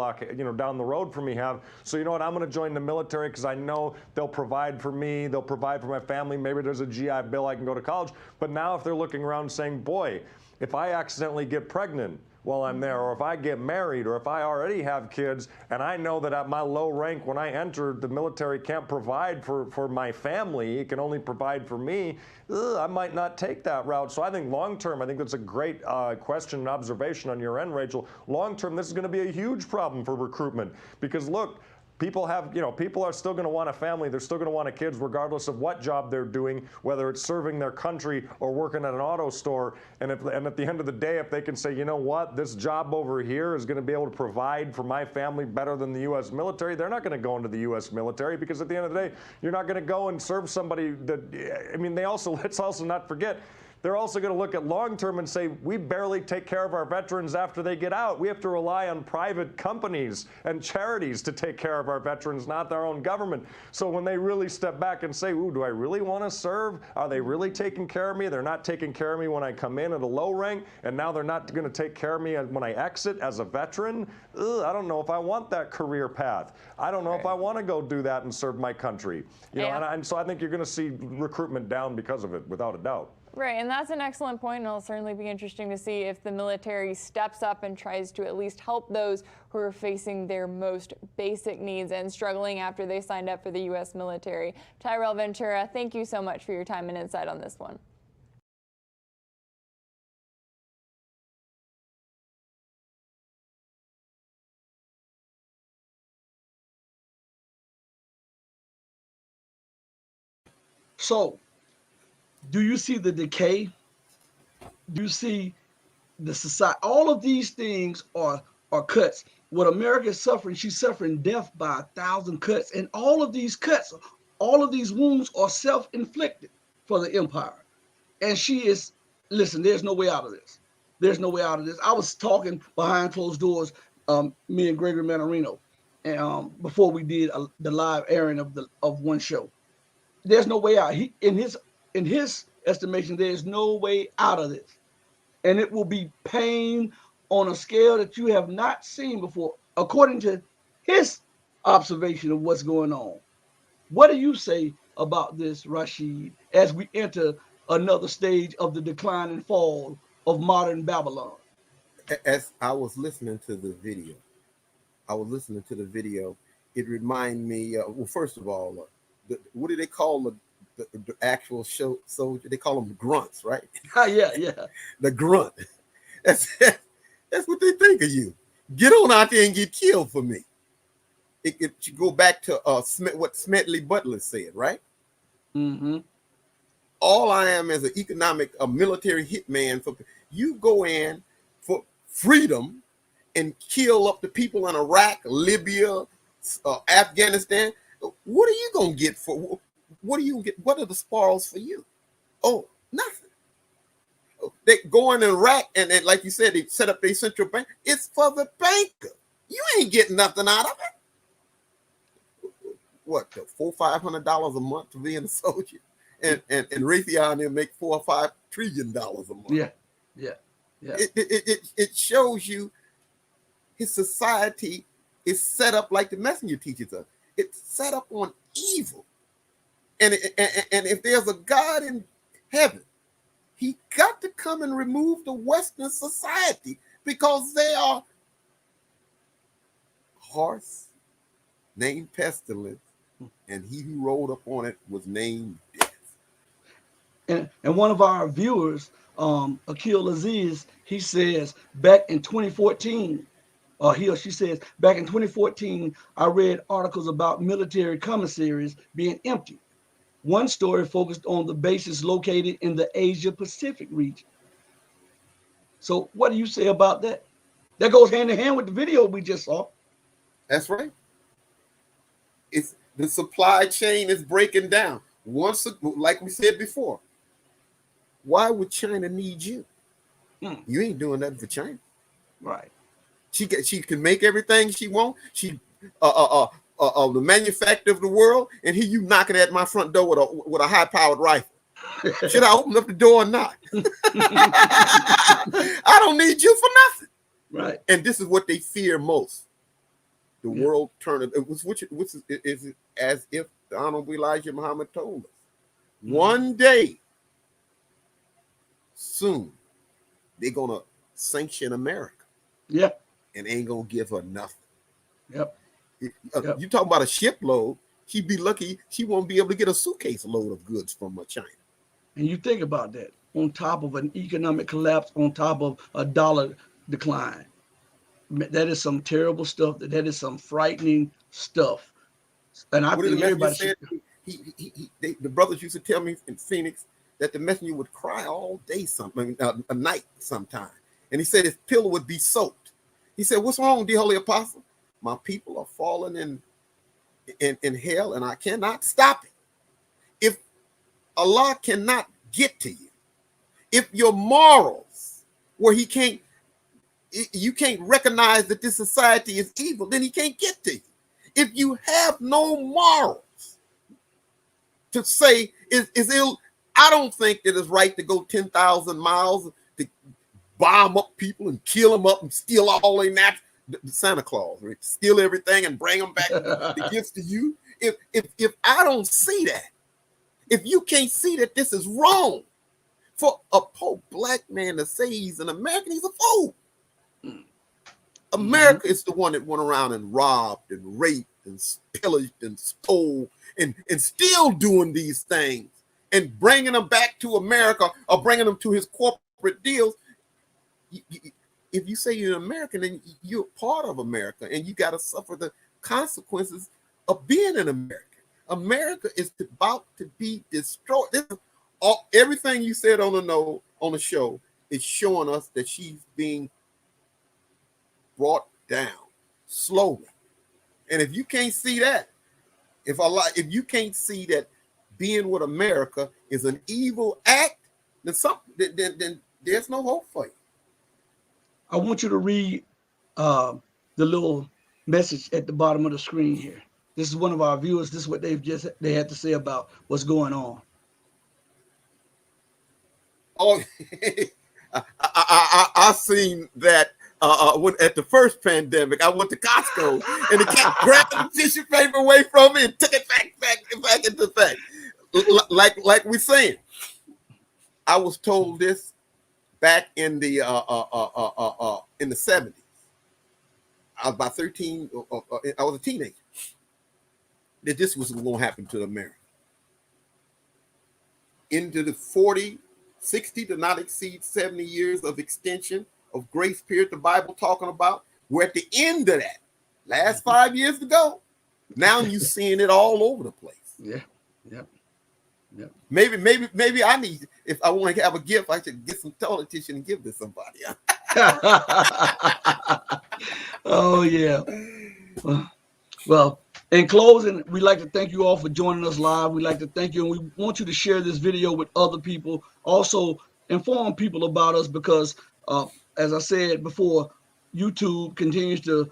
down the road from me have. So you know what, I'm going to join the military because I know they'll provide for me, they'll provide for my family. Maybe there's a GI Bill, I can go to college. But now if they're looking around saying, boy, if I accidentally get pregnant while I'm there, or if I get married, or if I already have kids, and I know that at my low rank when I enter, the military can't provide for my family, it can only provide for me, I might not take that route. So I think long term, I think that's a great question and observation on your end, Rachel. Long term, this is going to be a huge problem for recruitment, because look, people are still going to want a family. They're still going to want kids regardless of what job they're doing, whether it's serving their country or working at an auto store. And at the end of the day, if they can say, you know what, this job over here is going to be able to provide for my family better than the U.S. military, they're not going to go into the U.S. military, because at the end of the day, you're not going to go and serve somebody that, let's also not forget, they're also going to look at long term and say, we barely take care of our veterans after they get out. We have to rely on private companies and charities to take care of our veterans, not our own government. So when they really step back and say, ooh, do I really want to serve? Are they really taking care of me? They're not taking care of me when I come in at a low rank, and now they're not going to take care of me when I exit as a veteran. I don't know if I want that career path. I don't know if I want to go do that and serve my country. And so I think you're going to see recruitment down because of it, without a doubt. Right, and that's an excellent point, and it'll certainly be interesting to see if the military steps up and tries to at least help those who are facing their most basic needs and struggling after they signed up for the U.S. military. Tyrell Ventura, thank you so much for your time and insight on this one. So, do you see the decay? Do you see the society? All of these things are cuts. What America is suffering, she's suffering death by 1,000 cuts. And all of these cuts, all of these wounds are self-inflicted for the empire. And she is, listen, there's no way out of this. There's no way out of this. I was talking behind closed doors, me and Gregory Manarino, and before we did the live airing of one show. There's no way out. In his estimation, there is no way out of this. And it will be pain on a scale that you have not seen before, according to his observation of what's going on. What do you say about this, Rashid, as we enter another stage of the decline and fall of modern Babylon? As I was listening to the video, it reminded me, well, first of all, what do they call the actual soldier? They call them grunts, right? Yeah. The grunt. That's what they think of you. Get on out there and get killed for me. It should go back to what Smedley Butler said, right? Mm-hmm. All I am is a military hitman. For you go in for freedom and kill up the people in Iraq, Libya, Afghanistan. What are you gonna get for? What do you get? What are the spoils for you? Oh, nothing. They go in Iraq and like you said, they set up their central bank. It's for the banker. You ain't getting nothing out of it. What, $400-500 a month to be in a soldier, and Raytheon will make $4 or $5 trillion a month. Yeah. It shows you his society is set up like the messenger teaches us. It's set up on evil. And if there's a God in heaven, he got to come and remove the Western society because they are horse named pestilence, and he who rode up on it was named death. And one of our viewers, Akil Aziz, he says back in 2014, he or she says, back in 2014, I read articles about military commissaries being empty. One story focused on the bases located in the Asia Pacific region. So what do you say about that? That goes hand in hand with the video we just saw. That's right. It's the supply chain is breaking down. Once, like we said before, why would China need you? You ain't doing nothing for China. Right. She can make everything she wants. She the manufacturer of the world, and here you knocking at my front door with a high-powered rifle. Should I open up the door or not? I don't need you for nothing. Right. And this is what they fear most. The world turning, which is as if the Honorable Elijah Muhammad told us. One day, soon, they're going to sanction America. Yeah. And ain't going to give her nothing. Yep. You talk about a shipload, she'd be lucky she won't be able to get a suitcase load of goods from China. And you think about that, on top of an economic collapse, on top of a dollar decline. That is some terrible stuff. That is some frightening stuff. And I think everybody should. The brothers used to tell me in Phoenix that the messenger would cry all day, a night sometime. And he said his pillow would be soaked. He said, "What's wrong, dear Holy Apostle? My people are falling in hell, and I cannot stop it. If Allah cannot get to you, if your morals, where you can't recognize that this society is evil, then he can't get to you. If you have no morals to say is ill, I don't think that it's right to go 10,000 miles to bomb up people and kill them up and steal all their natural. Santa Claus, right? Steal everything and bring them back the gifts to you. If I don't see that, if you can't see that this is wrong, for a poor black man to say he's an American, he's a fool. America is the one that went around and robbed and raped and pillaged and stole and still doing these things and bringing them back to America or bringing them to his corporate deals. If you say you're an American, then you're part of America and you got to suffer the consequences of being an American. America is about to be destroyed. Everything you said on the show is showing us that she's being brought down slowly. And if you can't see that, if you can't see that being with America is an evil act, then there's no hope for you. I want you to read the little message at the bottom of the screen here. This is one of our viewers. This is what they had to say about what's going on. Oh, I seen that when at the first pandemic. I went to Costco and the cat grabbed the tissue paper away from me and took it back into the thing. Like we're saying, I was told this back in the 70s. I was about 13. I was a teenager. That this was going to happen to America. Into the 60 to not exceed 70 years of extension of grace period the Bible talking about. We're at the end of that. Last 5 years to go. Now you're seeing it all over the place. Yeah. Yep. Yep. Maybe I need, if I want to have a gift, I should get some toilet tissue and give to somebody. Oh yeah. Well, in closing, we'd like to thank you all for joining us live. We'd like to thank you, and we want you to share this video with other people. Also, inform people about us because, as I said before, YouTube continues to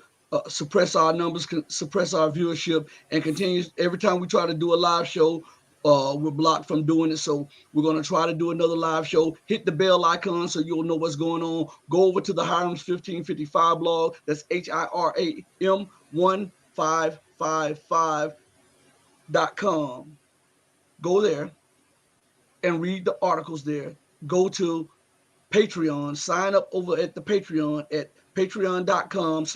suppress our numbers, suppress our viewership, and continues every time we try to do a live show. We're blocked from doing it, so we're going to try to do another live show. Hit the bell icon so you'll know what's going on. Go over to the Hiram's 1555 blog. That's HIRAM1555.com. Go there and read the articles there. Go to Patreon. Sign up over at the Patreon at patreon.com/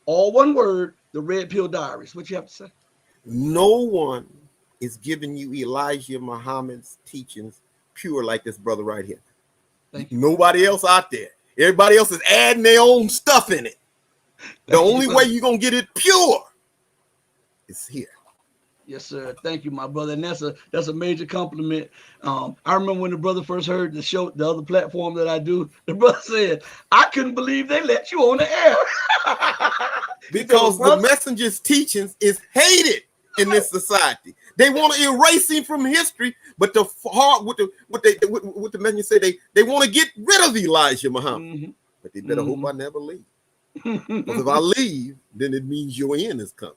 all one word, the Red Pill Diaries. What you have to say? No one is giving you Elijah Muhammad's teachings pure like this brother right here. Thank you. Nobody else out there. Everybody else is adding their own stuff in it. The only way you're going to get it pure is here. Yes, sir. Thank you, my brother. And that's a major compliment. I remember when the brother first heard the show, the other platform that I do, the brother said, I couldn't believe they let you on the air. Because the messenger's teachings is hated in this society. They want to erase him from history, but the heart, what the messenger say, they want to get rid of Elijah Muhammad. Mm-hmm. But they better hope I never leave. Because if I leave, then it means your end is coming.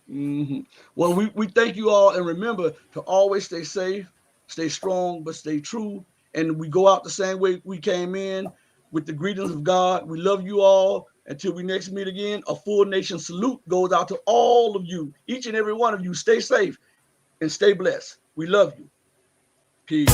Mm-hmm. Well, we thank you all, and remember to always stay safe, stay strong, but stay true. And we go out the same way we came in, with the greetings of God. We love you all. Until we next meet again, a full nation salute goes out to all of you, each and every one of you. Stay safe and stay blessed. We love you. Peace.